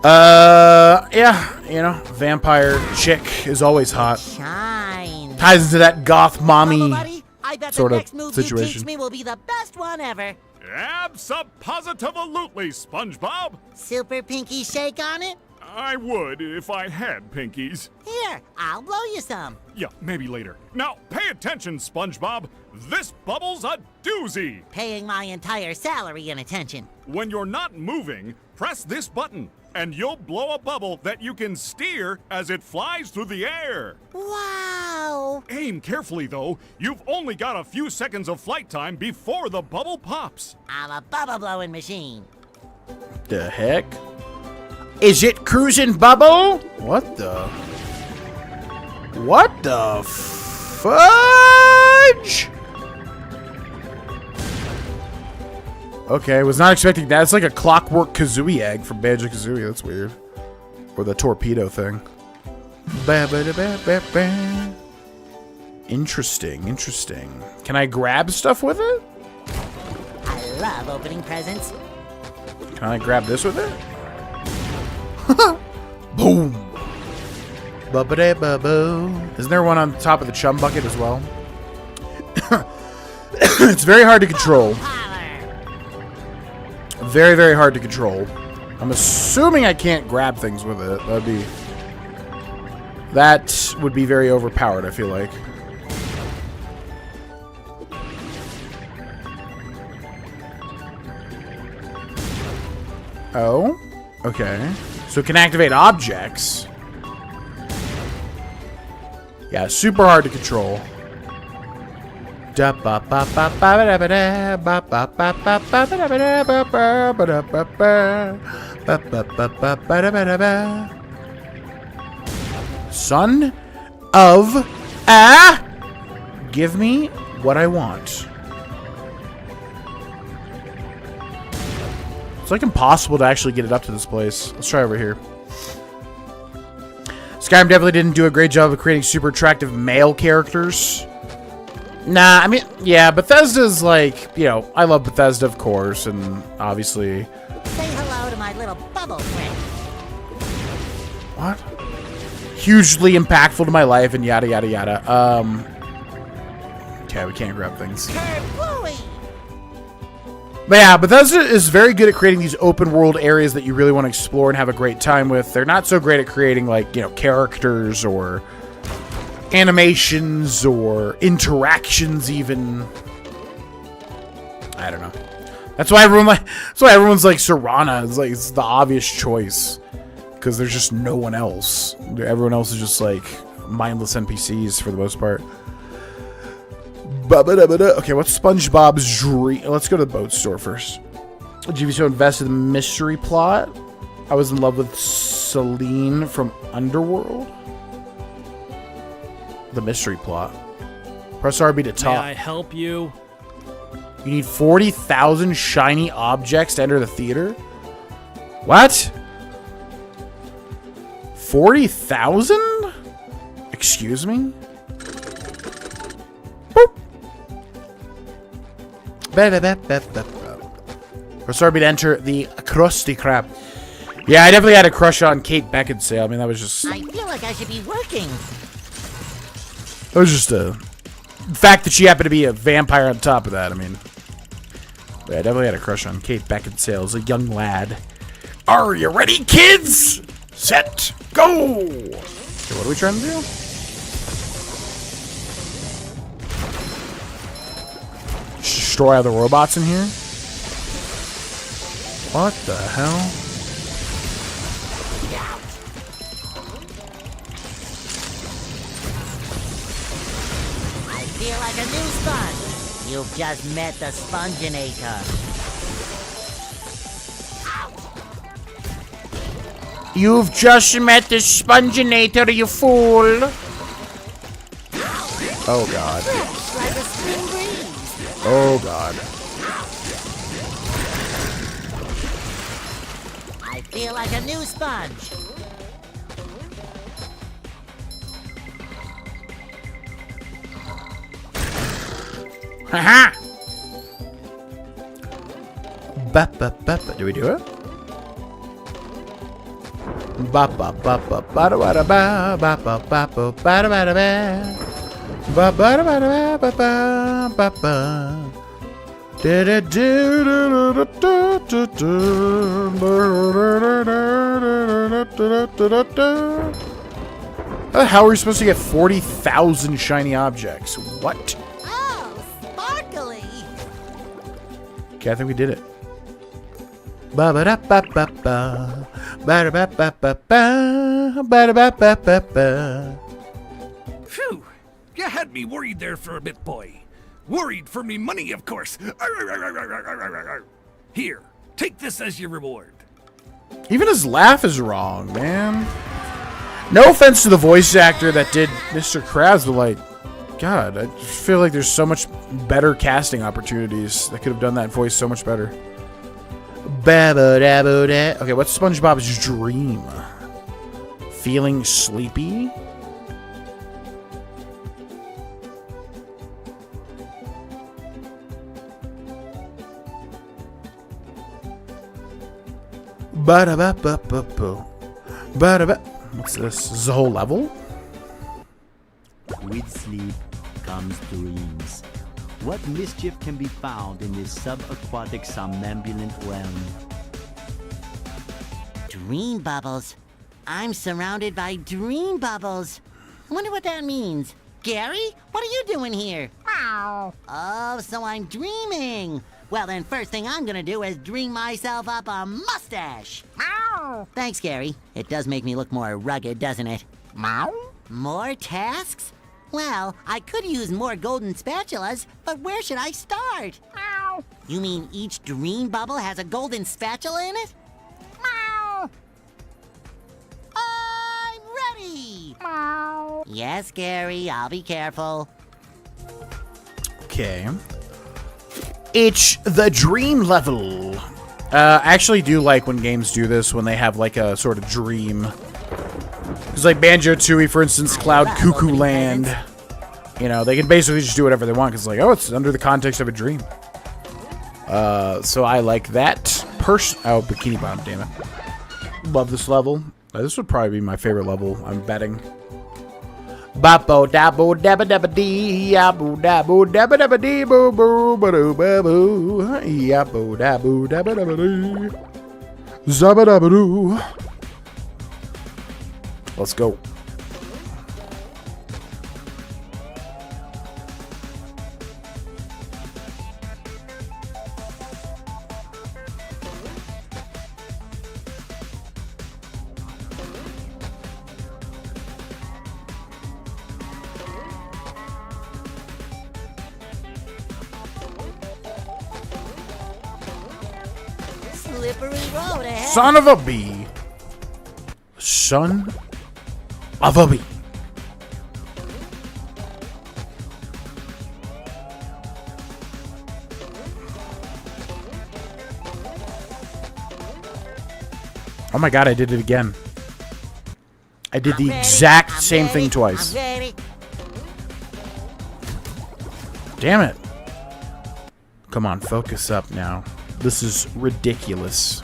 Yeah, you know, vampire chick is always hot. Shine. Ties into that goth mommy Buddy, I bet sort the of next move situation. you teach me will be the best one ever. Abso-positively, SpongeBob. Super pinky shake on it? I would if I had pinkies. Here, I'll blow you some. Yeah, maybe later. Now, pay attention, SpongeBob. This bubble's a doozy. Paying my entire salary in attention. When you're not moving, press this button, and you'll blow a bubble that you can steer as it flies through the air. Wow! Aim carefully, though. You've only got a few seconds of flight time before the bubble pops. I'm a bubble blowing machine. The heck? Is it cruising bubble? What the fudge? Okay, was not expecting that. It's like a clockwork Kazooie egg from Banjo-Kazooie. That's weird. Or the torpedo thing. Interesting. Can I grab stuff with it? I love opening presents. Can I grab this with it? Boom. Ba-ba-da-ba-boo. Isn't there one on top of the chum bucket as well? It's very hard to control. Very, very hard to control. I'm assuming I can't grab things with it. That would be very overpowered, I feel like. Oh, okay. So it can activate objects. Yeah, super hard to control. Son of a... Give me what I want. It's like impossible to actually get it up to this place. Let's try over here. Skyrim definitely didn't do a great job of creating super attractive male characters. Nah, I mean, yeah, Bethesda's like, you know, I love Bethesda, of course, and obviously... Say hello to my little bubble friend. What? Hugely impactful to my life and yada, yada, yada. Okay, we can't grab things. But yeah, Bethesda is very good at creating these open world areas that you really want to explore and have a great time with. They're not so great at creating, like, you know, characters or animations or interactions even. I don't know. That's why everyone's like Serrana. It's like it's the obvious choice because there's just no one else. Everyone else is just like mindless NPCs for the most part. Okay, what's SpongeBob's dream? Let's go to the boat store first. GV so invested in the mystery plot. I was in love with Celine from Underworld. the mystery plot. Press RB to May talk. I help you? You need 40,000 shiny objects to enter the theater? What? 40,000? Excuse me? Boop. Press RB to enter the Krusty Krab. Yeah, I definitely had a crush on Kate Beckinsale. I mean, that was just... I feel like I should be working. That was just a... The fact that she happened to be a vampire on top of that, I mean... Yeah, I definitely had a crush on Kate Beckinsale as a young lad. Are you ready, kids? Set, go! Okay, what are we trying to do? Just destroy all the robots in here? What the hell? I feel like a new sponge. You've just met the Spongeinator. You've just met the Spongeinator, you fool! Oh god. Like a spring breeze. Oh god. I feel like a new sponge. Haha! Do we do it? Ba ba ba ba ba da ba da ba ba ba ba ba ba da ba da ba ba ba da ba da ba ba ba ba da da do do do do do. How are we supposed to get 40,000 shiny objects? What? Oh, sparkly. Okay, I think we did it. Ba ba da ba ba ba ba da ba ba ba ba ba da ba ba ba ba. Phew! You had me worried there for a bit, boy. Worried for me money, of course. Here, take this as your reward. Even his laugh is wrong, man. No offense to the voice actor that did Mr. Krabs, but like, God, I feel like there's so much better casting opportunities that could have done that voice so much better. Okay, what's SpongeBob's dream? Feeling sleepy? What's this? This is a whole level? With sleep comes dreams. What mischief can be found in this subaquatic somnambulant realm? Dream bubbles. I'm surrounded by dream bubbles. I wonder what that means. Gary, what are you doing here? Meow. Oh, so I'm dreaming. Well, then first thing I'm gonna do is dream myself up a mustache. Meow. Thanks, Gary. It does make me look more rugged, doesn't it? Meow. More tasks? Well, I could use more golden spatulas, but where should I start? Meow. You mean each dream bubble has a golden spatula in it? Meow. I'm ready. Meow. Yes, Gary, I'll be careful. Okay. It's the dream level. I actually do like when games do this, when they have like a sort of dream. It's like Banjo-Tooie, for instance, Cloud Cuckoo Land. You know, they can basically just do whatever they want, because it's like, oh, it's under the context of a dream. So I like that. Oh, Bikini Bottom, damn it. Love this level. This would probably be my favorite level, I'm betting. Bapo dabo dabba dabba dee, yabo dabo dabba dabba dee, boo boo ba doo ba boo, yabo dabo dabba dabba dee, zabba dabba doo. Let's go. Slippery road ahead. Son of a bee. Son of a bee. Oh my god, I did it again. I did the exact same thing twice. Damn it. Come on, focus up now. This is ridiculous.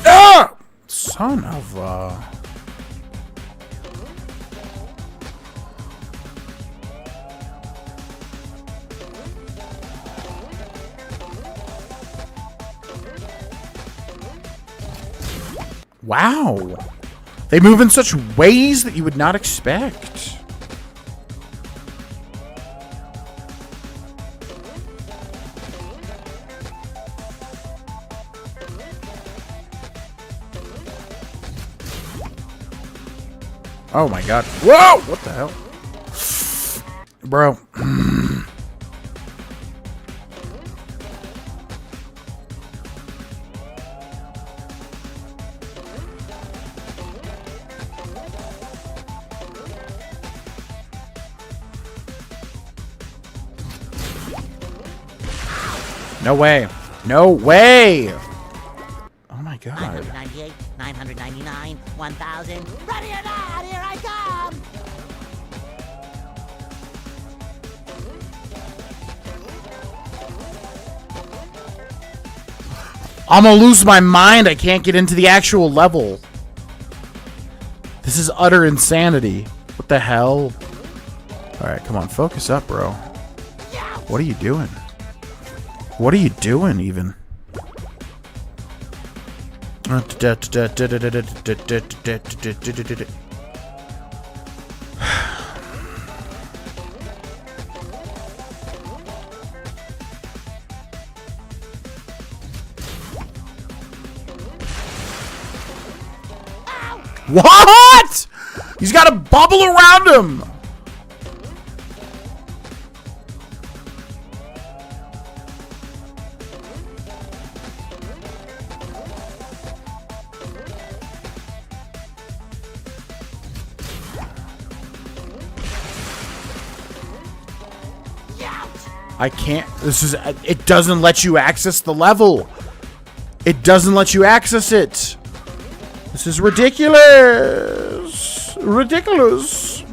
Ah! Son of a... Wow. They move in such ways that you would not expect. Oh my god. Whoa! What the hell? Bro. No way. No way! Oh my god. 998, 999, 1,000. Ready or not, here I come! I'm gonna lose my mind. I can't get into the actual level. This is utter insanity. What the hell? Alright, come on. Focus up, bro. What are you doing? What are you doing, even? What? He's got a bubble around him. I can't. This is. It doesn't let you access the level. It doesn't let you access it. This is ridiculous. Ridiculous.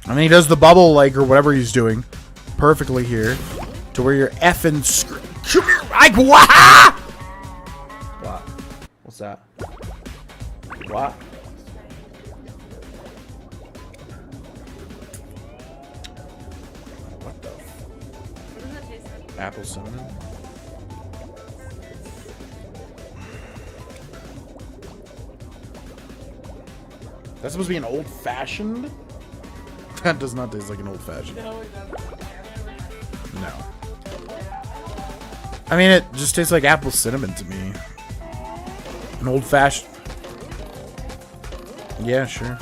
I mean, he does the bubble, like, or whatever he's doing perfectly here. To where you're effing come here. What? What? What's that? What? What the? Apple cinnamon? That's supposed to be an old-fashioned? That does not taste like an old-fashioned. No. I mean, it just tastes like apple cinnamon to me. An old-fashioned. Yeah, sure.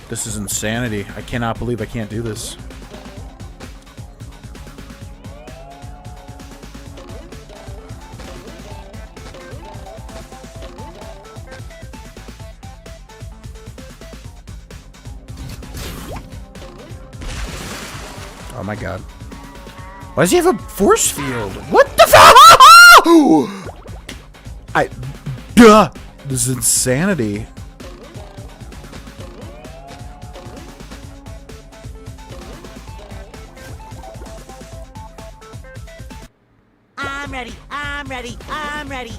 This is insanity. I cannot believe I can't do this. Oh my god. Why does he have a force field? What the fuck? This is insanity. I'm ready. I'm ready. I'm ready.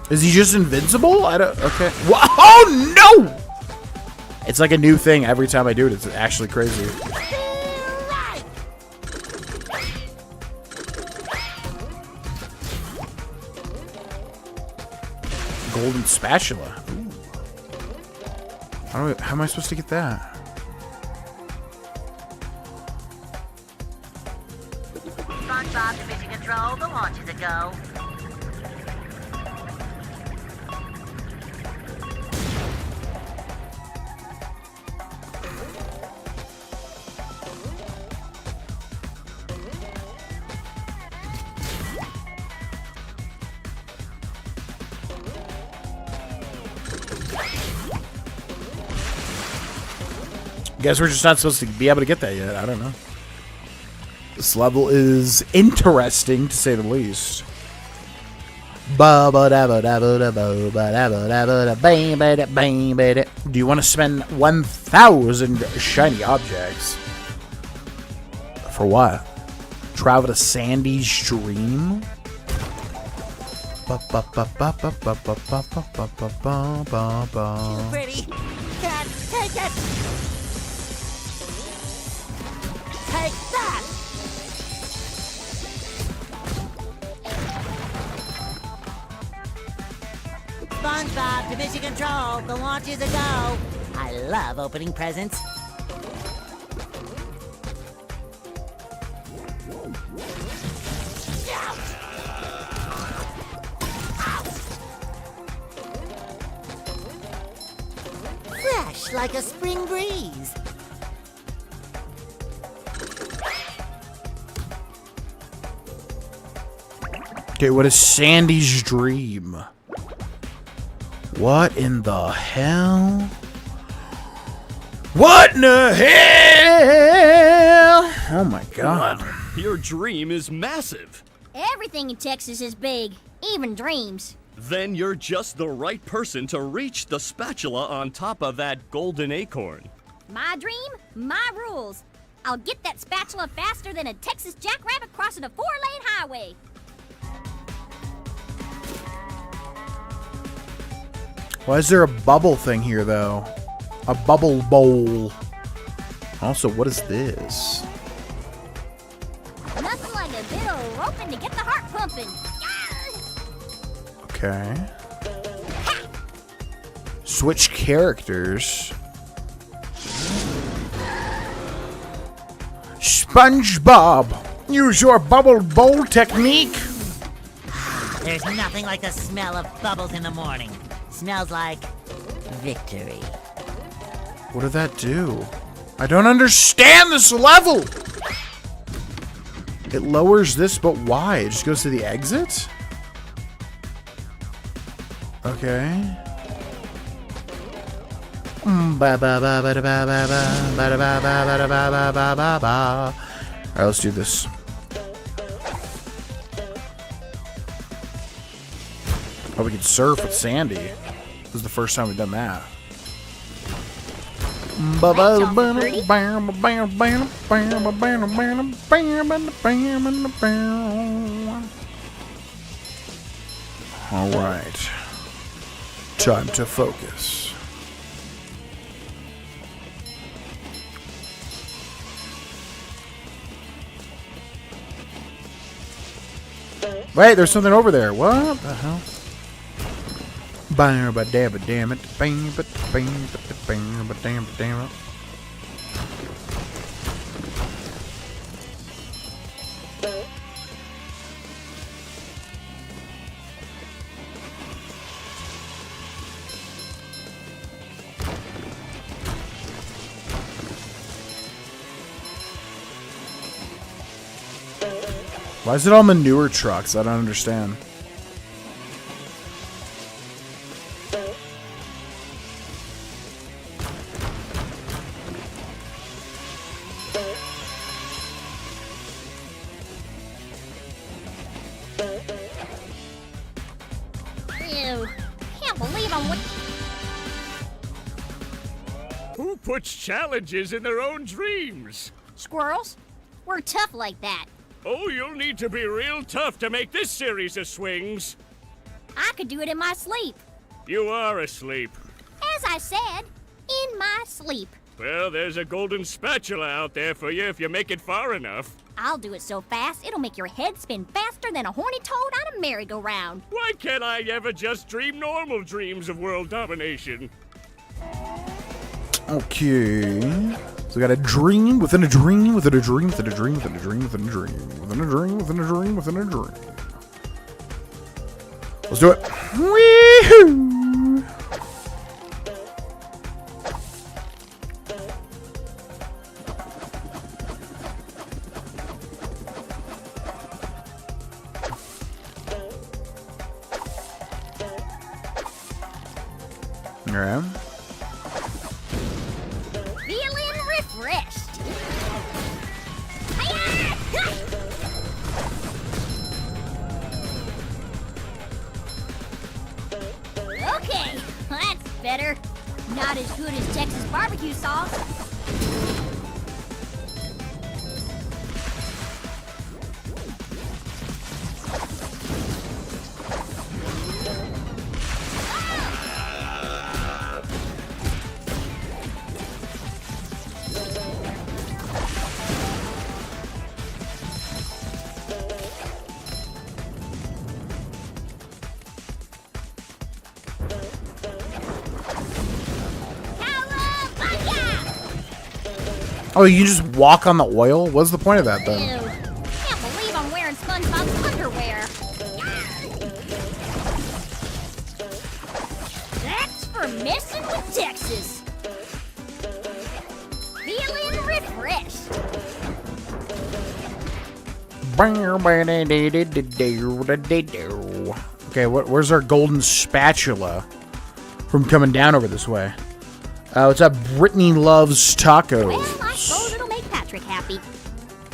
Is he just invincible? I don't. Okay. Oh no! It's like a new thing every time I do it. It's actually crazy. Golden spatula. Ooh. How am I supposed to get that? control. The launch is a go. Guess we're just not supposed to be able to get that yet. I don't know. This level is interesting, to say the least. Do you want to spend 1,000 shiny objects? For what? Travel to Sandy's dream? Too pretty. Can't take it. Take that. SpongeBob, to mission control. The launch is a go. I love opening presents. Fresh like a spring breeze. Okay, what is Sandy's dream? What in the hell? What in the hell? Oh my god. Your dream is massive. Everything in Texas is big, even dreams. Then you're just the right person to reach the spatula on top of that golden acorn. My dream, my rules. I'll get that spatula faster than a Texas jackrabbit crossing a 4-lane highway. Why is there a bubble thing here, though? A bubble bowl. Also, what is this? Nothing like a bit of roping to get the heart pumping. Okay. Switch characters. SpongeBob, use your bubble bowl technique. There's nothing like the smell of bubbles in the morning. Smells like victory. What did that do? I don't understand this level. It lowers this, but why? It just goes to the exit? Okay. Alright, let's do this. Oh, we can surf with Sandy. This is the first time we've done that. Alright. Time to focus. Wait, there's something over there. What the hell? Damn it. Damn it. Why is it all manure trucks? I don't understand. Ew, can't believe I'm with... Who puts challenges in their own dreams? Squirrels? We're tough like that. Oh, you'll need to be real tough to make this series of swings. I could do it in my sleep. You are asleep. As I said, in my sleep. Well, there's a golden spatula out there for you if you make it far enough. I'll do it so fast, it'll make your head spin faster than a horny toad on a merry-go-round. Why can't I ever just dream normal dreams of world domination? Okay. Is we got a dream within a dream within a dream within a dream within a dream within a dream within a dream within a dream within a dream. Let's do it. Wee-hoo! Alright. Feeling refreshed. Okay, that's better. Not as good as Texas barbecue sauce. Oh, you just walk on the oil? What's the point of that, then? Ew. Can't believe I'm wearing SpongeBob's underwear. That's for messing with Texas. Feeling refreshed. Okay, where's our golden spatula from coming down over this way? What's up? Brittany loves tacos. Well, I suppose it'll make Patrick happy.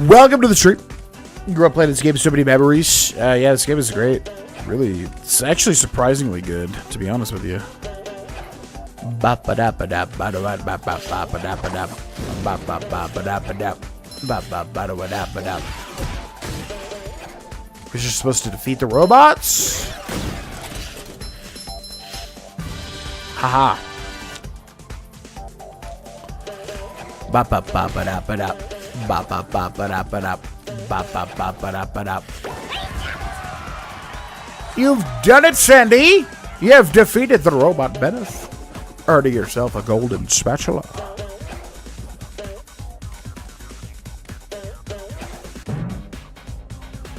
Welcome to the stream. Grew up playing this game, so many memories. Yeah, this game is great. Really, it's actually surprisingly good, to be honest with you. We're just supposed to defeat the robots? Haha. You've done it, Sandy! You have defeated the robot menace. Earning yourself a golden spatula.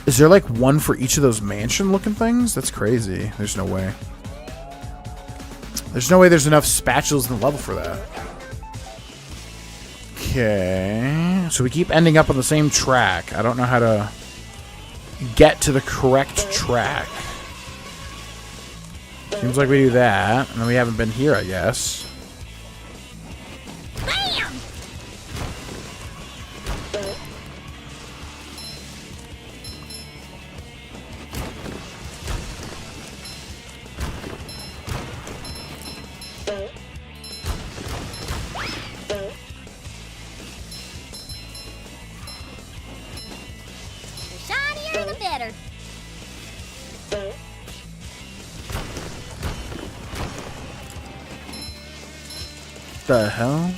Is there like one for each of those mansion-looking things? That's crazy. There's no way. There's no way there's enough spatulas in the level for that. Okay, so we keep ending up on the same track. I don't know how to get to the correct track. Seems like we do that, and then we haven't been here, I guess. Bam! The better. The hell?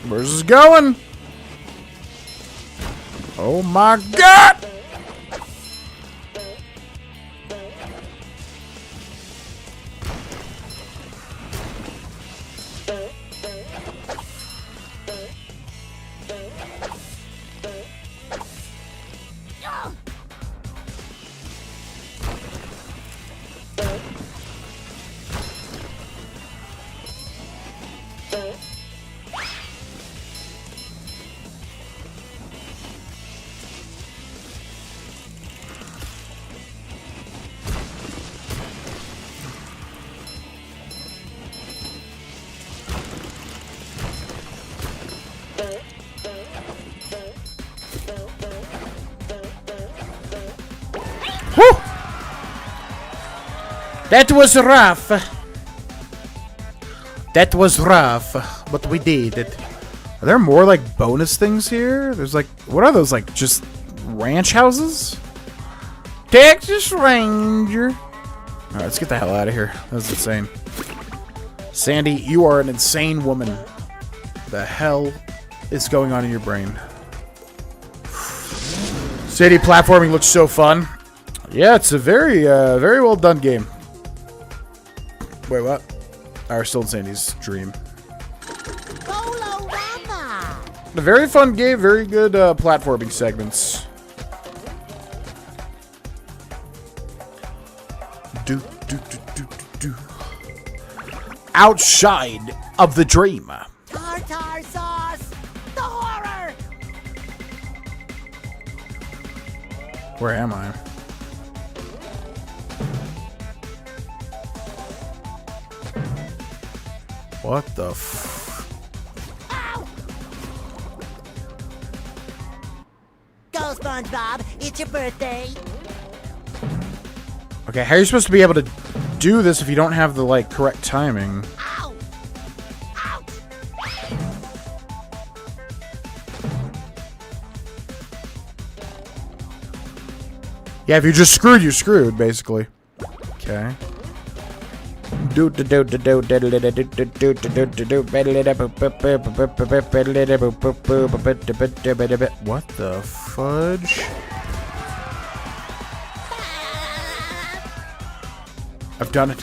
Where's this going? Oh my god! Whew! That was rough. That was rough, but we did it. Are there more, like, bonus things here? There's, like... What are those, like, just ranch houses? Texas Ranger. Alright, let's get the hell out of here. That was insane. Sandy, you are an insane woman. The hell is going on in your brain? City platforming looks so fun. Yeah, it's a very, very well done game. Wait, what? We're still in Sandy's dream. A very fun game, very good platforming segments. Outside of the dream. Tartar sauce! The horror! Where am I? What the Go, SpongeBob! It's your birthday! Okay, how are you supposed to be able to do this if you don't have the, like, correct timing? Ow! Ouch! Yeah, if you're just screwed, you're screwed, basically. Okay. What the fudge? I've done it.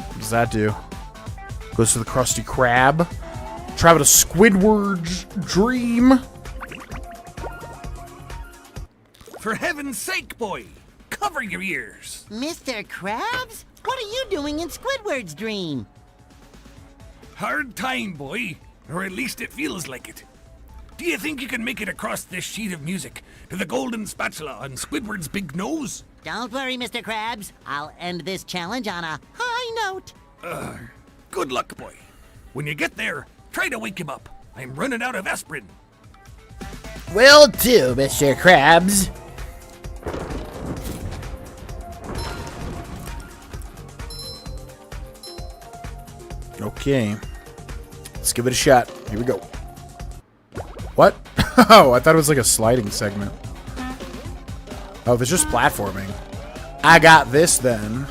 What does that do? Goes to the Krusty Krab. Travel to Squidward's dream. For heaven's sake, boy! Cover your ears! Mr. Krabs? What are you doing in Squidward's dream? Hard time, boy. Or at least it feels like it. Do you think you can make it across this sheet of music to the golden spatula on Squidward's big nose? Don't worry, Mr. Krabs. I'll end this challenge on a high note. Good luck, boy. When you get there, try to wake him up. I'm running out of aspirin. Will do, Mr. Krabs. Okay. Let's give it a shot. Here we go. What? Oh, I thought it was like a sliding segment. Oh, there's just platforming. I got this then.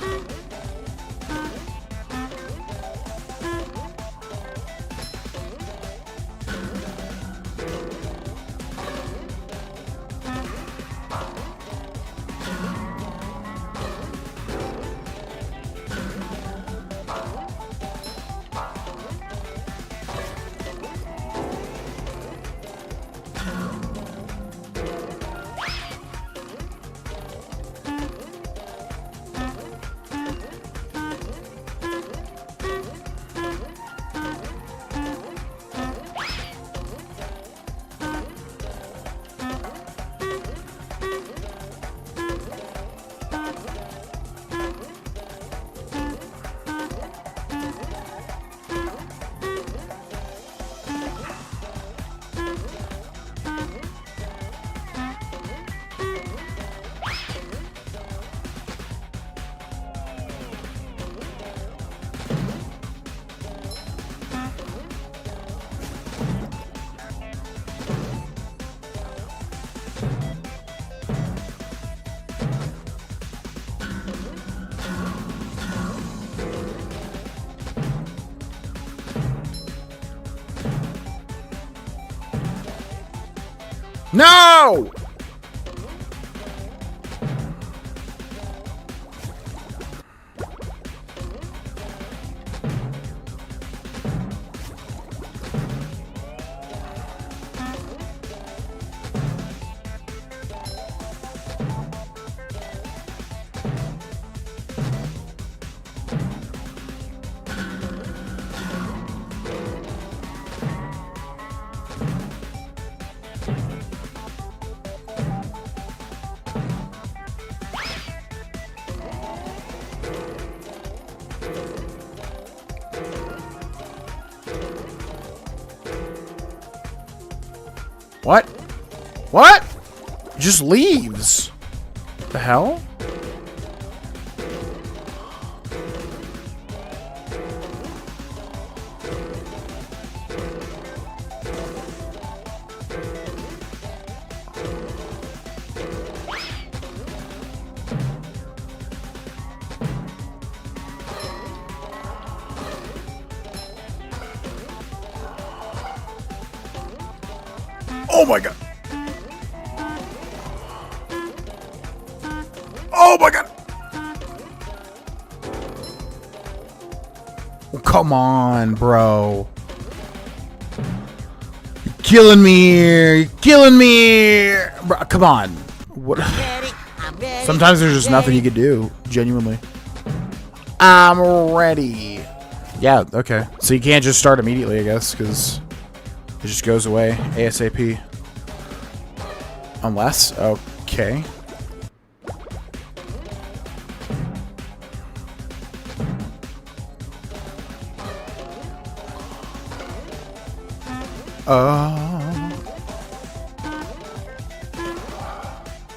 No! What? What? Just leaves. The hell? Oh my god. Oh my god. Oh, come on, bro. You're killing me here. You're killing me here. Bro, come on. What? I'm ready. Sometimes there's just nothing you can do. Genuinely. I'm ready. Yeah, okay. So you can't just start immediately, I guess, because it just goes away ASAP. Unless, okay.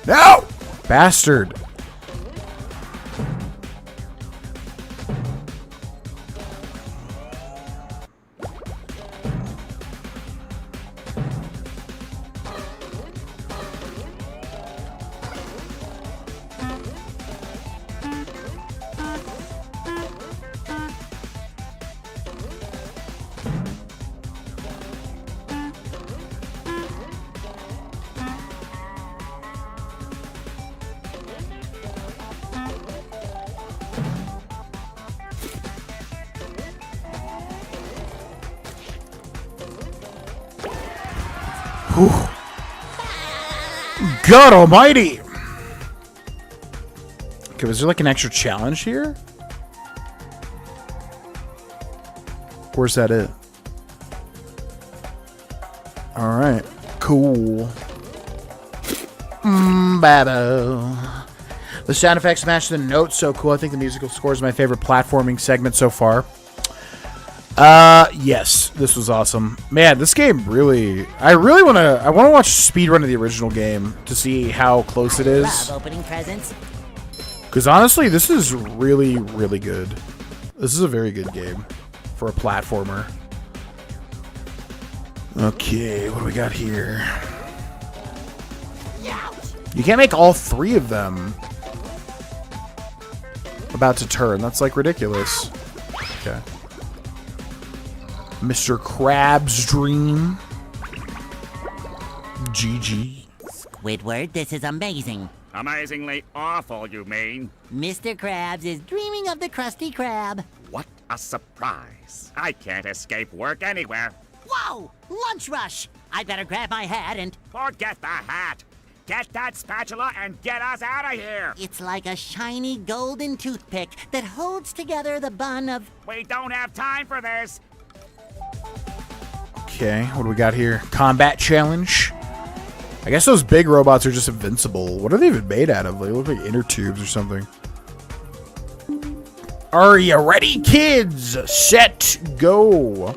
No! Bastard. Whew. God almighty! Okay, was there like an extra challenge here? Where's that it? Alright, cool. Babo. The sound effects match the notes, so cool. I think the musical score is my favorite platforming segment so far. Yes, this was awesome. Man, this game really... I want to watch speedrun of the original game to see how close it is. Love opening presents. Because honestly, this is really, really good. This is a very good game for a platformer. Okay, what do we got here? You can't make all three of them. About to turn. That's like ridiculous. Okay. Mr. Krabs' dream. GG. Squidward, this is amazing. Amazingly awful, you mean? Mr. Krabs is dreaming of the Krusty Krab. What a surprise. I can't escape work anywhere. Whoa! Lunch rush! I'd better grab my hat and... Forget the hat. Get that spatula and get us out of here. It's like a shiny golden toothpick that holds together the bun of... We don't have time for this. Okay, what do we got here? Combat challenge. I guess those big robots are just invincible. What are they even made out of? They look like inner tubes or something. Are you ready, kids? Set, go.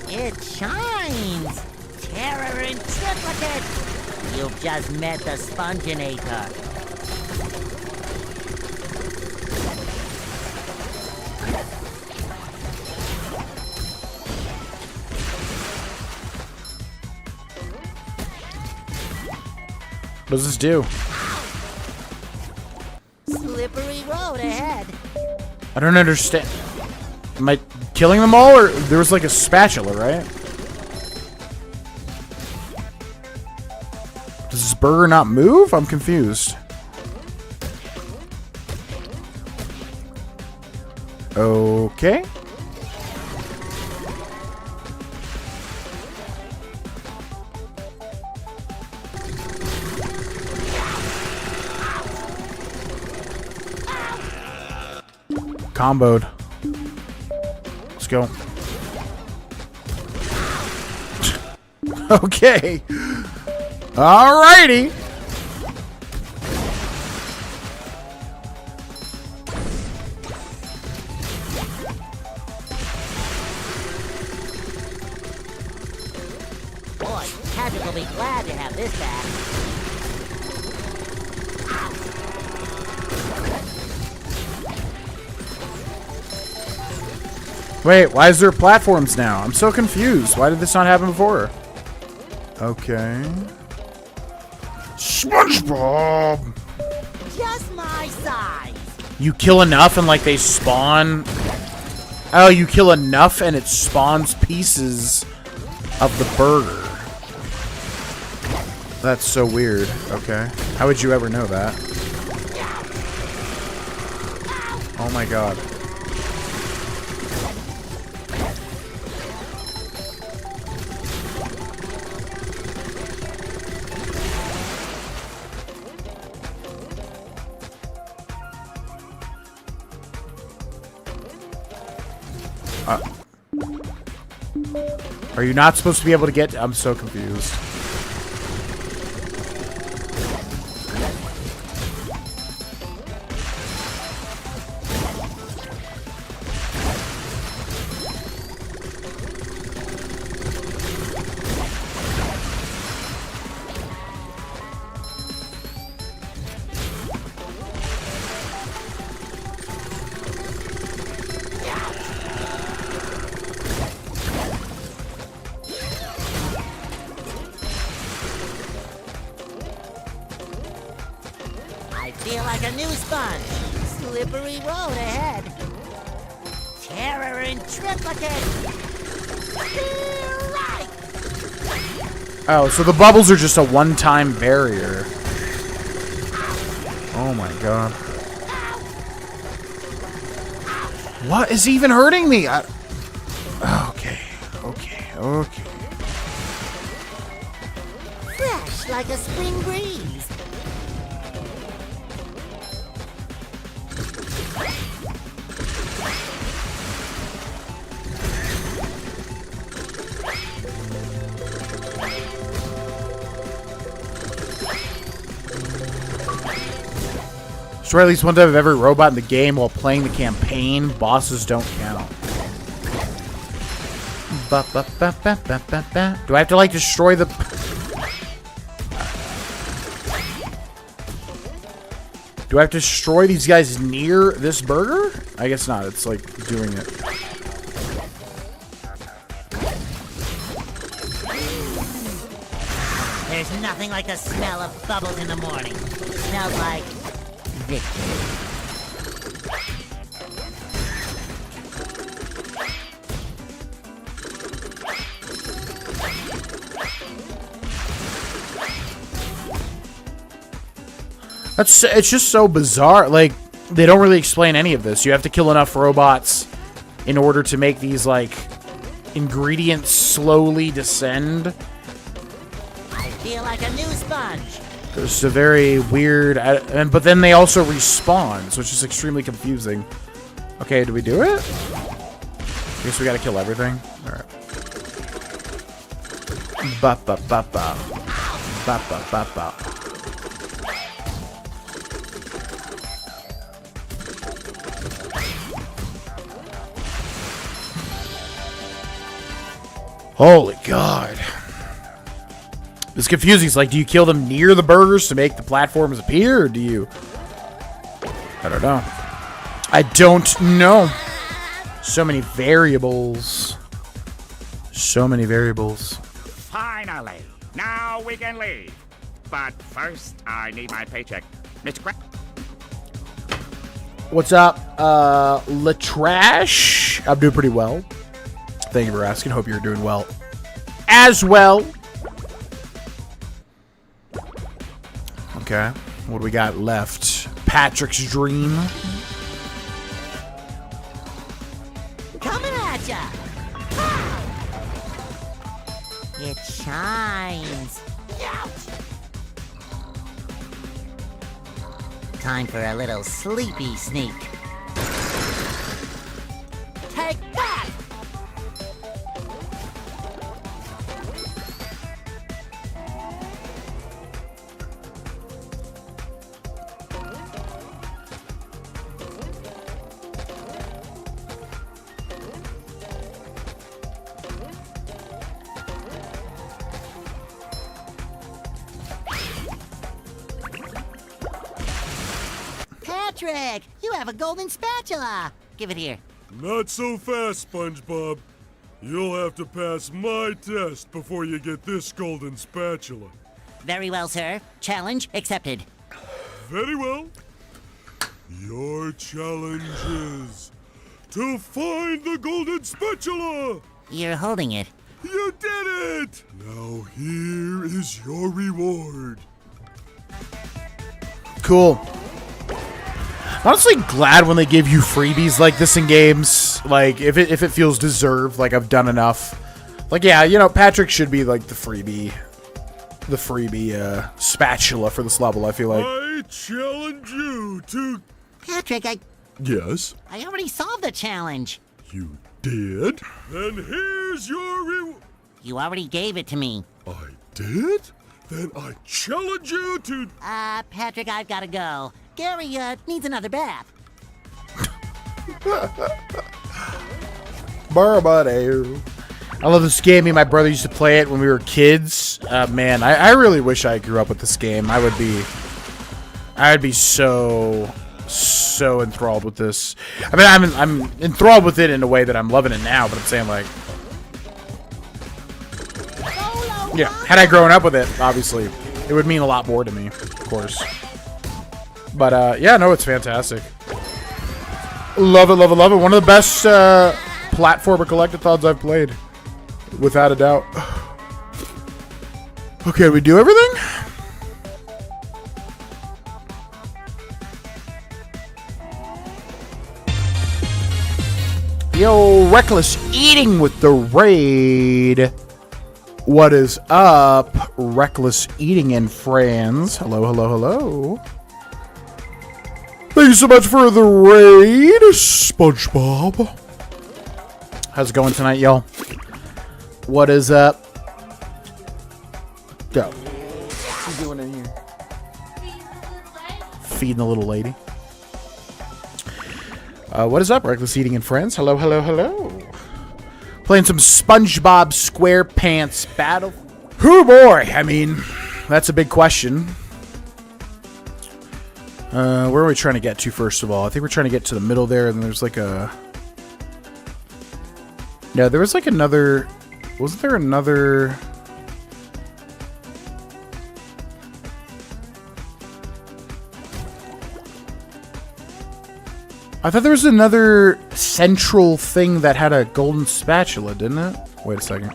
It shines! Terror in triplicate! You've just met the Sponginator. What does this do? Slippery road ahead. I don't understand. Am I killing them all, or there was like a spatula, right? Does this burger not move? I'm confused. Okay. Comboed. Let's go. Okay. Alrighty. Boy, Patrick will be glad to have this back. Wait, why is there platforms now? I'm so confused. Why did this not happen before? Okay. SpongeBob! Just my size. You kill enough and like they spawn Oh, you kill enough and it spawns pieces of the burger. That's so weird. Okay. How would you ever know that? Oh my god. Are you not supposed to be able to get... I'm so confused. Feel like a new sponge. Slippery road ahead. Terror in triplicate. Right. Oh, so the bubbles are just a one-time barrier. Oh my god. What is even hurting me? Okay. Fresh like a spring breeze. Destroy at least one type of every robot in the game while playing the campaign. Bosses don't count. Do I have to, like, destroy the... Do I have to destroy these guys near this burger? I guess not. It's, like, doing it. There's nothing like the smell of bubbles in the morning. Smells like... victory. It's just so bizarre. Like, they don't really explain any of this. You have to kill enough robots in order to make these, like, ingredients slowly descend. I feel like a new sponge. It's a very weird... but then they also respawn, so it's just extremely confusing. Okay, do we do it? I guess we gotta kill everything. Alright. Ba-ba-ba-ba. Ba-ba-ba-ba. Holy God. It's confusing. It's like, do you kill them near the burgers to make the platforms appear, or do you... I don't know. I don't know. So many variables. So many variables. Finally. Now we can leave. But first, I need my paycheck. Mr. Crab. What's up, Latrash? I'm doing pretty well. Thank you for asking. Hope you're doing well as well. Okay. What do we got left? Patrick's Dream. Coming at ya! It shines. Time for a little sleepy sneak. Take that! Patrick, you have a golden spatula. Give it here. Not so fast, SpongeBob. You'll have to pass my test before you get this golden spatula. Very well, sir. Challenge accepted. Very well. Your challenge is to find the golden spatula. You're holding it. You did it! Now here is your reward. Cool. I'm honestly glad when they give you freebies like this in games. Like, if it feels deserved, like I've done enough. Like, yeah, you know, Patrick should be like the freebie spatula for this level, I feel like. I challenge you to... Patrick, Yes? I already solved the challenge. You did? Then here's your reward. You already gave it to me. I did? Then I challenge you to... Patrick, I've got to go. Gary, needs another bath. Barbadeo. I love this game. Me and my brother used to play it when we were kids. Man, I really wish I grew up with this game. I would be so enthralled with this. I mean, I'm enthralled with it in a way that I'm loving it now, but I'm saying, like, yeah, had I grown up with it, obviously, it would mean a lot more to me, of course. But, yeah, no, it's fantastic. Love it, love it, love it. One of the best platformer collectathons I've played, without a doubt. Okay, we do everything? Yo, Reckless Eating with the raid. What is up, Reckless Eating and friends? Hello, hello, hello. Thank you so much for the raid, SpongeBob. How's it going tonight, y'all? What is up? Go. What you doing in here? Feeding the little lady. What is up, Reckless Eating and friends? Hello, hello, hello. Playing some SpongeBob SquarePants battle. Whoo boy! I mean, that's a big question. Where are we trying to get to, first of all? I think we're trying to get to the middle there, and there's like a... No, there was like another... Wasn't there another... I thought there was another central thing that had a golden spatula, didn't it? Wait a second.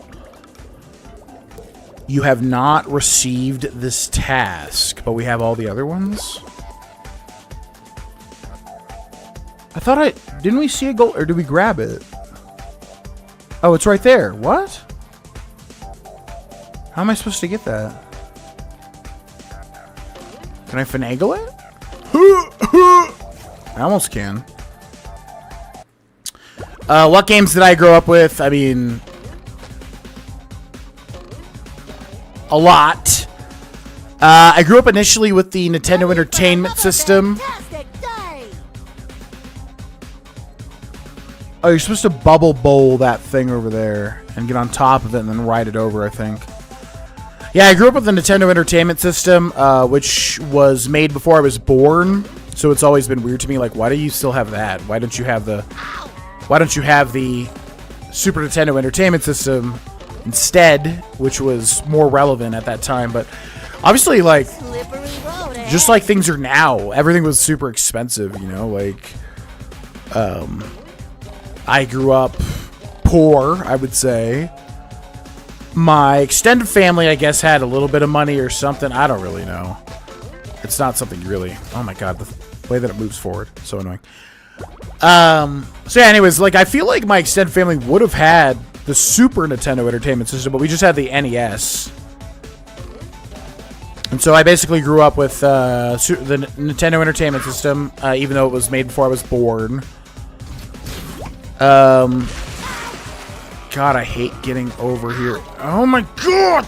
You have not received this task, but we have all the other ones? I thought didn't we see a gold, or did we grab it? Oh, it's right there. What? How am I supposed to get that? Can I finagle it? I almost can. What games did I grow up with? I mean, a lot. I grew up initially with the Nintendo Entertainment System. Oh, you're supposed to bubble bowl that thing over there and get on top of it and then ride it over, I think. Yeah, I grew up with the Nintendo Entertainment System, which was made before I was born. So it's always been weird to me, like, why do you still have that? Why don't you have the Super Nintendo Entertainment System instead, which was more relevant at that time? But obviously, like, just like things are now, everything was super expensive, you know, like, I grew up poor, I would say. My extended family, I guess, had a little bit of money or something. I don't really know. It's not something really... Oh my god, the way that it moves forward. So annoying. So yeah, anyways, like, I feel like my extended family would have had the Super Nintendo Entertainment System, but we just had the NES. And so I basically grew up with the Nintendo Entertainment System, even though it was made before I was born. God, I hate getting over here. Oh my god!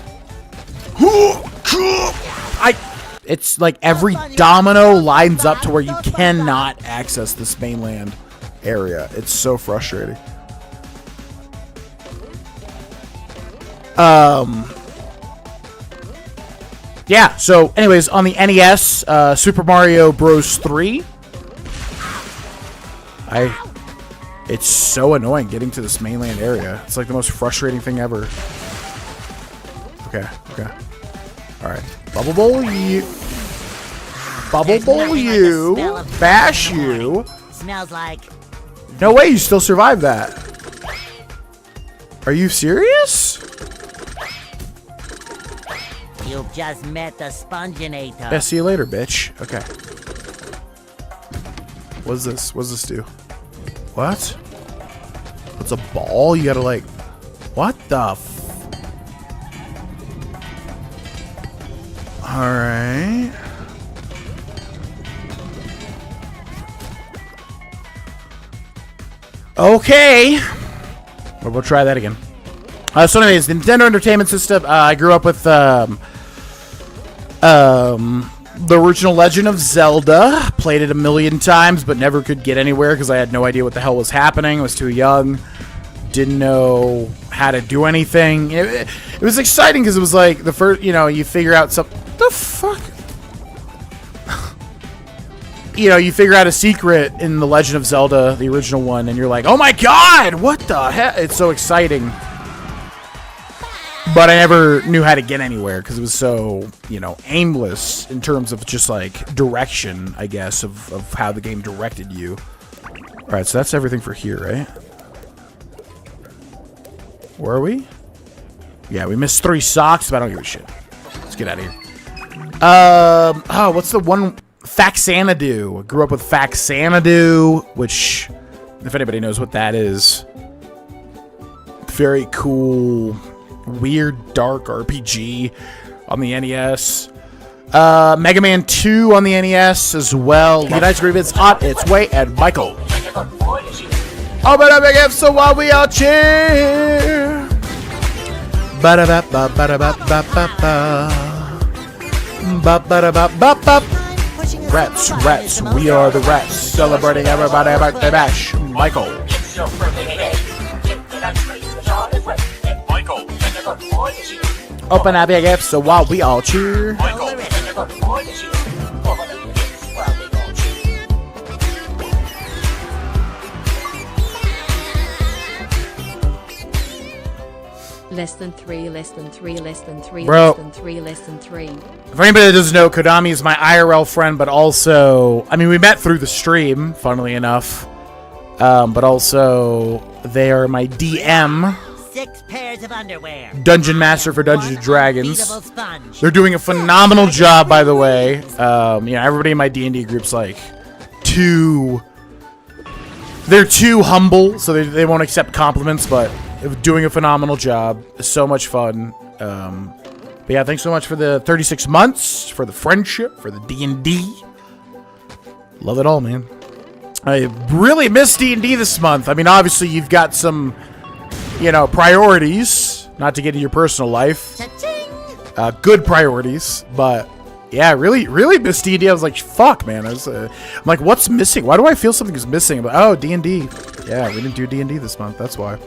It's like every domino lines up to where you cannot access this mainland area. It's so frustrating. Yeah, so anyways, on the NES, Super Mario Bros. 3. It's so annoying getting to this mainland area. It's like the most frustrating thing ever. Okay. Alright. Bubble bowl you. Bubble bowl you. Bash you. Smells like No way, you still survived that. Are you serious? You've just met the Sponginator. Yeah, see you later, bitch. Okay. What's this? What's this do? What? It's a ball? You gotta like... What the f... Alright. Okay. Well, we'll try that again. So anyways, the Nintendo Entertainment System, I grew up with the original Legend of Zelda. Played it a million times, but never could get anywhere because I had no idea what the hell was happening. I was too young. Didn't know how to do anything. It was exciting because it was like the first, you know, you figure out something. The fuck? You know, you figure out a secret in the Legend of Zelda, the original one, and you're like, oh my god, what the heck? It's so exciting. But I never knew how to get anywhere because it was so, you know, aimless in terms of just like direction, I guess, of how the game directed you. Alright, so that's everything for here, right? Where are we? Yeah, we missed 3 socks, but I don't give a shit. Let's get out of here. Oh, what's the one? Faxanadu. I grew up with Faxanadu, which, if anybody knows what that is, very cool, weird, dark RPG on the NES. Mega Man 2 on the NES as well. United Grievance on its way, and Michael. Open up a gift so while we all cheer. Ba-da-ba-ba, ba-da-ba-ba-ba-ba. Ba-ba-da-ba-ba-ba. Rats, rats, we are the rats, celebrating everybody birthday bash. Michael. Open up your gifts so while we all cheer. Less than 3, less than 3, less than 3, Bro. less than 3, less than 3. For anybody that doesn't know, Kodami is my IRL friend, but also, I mean, we met through the stream, funnily enough. But also, they are my DM. 6 pairs of underwear. Dungeon Master for Dungeons and Dragons. Unbeatable sponge. They're doing a phenomenal job, by the way. You know, everybody in my D&D group's like they're too humble, so they won't accept compliments, but doing a phenomenal job. So much fun. But yeah, thanks so much for the 36 months, for the friendship, for the D&D. Love it all, man. I really missed D&D this month. I mean, obviously, you've got some, you know, priorities. Not to get into your personal life. Good priorities, but yeah, really missed D&D. I was like, fuck, man. I'm like, what's missing? Why do I feel something is missing? But, oh, D&D. Yeah, we didn't do D&D this month. That's why.